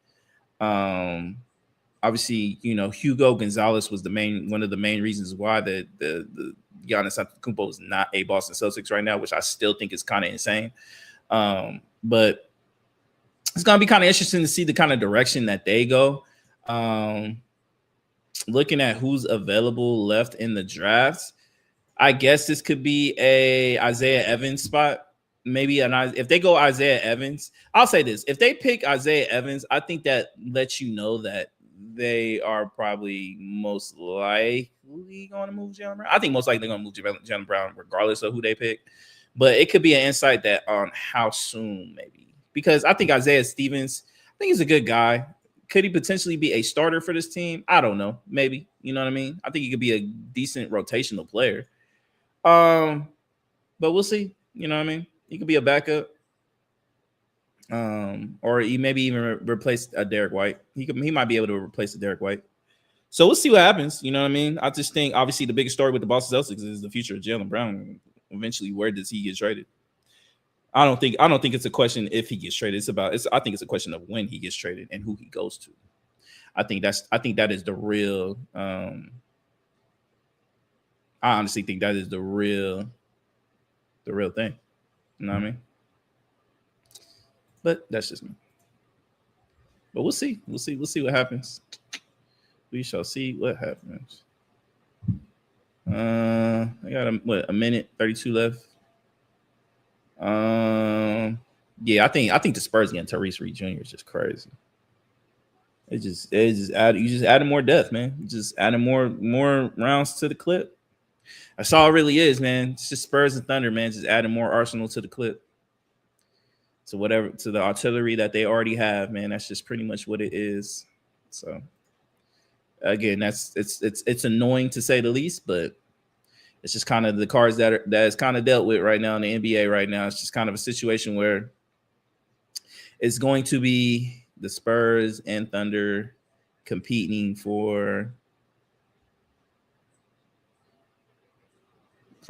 Obviously, you know, Hugo Gonzalez was one of the main reasons why the Giannis Antetokounmpo is not a Boston Celtics right now, which I still think is kind of insane. But it's going to be kind of interesting to see the kind of direction that they go. Looking at who's available left in the drafts, I guess this could be a Isaiah Evans spot. Maybe if they go Isaiah Evans, I'll say this. If they pick Isaiah Evans, I think that lets you know that they are probably most likely going to move Jaylen Brown. I think most likely they're going to move Jaylen Brown regardless of who they pick. But it could be an insight that on how soon, maybe, because I think Isaiah Stevens, I think he's a good guy. Could he potentially be a starter for this team? I don't know. Maybe, you know what I mean? I think he could be a decent rotational player. But we'll see. You know what I mean? He could be a backup. Or he maybe even replace a Derek White. He might be able to replace a Derek White. So we'll see what happens. You know what I mean? I just think obviously the biggest story with the Boston Celtics is the future of Jaylen Brown. Eventually, where does he get traded? I don't think it's a question if he gets traded. I think it's a question of when he gets traded and who he goes to. I think that is the real. I honestly think that is the real thing. You know what I mean? But that's just me. But we'll see. We'll see what happens. We shall see what happens. I got a minute 32 left. Yeah, I think the Spurs getting Tyrese Reed Jr. is just crazy. You just adding more depth, man. Just adding more rounds to the clip. That's all it really is, man. It's just Spurs and Thunder, man. Just adding more arsenal to the clip. To the artillery that they already have, man. That's just pretty much what it is. So again, it's annoying to say the least, but it's just kind of the cards that is kind of dealt with right now in the NBA right now. It's just kind of a situation where it's going to be the Spurs and Thunder competing for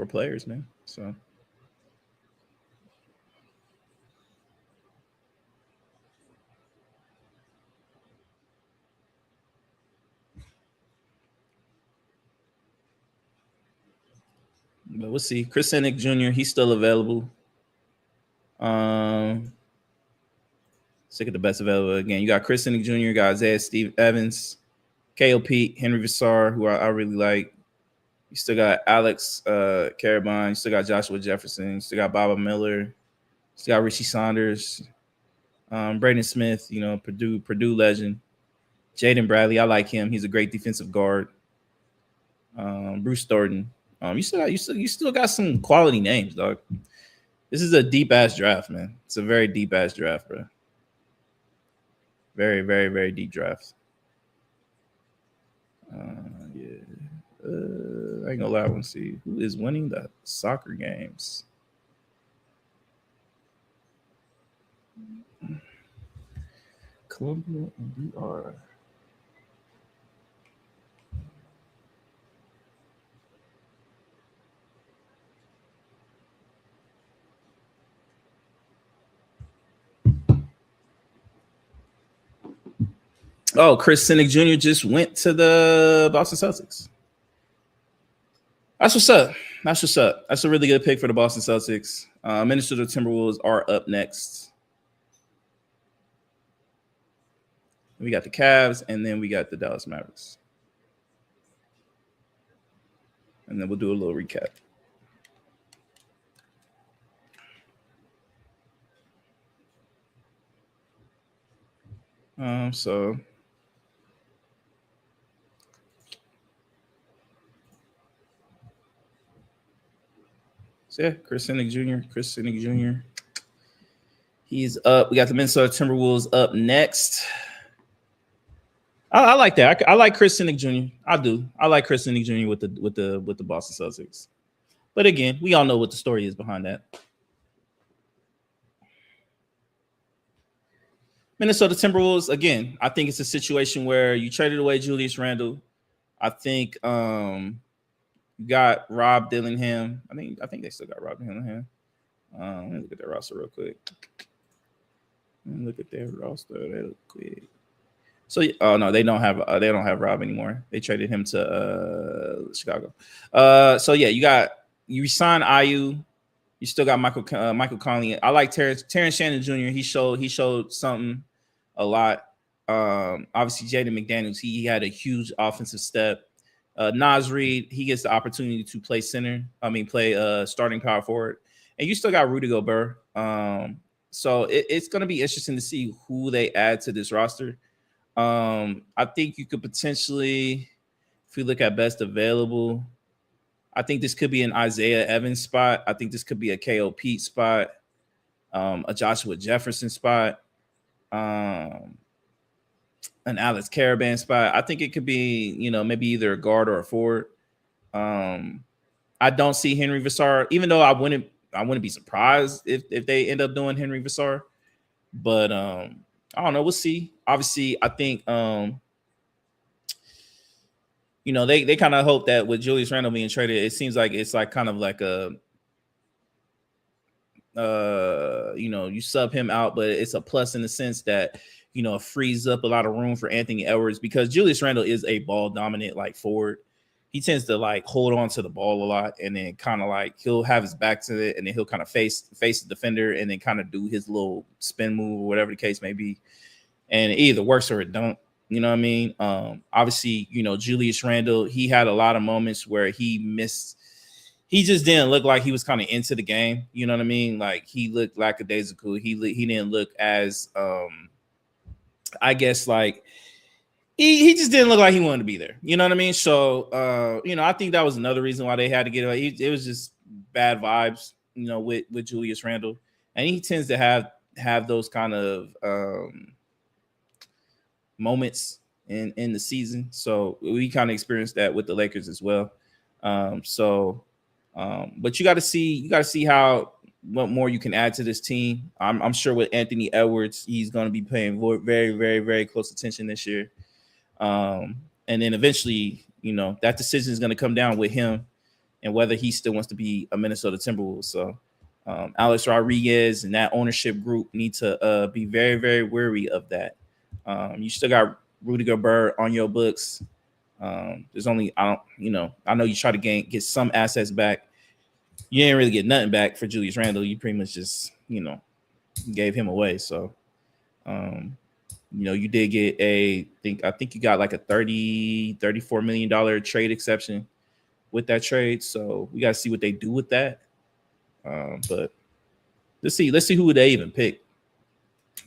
players, man. So but we'll see. Chris Senick Jr., he's still available. Sick of the best available again. You got Chris Senick Jr., you got Isaiah Steve Evans, KOP, Henry Vassar, who I really like. You still got Alex Carabon. You still got Joshua Jefferson. You still got Baba Miller. You still got Richie Saunders. Braden Smith, Purdue legend. Jaden Bradley, I like him. He's a great defensive guard. Bruce Thornton. You still got some quality names, dog. This is a deep ass draft, man. It's a very deep ass draft, bro. Very, very, very deep draft. Yeah. I ain't gonna lie. I want to see who is winning the soccer games. Columbia and BR. Oh, Chris Senick Jr. just went to the Boston Celtics. That's what's up. That's a really good pick for the Boston Celtics. Minnesota Timberwolves are up next. We got the Cavs, and then we got the Dallas Mavericks. And then we'll do a little recap. So yeah, Chris Senick Jr. He's up. We got the Minnesota Timberwolves up next. I like that. I like Chris Senick Jr. I do. I like Chris Senick Jr. with the Boston Celtics. But again, we all know what the story is behind that. Minnesota Timberwolves, again, I think it's a situation where you traded away Julius Randle. I think you got Rob Dillingham. I think they still got Rob Dillingham. Let me look at their roster real quick. So, no, they don't have Rob anymore. They traded him to Chicago. So yeah, you resign Ayu. You still got Michael Conley. I like Terrence Shannon Jr. He showed something a lot. Obviously, Jaden McDaniels, he had a huge offensive step. Naz Reid, he gets the opportunity to play starting power forward. And you still got Rudy Gobert. So it's going to be interesting to see who they add to this roster. I think you could potentially, if you look at best available, I think this could be an Isaiah Evans spot. I think this could be a KO Pete spot, a Joshua Jefferson spot, an Alex Caravan spot. I think it could be, maybe either a guard or a forward. I don't see Henry Vassar, even though I wouldn't be surprised if they end up doing Henry Vassar. But I don't know. We'll see. Obviously, I think they kind of hope that with Julius Randle being traded, it seems like it's like kind of like a you sub him out, but it's a plus in the sense that it frees up a lot of room for Anthony Edwards, because Julius Randle is a ball dominant like forward. He tends to like hold on to the ball a lot, and then kind of like he'll have his back to it, and then he'll kind of face the defender, and then kind of do his little spin move or whatever the case may be, and it either works or it don't. You know what I mean? Obviously, Julius Randle, he had a lot of moments where he missed. He just didn't look like he was kind of into the game. You know what I mean? Like he looked lackadaisical. He didn't look as I guess like. He just didn't look like he wanted to be there. You know what I mean? So, I think that was another reason why they had to get away. It was just bad vibes, with Julius Randle. And he tends to have those kind of moments in the season. So we kind of experienced that with the Lakers as well. But you got to see what more you can add to this team. I'm sure with Anthony Edwards, he's going to be paying very, very, very close attention this year. And then eventually, that decision is going to come down with him and whether he still wants to be a Minnesota Timberwolves. So Alex Rodriguez and that ownership group need to be very, very wary of that. You still got Rudy Gobert on your books. There's only, I know you try to get some assets back. You didn't really get nothing back for Julius Randle. You pretty much just, gave him away. So, you did get I think you got like a $34 million trade exception with that trade. So we got to see what they do with that. But let's see who they even pick.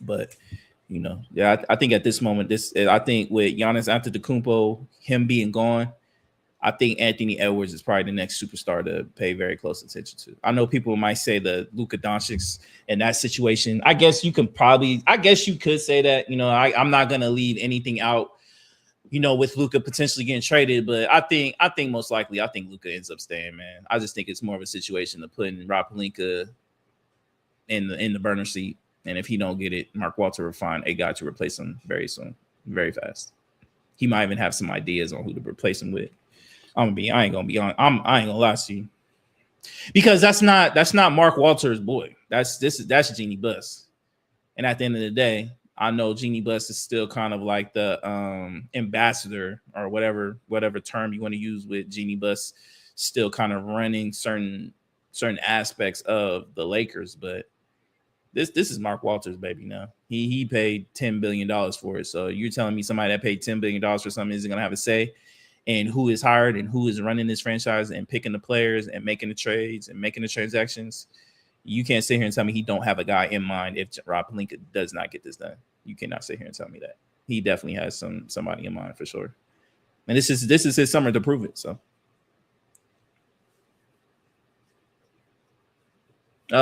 But, I think at this moment, I think with Giannis Antetokounmpo, him being gone, I think Anthony Edwards is probably the next superstar to pay very close attention to. I know people might say the Luka Doncic in that situation. I guess you could say that. I'm not gonna leave anything out. With Luka potentially getting traded, but I think most likely Luka ends up staying. Man, I just think it's more of a situation of putting Rob Pelinka in the burner seat, and if he don't get it, Mark Walter will find a guy to replace him very soon, very fast. He might even have some ideas on who to replace him with. I ain't gonna lie to you, because that's not Mark Walter's boy. That's Jeanie Buss. And at the end of the day, I know Jeanie Buss is still kind of like the ambassador or whatever term you want to use with Jeanie Buss, still kind of running certain aspects of the Lakers. But this is Mark Walter's baby now. He paid $10 billion for it. So you're telling me somebody that paid $10 billion for something isn't gonna have a say and who is hired and who is running this franchise and picking the players and making the trades and making the transactions? You can't sit here and tell me he don't have a guy in mind if Rob Pelinka does not get this done. You cannot sit here and tell me that. He definitely has somebody in mind for sure. And this is his summer to prove it. So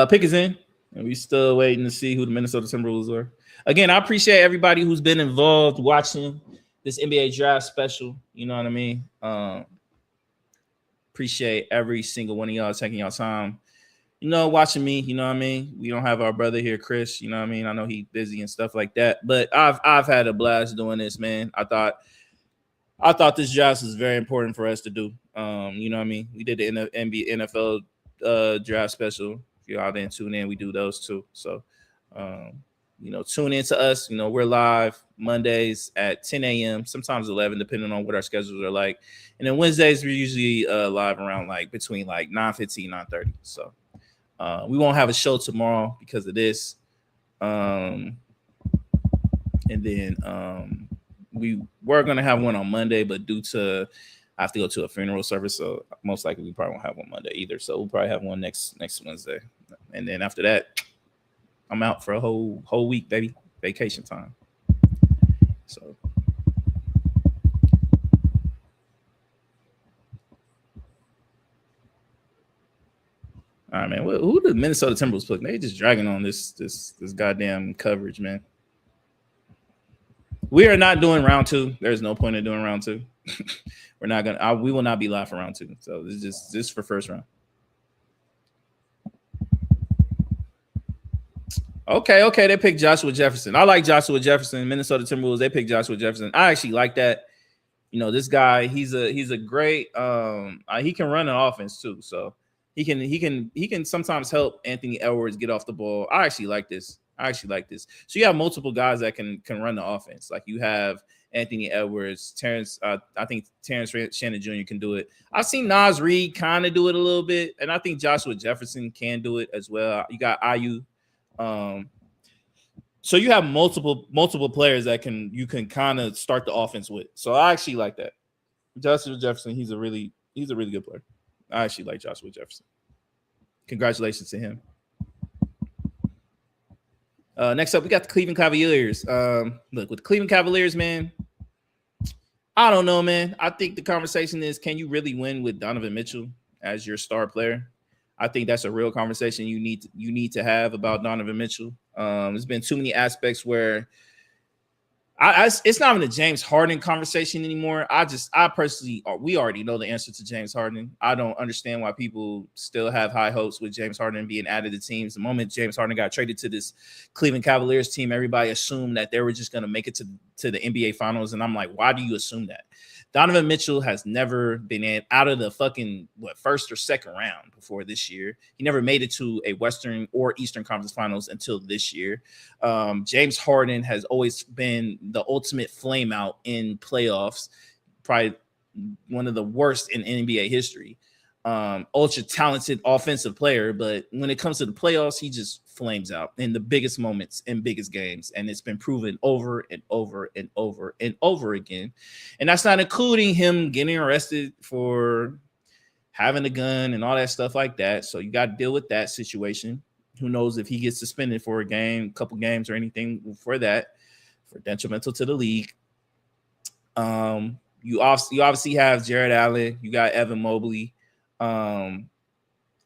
pick is in, and we still waiting to see who the Minnesota Timberwolves are. Again, I appreciate everybody who's been involved watching this NBA draft special. You know what I mean? Appreciate every single one of y'all taking y'all time, watching me. You know what I mean? We don't have our brother here, Chris. You know what I mean? I know he's busy and stuff like that, but I've had a blast doing this, man. I thought this draft was very important for us to do. You know what I mean? We did the NFL draft special. If y'all didn't tune in, we do those too. So, tune in to us. We're live Mondays at 10 a.m., sometimes 11, depending on what our schedules are like. And then Wednesdays, we're usually live around between 9:15, 9:30. So we won't have a show tomorrow because of this. And then we were going to have one on Monday, but due to I have to go to a funeral service, so most likely we probably won't have one Monday either. So we'll probably have one next Wednesday. And then after that, I'm out for a whole week, baby. Vacation time. So All right, man. Who the Minnesota Timberwolves pick? They just dragging on this goddamn coverage, man. We are not doing round 2. There's no point in doing round 2. We're not gonna. We will not be live for round 2. So this is just for first round. Okay. They picked Joshua Jefferson. I like Joshua Jefferson. Minnesota Timberwolves. They picked Joshua Jefferson. I actually like that. You know, this guy. He's a great. He can run an offense too. So he can sometimes help Anthony Edwards get off the ball. I actually like this. So you have multiple guys that can run the offense. Like you have Anthony Edwards, Terrence. I think Terrence Shannon Jr. can do it. I've seen Naz Reid kind of do it a little bit, and I think Joshua Jefferson can do it as well. You got IU. So you have multiple players that you can kind of start the offense with. So I actually like that. Joshua Jefferson, he's a really good player. I actually like Joshua Jefferson. Congratulations to him. Next up, we got the Cleveland Cavaliers. Look, with the Cleveland Cavaliers, man, I don't know, man. I think the conversation is, can you really win with Donovan Mitchell as your star player? I think that's a real conversation you need to have about Donovan Mitchell. There's been too many aspects where it's not even a James Harden conversation anymore. I personally, we already know the answer to James Harden. I don't understand why people still have high hopes with James Harden being added to teams. The moment James Harden got traded to this Cleveland Cavaliers team, everybody assumed that they were just going to make it to the NBA Finals. And I'm like, why do you assume that? Donovan Mitchell has never been out of the fucking first or second round before this year. He never made it to a Western or Eastern Conference Finals until this year. James Harden has always been the ultimate flame out in playoffs, probably one of the worst in NBA history. Ultra talented offensive player, but when it comes to the playoffs, he just flames out in the biggest moments and biggest games, and it's been proven over and over and over and over again. And that's not including him getting arrested for having a gun and all that stuff like that. So you got to deal with that situation. Who knows if he gets suspended for a game, couple games, or anything for that, for detrimental to the league. You obviously have Jared Allen. You got Evan Mobley.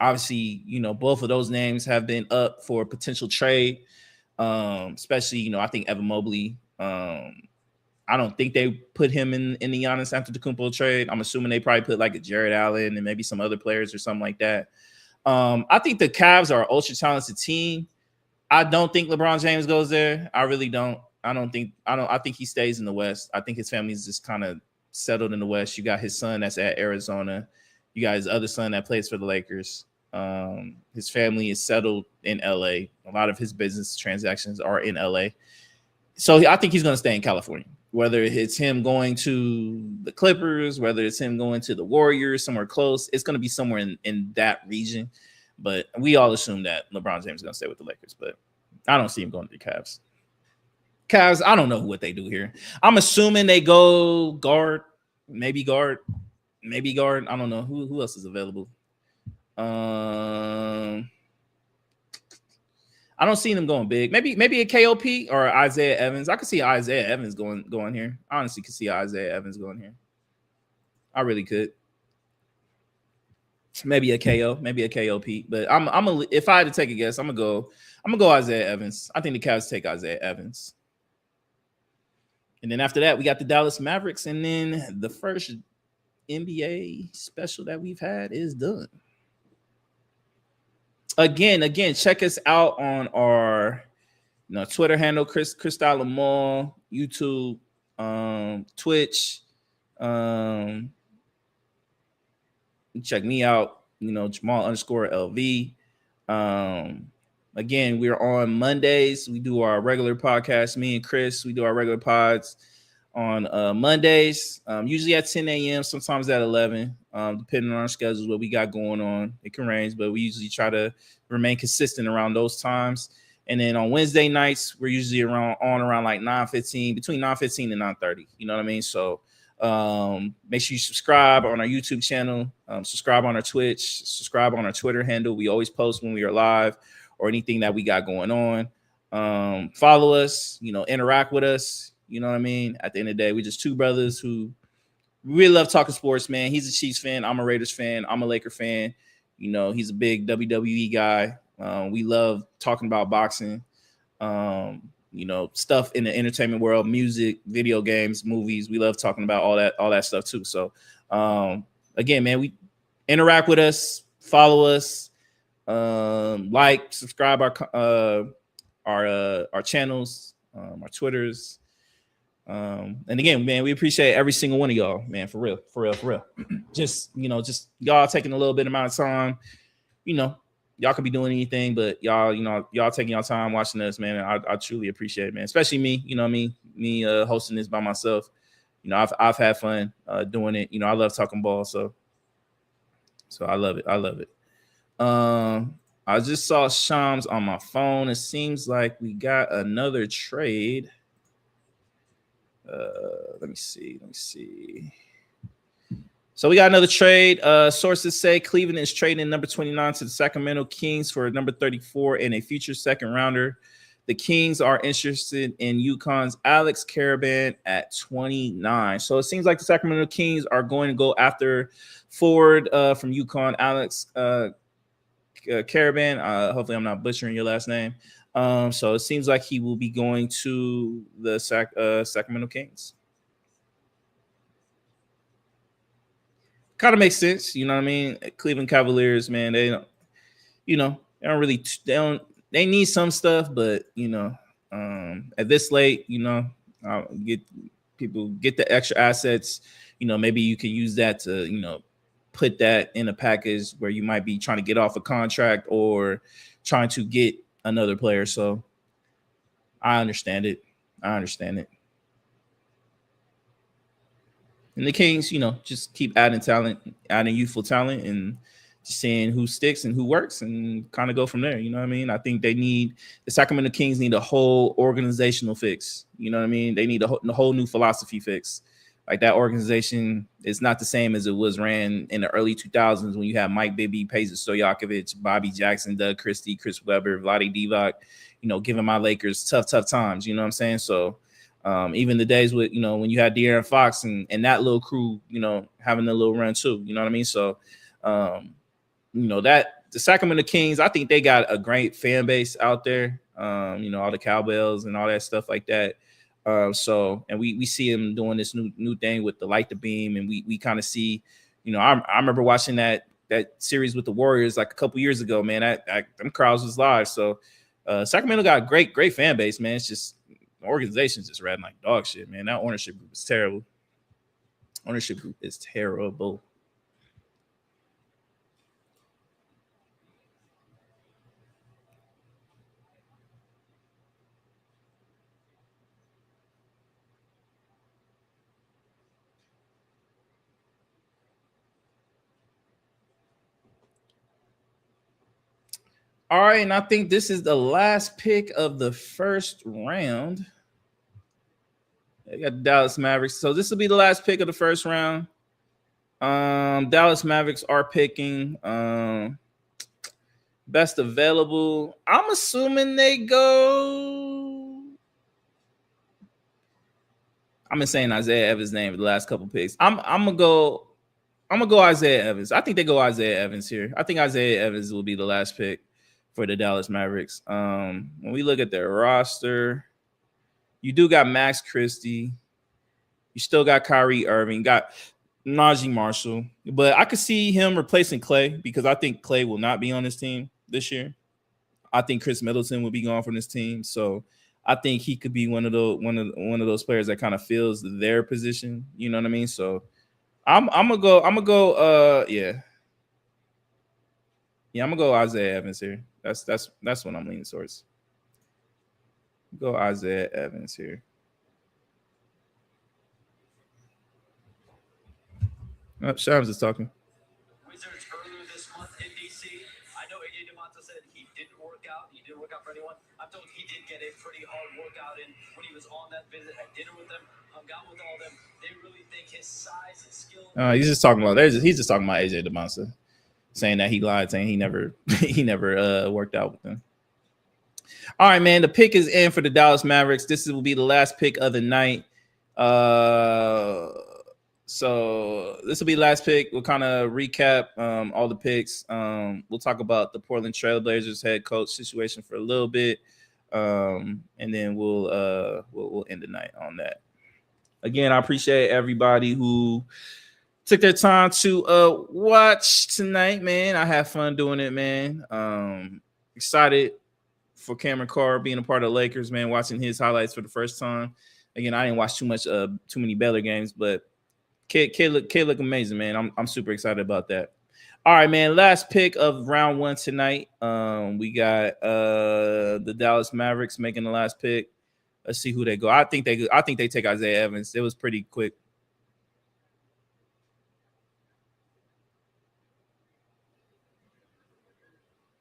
Obviously, you know, both of those names have been up for a potential trade. Especially, you know, I think Evan Mobley. I don't think they put him in the Giannis Antetokounmpo trade. I'm assuming they probably put like a Jared Allen and maybe some other players or something like that. I think the Cavs are an ultra talented team. I don't think LeBron James goes there. I really don't. I think he stays in the West. I think his family's just kind of settled in the West. You got his son that's at Arizona. You got his other son that plays for the Lakers. His family is settled in LA. A lot of his business transactions are in LA. So I think he's going to stay in California, whether it's him going to the Clippers, whether it's him going to the Warriors, somewhere close. It's going to be somewhere in that region. But we all assume that LeBron James is going to stay with the Lakers, but I don't see him going to the Cavs. Cavs, I don't know what they do here. I'm assuming they go guard. I don't know who else is available. I don't see them going big. Maybe a KOP or Isaiah Evans. I could see Isaiah Evans going here. I honestly could see Isaiah Evans going here. I really could. Maybe a KO, maybe a KOP. But if I had to take a guess, I'm gonna go Isaiah Evans. I think the Cavs take Isaiah Evans. And then after that, we got the Dallas Mavericks, and then the first NBA special that we've had is done. Again, check us out on our Twitter handle, Cristal Mall, YouTube, Twitch. Check me out, Jamal_LV. Again, we're on Mondays. We do our regular podcast. Me and Chris, we do our regular pods on Mondays, usually at 10 a.m., sometimes at 11, depending on our schedules, what we got going on. It can range, but we usually try to remain consistent around those times. And then on Wednesday nights, we're usually around like 9:15, between 9:15 and 9:30. You know what I mean? So make sure you subscribe on our YouTube channel, subscribe on our Twitch, subscribe on our Twitter handle. We always post when we are live or anything that we got going on. Follow us, interact with us. You know what I mean? At the end of the day, we're just two brothers who really love talking sports, man. He's a Chiefs fan. I'm a Raiders fan. I'm a Laker fan. You know, he's a big WWE guy. We love talking about boxing. You know, stuff in the entertainment world, music, video games, movies. We love talking about all that stuff too. So again, man, we interact with us, follow us, like, subscribe our channels, our Twitters. And again, man, we appreciate every single one of y'all, man, for real. Just, you know, just y'all taking a little bit amount of time, you know. Y'all could be doing anything, but y'all, you know, y'all taking your time watching us, man. I truly appreciate it, man. Especially me, you know what I mean? Me hosting this by myself. You know, I've had fun doing it. You know, I love talking ball, so I love it. I just saw Shams on my phone. It seems like we got another trade. Let me see. So we got another trade. Sources say Cleveland is trading number 29 to the Sacramento Kings for number 34 and a future second rounder. The Kings are interested in UConn's Alex Caravan at 29. So it seems like the Sacramento Kings are going to go after forward from UConn, Alex Caravan. Hopefully I'm not butchering your last name. So it seems like he will be going to the Sacramento Kings. Kind of makes sense, you know what I mean? Cleveland Cavaliers, man, they don't they need some stuff, but you know, at this late, you know, get the extra assets, you know, maybe you can use that to, you know, put that in a package where you might be trying to get off a contract or trying to get another player. So I understand it. And the Kings, you know, just keep adding youthful talent, and just seeing who sticks and who works, and kind of go from there. You know what I mean? I think the Sacramento Kings need a whole organizational fix. You know what I mean? They need a whole new philosophy fix. Like, that organization is not the same as it was ran in the early 2000s when you had Mike Bibby, Peja Stojakovic, Bobby Jackson, Doug Christie, Chris Webber, Vlade Divac, you know, giving my Lakers tough times. You know what I'm saying? So even the days with, you know, when you had De'Aaron Fox and that little crew, you know, having a little run too, you know what I mean? So, you know, that the Sacramento Kings, I think they got a great fan base out there. You know, all the cowbells and all that stuff like that. So, and we see him doing this new thing with the Light the Beam, and we kind of see, you know, I remember watching that series with the Warriors like a couple years ago, man. Them crowds was live. So, Sacramento got a great fan base, man. It's just the organization's just riding like dog shit, man. That ownership group is terrible. All right, and I think this is the last pick of the first round. I got the Dallas Mavericks. So this will be the last pick of the first round. Dallas Mavericks are picking best available. I'm assuming they go. I've been saying Isaiah Evans' name for the last couple picks. I'm gonna go Isaiah Evans. I think they go Isaiah Evans here. I think Isaiah Evans will be the last pick for the Dallas Mavericks. When we look at their roster, you do got Max Christie. You still got Kyrie Irving, got Najee Marshall. But I could see him replacing Clay, because I think Clay will not be on this team this year. I think Chris Middleton will be gone from this team. So I think he could be one of those players that kind of fills their position. You know what I mean? So I'm gonna go. I'm gonna go Isaiah Evans here. That's what I'm leaning towards. Go Isaiah Evans here. Oh, Shams is talking. Wizards earlier this month in DC. I know AJ DeMonta said he didn't work out. He didn't work out for anyone. I'm told he did get a pretty hard workout in when he was on that visit. Had dinner with them, hung out with all of them. They really think his size, his skill. He's just talking about AJ DeMonta, saying that he lied, saying he never worked out with them. All right, man. The pick is in for the Dallas Mavericks. This will be the last pick of the night. So this will be last pick. We'll kind of recap all the picks. We'll talk about the Portland Trailblazers head coach situation for a little bit, and then we'll end the night on that. Again, I appreciate everybody who took their time to watch tonight, man. I had fun doing it, man. Excited for Cameron Carr being a part of the Lakers, man. Watching his highlights for the first time. Again, I didn't watch too many Baylor games, but kid look amazing, man. I'm super excited about that. All right, man. Last pick of round 1 tonight. We got the Dallas Mavericks making the last pick. Let's see who they go. I think they take Isaiah Evans. It was pretty quick.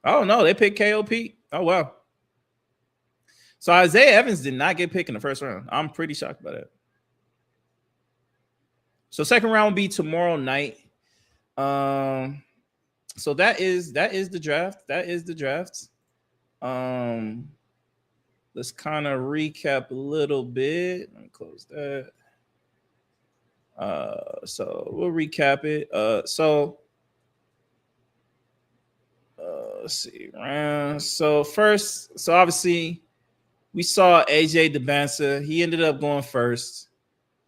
Oh no, they picked KOP. Oh wow. So Isaiah Evans did not get picked in the first round. I'm pretty shocked by that. So second round will be tomorrow night. So that is the draft. That is the draft. Let's kind of recap a little bit. Let me close that. So we'll recap it. Let's see. So obviously we saw AJ DeBansa. He ended up going first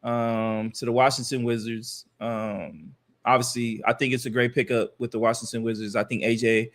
to the Washington Wizards. Obviously, I think it's a great pickup with the Washington Wizards. I think AJ,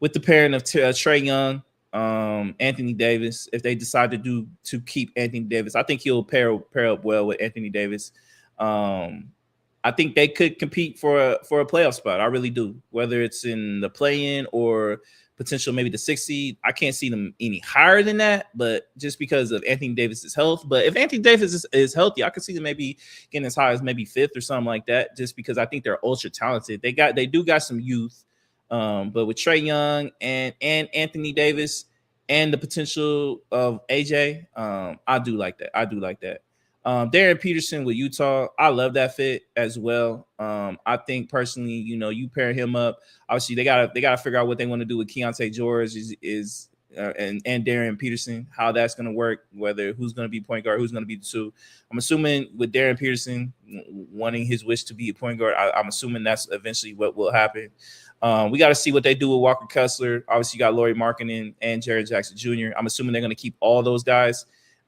with the pairing of Trae Young, Anthony Davis, if they decide to keep Anthony Davis, I think he'll pair up well with Anthony Davis. I think they could compete for a playoff spot. I really do. Whether it's in the play-in or potential maybe the 6th seed, I can't see them any higher than that. But just because of Anthony Davis's health, but if Anthony Davis is healthy, I could see them maybe getting as high as maybe 5th or something like that. Just because I think they're ultra talented. They do got some youth, but with Trae Young and Anthony Davis and the potential of AJ, I do like that. Darren Peterson with Utah, I love that fit as well. I think personally, you pair him up. Obviously, they gotta figure out what they want to do with Keontae George and Darren Peterson, how that's gonna work. Whether who's gonna be point guard, who's gonna be the 2. I'm assuming with Darren Peterson wanting his wish to be a point guard, I'm assuming that's eventually what will happen. We got to see what they do with Walker Kessler. Obviously, you got Lauri Markkanen and Jaren Jackson Jr. I'm assuming they're gonna keep all those guys.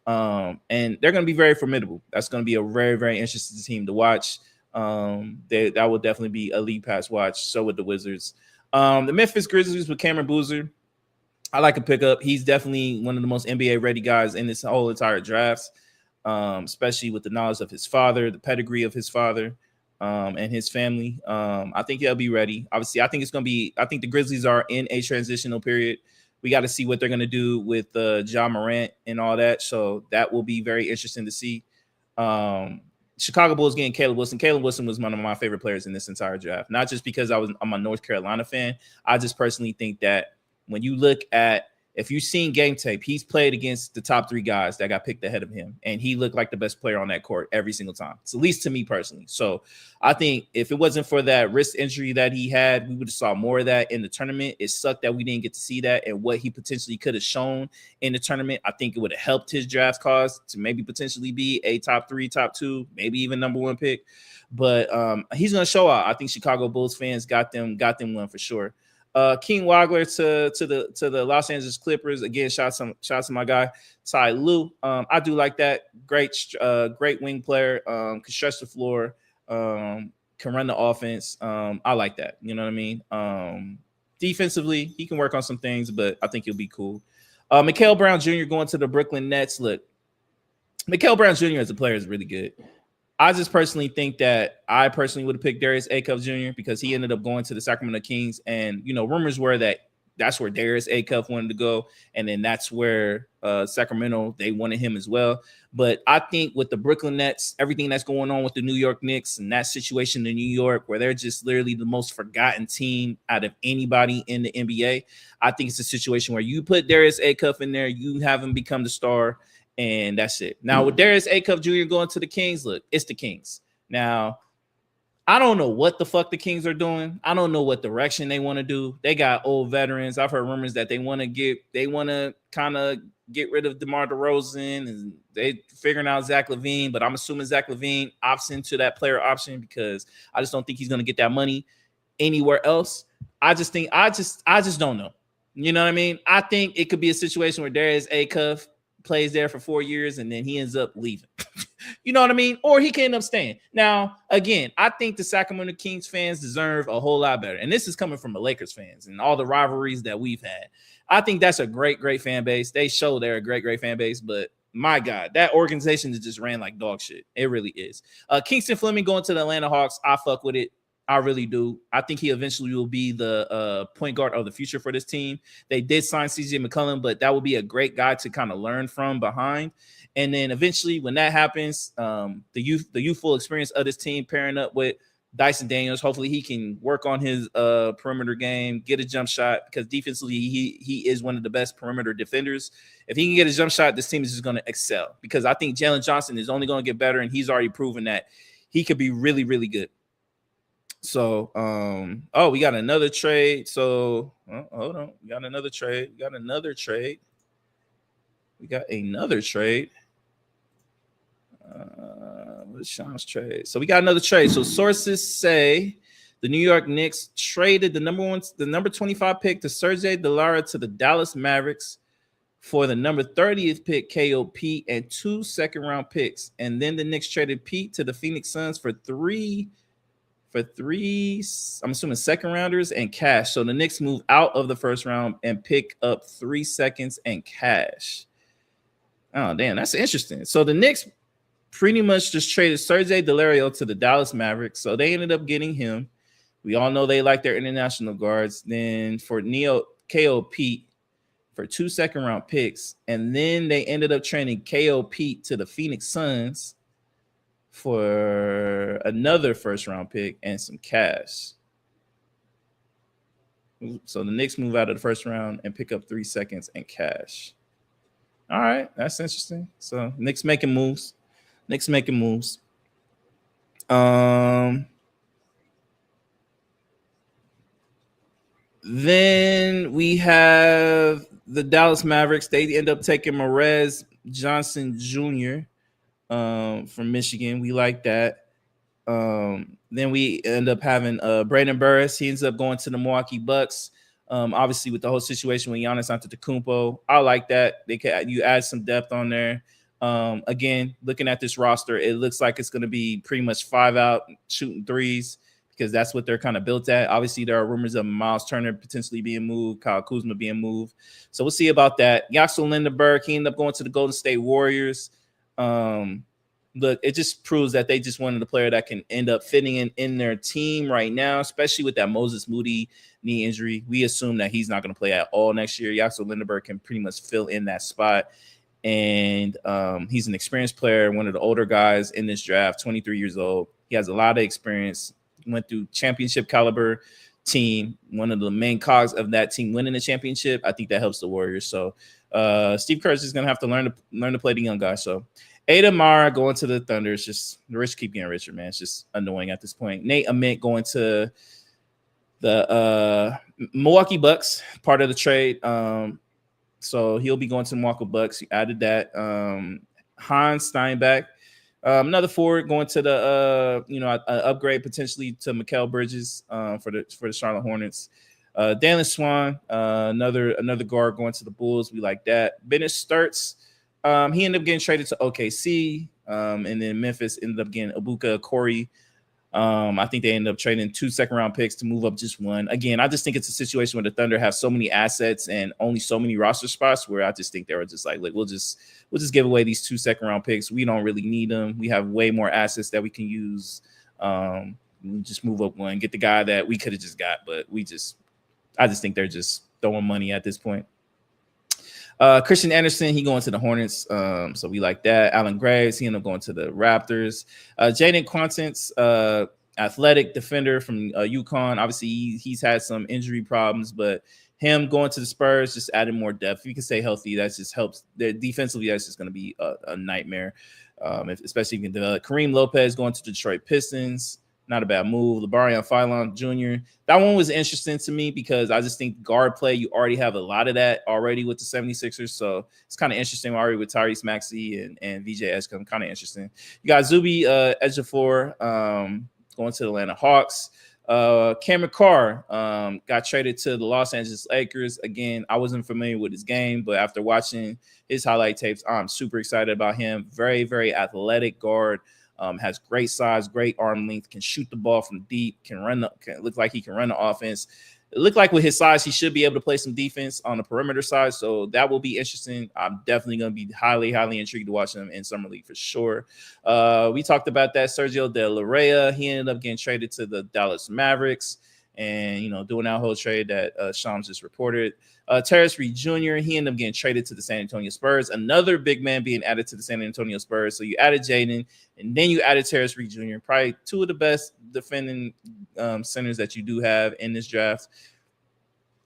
And they're going to be very formidable. That's going to be a very, very interesting team to watch. That will definitely be a league pass watch. So with the Wizards, the Memphis Grizzlies with Cameron Boozer, I like a pickup. He's definitely one of the most NBA ready guys in this whole entire draft, especially with the knowledge of his father, the pedigree of his father, and his family. I think he'll be ready. Obviously, I think the Grizzlies are in a transitional period. We got to see what they're going to do with Ja Morant and all that. So that will be very interesting to see. Chicago Bulls getting Caleb Wilson. Caleb Wilson was one of my favorite players in this entire draft, not just because I'm a North Carolina fan. I just personally think that when you look at, if you've seen game tape, he's played against the top 3 guys that got picked ahead of him, and he looked like the best player on that court every single time. It's at least to me personally. So I think if it wasn't for that wrist injury that he had, we would have saw more of that in the tournament. It sucked that we didn't get to see that and what he potentially could have shown in the tournament. I think it would have helped his draft cause to maybe potentially be a top 3, top 2, maybe even number 1 pick. But he's going to show out. I think Chicago Bulls fans got them one for sure. King Wagler to the Los Angeles Clippers. Again, shout out to my guy Ty Lue. I do like that. Great wing player. Can stretch the floor. Can run the offense. I like that. You know what I mean? Defensively, he can work on some things, but I think he'll be cool. Mikal Brown Jr. going to the Brooklyn Nets. Look, Mikal Brown Jr. as a player is really good. I just personally think that I personally would have picked Darius Acuff Jr. because he ended up going to the Sacramento Kings. And, rumors were that that's where Darius Acuff wanted to go. And then that's where Sacramento, they wanted him as well. But I think with the Brooklyn Nets, everything that's going on with the New York Knicks and that situation in New York, where they're just literally the most forgotten team out of anybody in the NBA, I think it's a situation where you put Darius Acuff in there, you have him become the star, and that's it. Now, with Darius Acuff Jr. going to the Kings, look, it's the Kings. Now, I don't know what the fuck the Kings are doing. I don't know what direction they want to do. They got old veterans. I've heard rumors that they want to kind of get rid of DeMar DeRozan, and they figuring out Zach LaVine, but I'm assuming Zach LaVine opts into that player option because I just don't think he's going to get that money anywhere else. I just don't know. You know what I mean? I think it could be a situation where Darius Acuff plays there for 4 years and then he ends up leaving. You know what I mean? Or he can end up staying. Now, again, I think the Sacramento Kings fans deserve a whole lot better. And this is coming from the Lakers fans and all the rivalries that we've had. I think that's a great, great fan base. They show they're a great, great fan base. But my God, that organization is just ran like dog shit. It really is. Kingston Fleming going to the Atlanta Hawks. I fuck with it. I really do. I think he eventually will be the point guard of the future for this team. They did sign CJ McCollum, but that would be a great guy to kind of learn from behind. And then eventually when that happens, the youthful experience of this team pairing up with Dyson Daniels, hopefully he can work on his perimeter game, get a jump shot, because defensively he is one of the best perimeter defenders. If he can get a jump shot, this team is just going to excel, because I think Jalen Johnson is only going to get better, and he's already proven that he could be really, really good. So, we got another trade. So, hold on. We got another trade. What's Sean's trade? So we got another trade. So sources say the New York Knicks traded the number 25 pick to Serge Delara to the Dallas Mavericks for the number 30th pick, KOP, and 2 second-round picks. And then the Knicks traded Pete to the Phoenix Suns for three, I'm assuming second rounders and cash. So the Knicks move out of the first round and pick up 3 seconds and cash. Oh, damn, that's interesting. So the Knicks pretty much just traded Serge Delario to the Dallas Mavericks. So they ended up getting him. We all know they like their international guards. Then for KOP for 2 second-round picks. And then they ended up trading KOP to the Phoenix Suns for another first-round pick and some cash. So the Knicks move out of the first round and pick up 3 seconds and cash. All right, that's interesting. So Knicks making moves. Then we have the Dallas Mavericks. They end up taking Morez Johnson Jr. From Michigan. We like that. Then we end up having Brandon Burris. He ends up going to the Milwaukee Bucks. Obviously, with the whole situation with Giannis Antetokounmpo, I like that. You add some depth on there. Again, looking at this roster, it looks like it's going to be pretty much 5 out shooting threes, because that's what they're kind of built at. Obviously, there are rumors of Miles Turner potentially being moved, Kyle Kuzma being moved. So we'll see about that. Jackson Lindenberg, he ended up going to the Golden State Warriors. Look, it just proves that they just wanted a player that can end up fitting in their team right now, especially with that Moses Moody knee injury. We assume that he's not going to play at all next year. Jackson Lindenberg can pretty much fill in that spot. And he's an experienced player, one of the older guys in this draft, 23 years old. He has a lot of experience. He went through championship caliber team, one of the main cogs of that team winning the championship. I think that helps the Warriors. So Steve Kerr is just going to have to learn to play the young guys. So Ada Mara going to the Thunder. It's just the rich keep getting richer, man. It's just annoying at this point. Nate Ament going to the Milwaukee Bucks, part of the trade. So he'll be going to the Milwaukee Bucks. He added that. Hans Steinbach, another forward, going to the upgrade potentially to Mikal Bridges for the Charlotte Hornets. Dalen Swan, another guard, going to the Bulls. We like that. Bennett Sturts, he ended up getting traded to OKC, and then Memphis ended up getting Ibuka Corey. I think they ended up trading 2 second-round picks to move up just one. Again, I just think it's a situation where the Thunder have so many assets and only so many roster spots, where I just think they were just like, we'll just give away these 2 second-round picks. We don't really need them. We have way more assets that we can use. We just move up one, get the guy that we could have just got, but I just think they're just throwing money at this point. Christian Anderson, he going to the Hornets, so we like that. Alan Graves, he ended up going to the Raptors. Jaden Quantance, athletic defender from UConn. Obviously, he's had some injury problems, but him going to the Spurs just added more depth. If you can stay healthy, that just helps. Defensively, that's just going to be a nightmare, especially if you can develop. Kareem Lopez going to Detroit Pistons. not a bad move. Labarion Philon Jr. That one was interesting to me because I just think guard play, you already have a lot of that already with the 76ers. So it's kind of interesting already with Tyrese Maxey and VJ Edgecombe. Kind of interesting. You got Zuby Ejiofor going to the Atlanta Hawks. Cameron Carr got traded to the Los Angeles Lakers. Again, I wasn't familiar with his game, but after watching his highlight tapes, I'm super excited about him. Very, very athletic guard. Has great size, great arm length, can shoot the ball from deep, can look like he can run the offense. It looked like with his size, he should be able to play some defense on the perimeter side. So that will be interesting. I'm definitely going to be highly, highly intrigued to watch him in Summer League for sure. We talked about that. Sergio De La Rey, he ended up getting traded to the Dallas Mavericks and, doing that whole trade that Shams just reported. Terrence Reed Jr., he ended up getting traded to the San Antonio Spurs. Another big man being added to the San Antonio Spurs. So you added Jaden, and then you added Terrence Reed Jr., probably two of the best defending centers that you do have in this draft.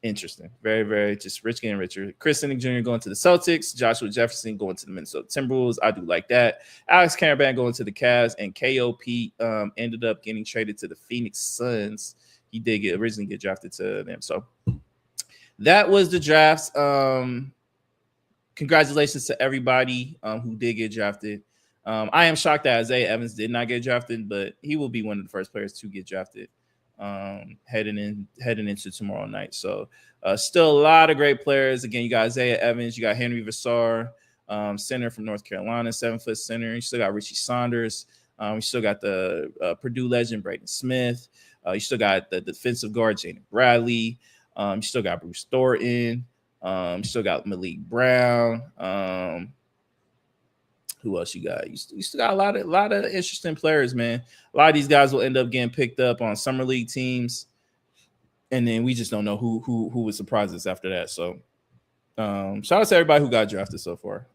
Interesting. Very, very just rich getting richer. Chris Sinning Jr. going to the Celtics. Joshua Jefferson going to the Minnesota Timberwolves. I do like that. Alex Caravan going to the Cavs, and KOP ended up getting traded to the Phoenix Suns. He did originally get drafted to them. So that was the drafts. Congratulations to everybody who did get drafted. I am shocked that Isaiah Evans did not get drafted, but he will be one of the first players to get drafted heading into tomorrow night. So still a lot of great players. Again, you got Isaiah Evans, you got Henry Vassar, center from North Carolina, 7-foot center. You still got Richie Saunders. You still got the Purdue legend Braden Smith. You still got the defensive guard Jaden Bradley. You still got Bruce Thornton. You still got Malik Brown. Who else you got? You still got a lot of interesting players, man. A lot of these guys will end up getting picked up on summer league teams, and then we just don't know who would surprise us after that. So, shout out to everybody who got drafted so far.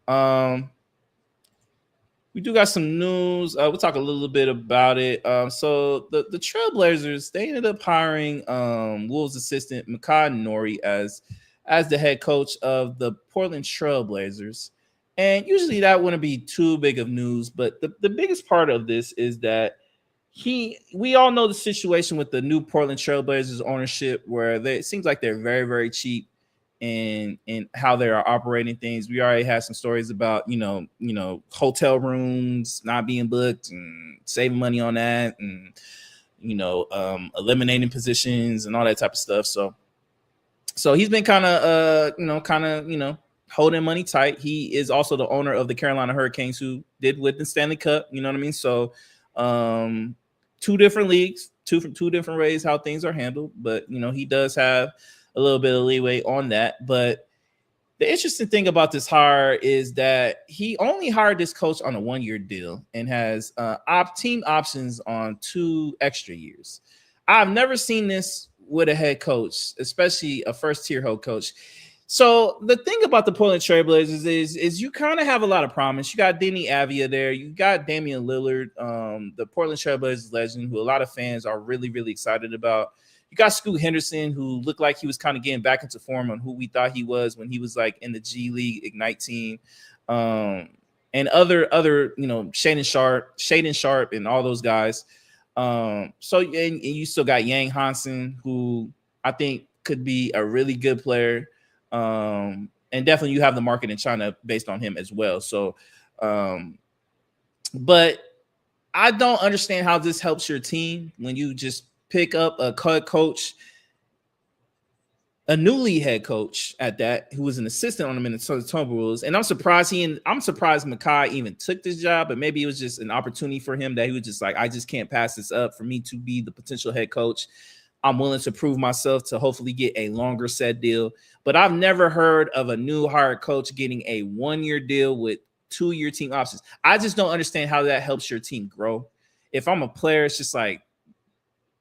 We do got some news. We'll talk a little bit about it. So the Trailblazers, they ended up hiring Wolves assistant Micah Nori as the head coach of the Portland Trailblazers. And usually that wouldn't be too big of news, but the biggest part of this is that we all know the situation with the new Portland Trailblazers ownership, where it seems like they're very, very cheap in how they are operating things. We already had some stories about, hotel rooms not being booked and saving money on that, and, eliminating positions and all that type of stuff. So he's been kind of holding money tight. He is also the owner of the Carolina Hurricanes, who did win the Stanley Cup. You know what I mean? So two different leagues, two different ways how things are handled. But, he does have a little bit of leeway on that. But the interesting thing about this hire is that he only hired this coach on a 1-year deal and has team options on 2 extra years. I've never seen this with a head coach, especially a first-tier head coach. So the thing about the Portland Trailblazers is you kind of have a lot of promise. You got Denny Avia there. You got Damian Lillard, the Portland Trailblazers legend, who a lot of fans are really, really excited about. You got Scoot Henderson, who looked like he was kind of getting back into form on who we thought he was when he was like in the G League Ignite team. And other, Shaden Sharp and all those guys. And you still got Yang Hansen, who I think could be a really good player. And definitely you have the market in China based on him as well. So, but I don't understand how this helps your team when you just pick up a coach, a newly head coach at that, who was an assistant on the Minnesota Timberwolves. And I'm surprised Micah even took this job, but maybe it was just an opportunity for him that he was just like, I just can't pass this up for me to be the potential head coach. I'm willing to prove myself to hopefully get a longer set deal. But I've never heard of a new hired coach getting a 1-year deal with 2-year team options. I just don't understand how that helps your team grow. If I'm a player, it's just like,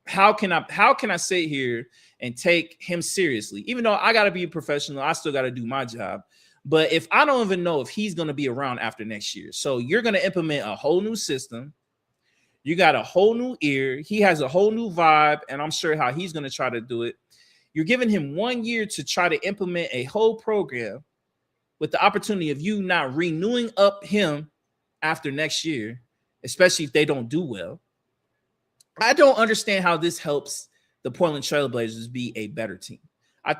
how can I sit here and take him seriously? Even though I got to be a professional, I still got to do my job. But if I don't even know if he's going to be around after next year, so you're going to implement a whole new system. You got a whole new ear. He has a whole new vibe, and I'm sure how he's going to try to do it. You're giving him 1 year to try to implement a whole program with the opportunity of you not renewing up him after next year, especially if they don't do well. I don't understand how this helps the Portland Trailblazers be a better team. I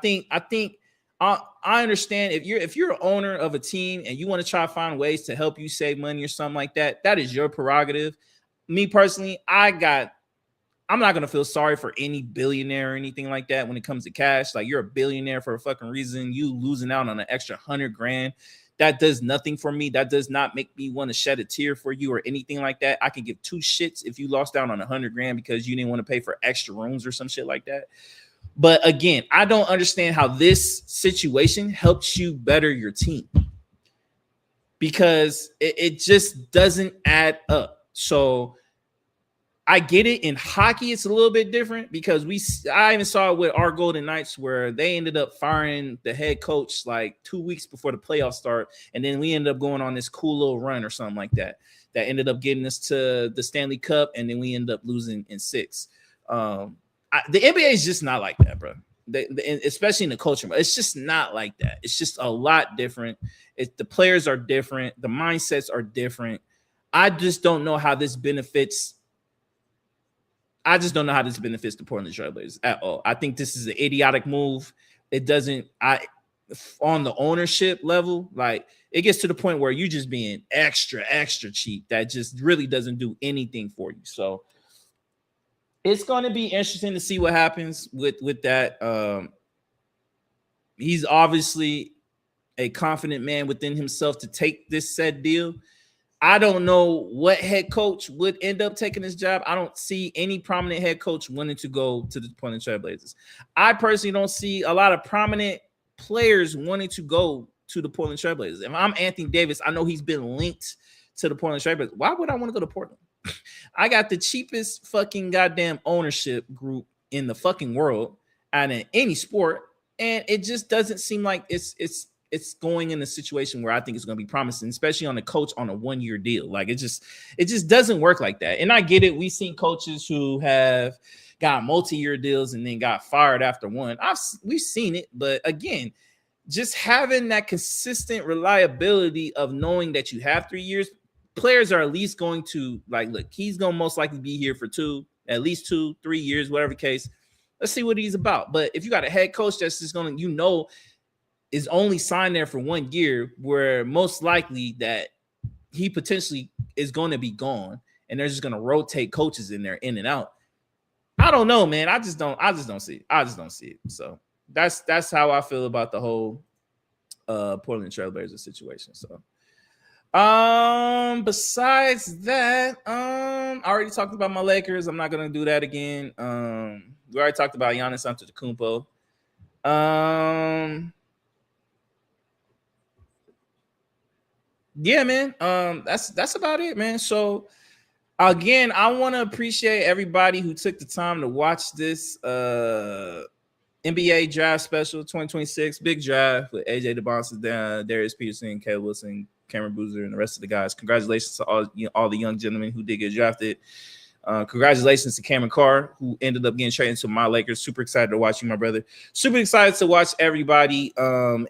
understand if you're an owner of a team and you want to try to find ways to help you save money or something like that, that is your prerogative. Me personally, I'm not gonna feel sorry for any billionaire or anything like that when it comes to cash. Like, you're a billionaire for a fucking reason. You losing out on an extra $100,000. That does nothing for me. That does not make me want to shed a tear for you or anything like that. I can give two shits if you lost out on $100,000 because you didn't want to pay for extra rooms or some shit like that. But again, I don't understand how this situation helps you better your team, because it just doesn't add up. So I get it. In hockey, it's a little bit different because I even saw it with our Golden Knights where they ended up firing the head coach like 2 weeks before the playoffs start. And then we ended up going on this cool little run or something like that ended up getting us to the Stanley Cup. And then we ended up losing in 6. The NBA is just not like that, bro. Especially in the culture, it's just not like that. It's just a lot different. The players are different. The mindsets are different. I just don't know how this benefits. I just don't know how this benefits the Portland Trailblazers at all. I think this is an idiotic move. It doesn't. On the ownership level, like, it gets to the point where you're just being extra cheap. That just really doesn't do anything for you. So it's going to be interesting to see what happens with that. He's obviously a confident man within himself to take this said deal. I don't know what head coach would end up taking this job. I don't see any prominent head coach wanting to go to the Portland Trailblazers. I personally don't see a lot of prominent players wanting to go to the Portland Trailblazers. If I'm Anthony Davis, I know he's been linked to the Portland Trailblazers. Why would I want to go to Portland? I got the cheapest fucking goddamn ownership group in the fucking world and in any sport, and it just doesn't seem like it's going in a situation where I think it's going to be promising, especially on a coach on a 1-year deal. Like, it just doesn't work like that. And I get it. We've seen coaches who have got multi-year deals and then got fired after one. We've seen it, but again, just having that consistent reliability of knowing that you have 3 years. Players are at least going to, like, look, he's going to most likely be here for at least 2-3 years, whatever the case. Let's see what he's about. But if you got a head coach that's just going to, is only signed there for 1 year, where most likely that he potentially is going to be gone and they're just going to rotate coaches in there, in and out. I don't know, man. I just don't see it. I just don't see it. So that's how I feel about the whole Portland Trailblazers situation. So besides that, I already talked about my Lakers. I'm not gonna do that again. We already talked about Giannis Antetokounmpo. Yeah, man. That's about it, man. So again, I want to appreciate everybody who took the time to watch this NBA draft special 2026 big draft with AJ DeBonson, Darius Peterson, Caleb Wilson, Cameron Boozer, and the rest of the guys. Congratulations to all the young gentlemen who did get drafted. Congratulations to Cameron Carr, who ended up getting traded to my Lakers. Super excited to watch you, my brother. Super excited to watch everybody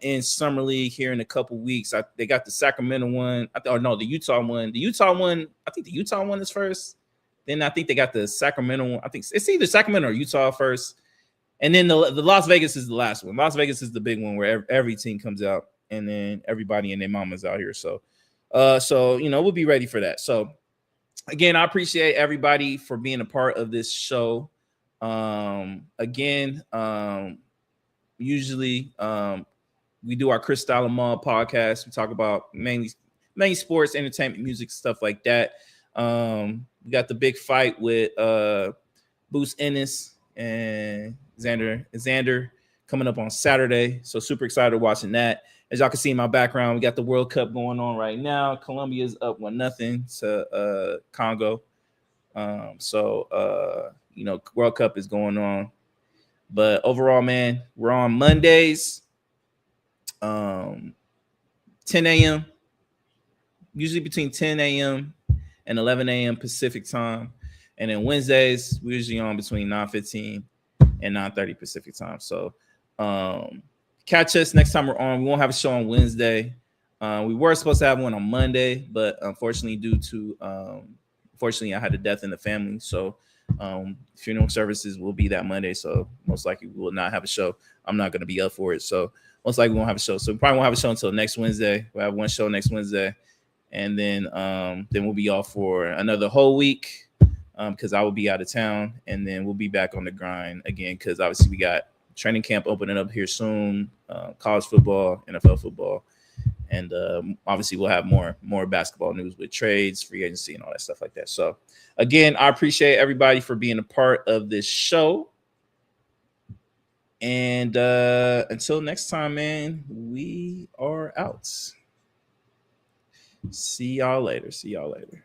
in Summer League here in a couple weeks. They got the Sacramento one. The Utah one. The Utah one, I think the Utah one is first. Then I think they got the Sacramento one. I think it's either Sacramento or Utah first. And then the Las Vegas is the last one. Las Vegas is the big one where every team comes out, and then everybody and their mamas out here. So we'll be ready for that. So again, I appreciate everybody for being a part of this show. Usually we do our Chris Stalamal podcast. We talk about mainly sports, entertainment, music, stuff like that. We got the big fight with Boots Ennis and Xander coming up on Saturday. So super excited watching that. As y'all can see in my background, we got the World Cup going on right now. Colombia's up 1-0 to Congo. World Cup is going on. But overall, man, we're on Mondays, 10 a.m., usually between 10 a.m. and 11 a.m. Pacific time. And then Wednesdays, we're usually on between 9:15 and 9:30 Pacific time. So catch us next time we're on. We won't have a show on Wednesday. We were supposed to have one on Monday, but unfortunately, due to Fortunately, I had a death in the family, so funeral services will be that Monday. So most likely we will not have a show. I'm not going to be up for it, so most likely we won't have a show. So we probably won't have a show until next Wednesday. We'll have one show next Wednesday, and then we'll be off for another whole week because I will be out of town, and then we'll be back on the grind again because obviously we got training camp opening up here soon, college football, NFL football. And obviously we'll have more basketball news with trades, free agency, and all that stuff like that. So again, I appreciate everybody for being a part of this show. And until next time, man, we are out. See y'all later.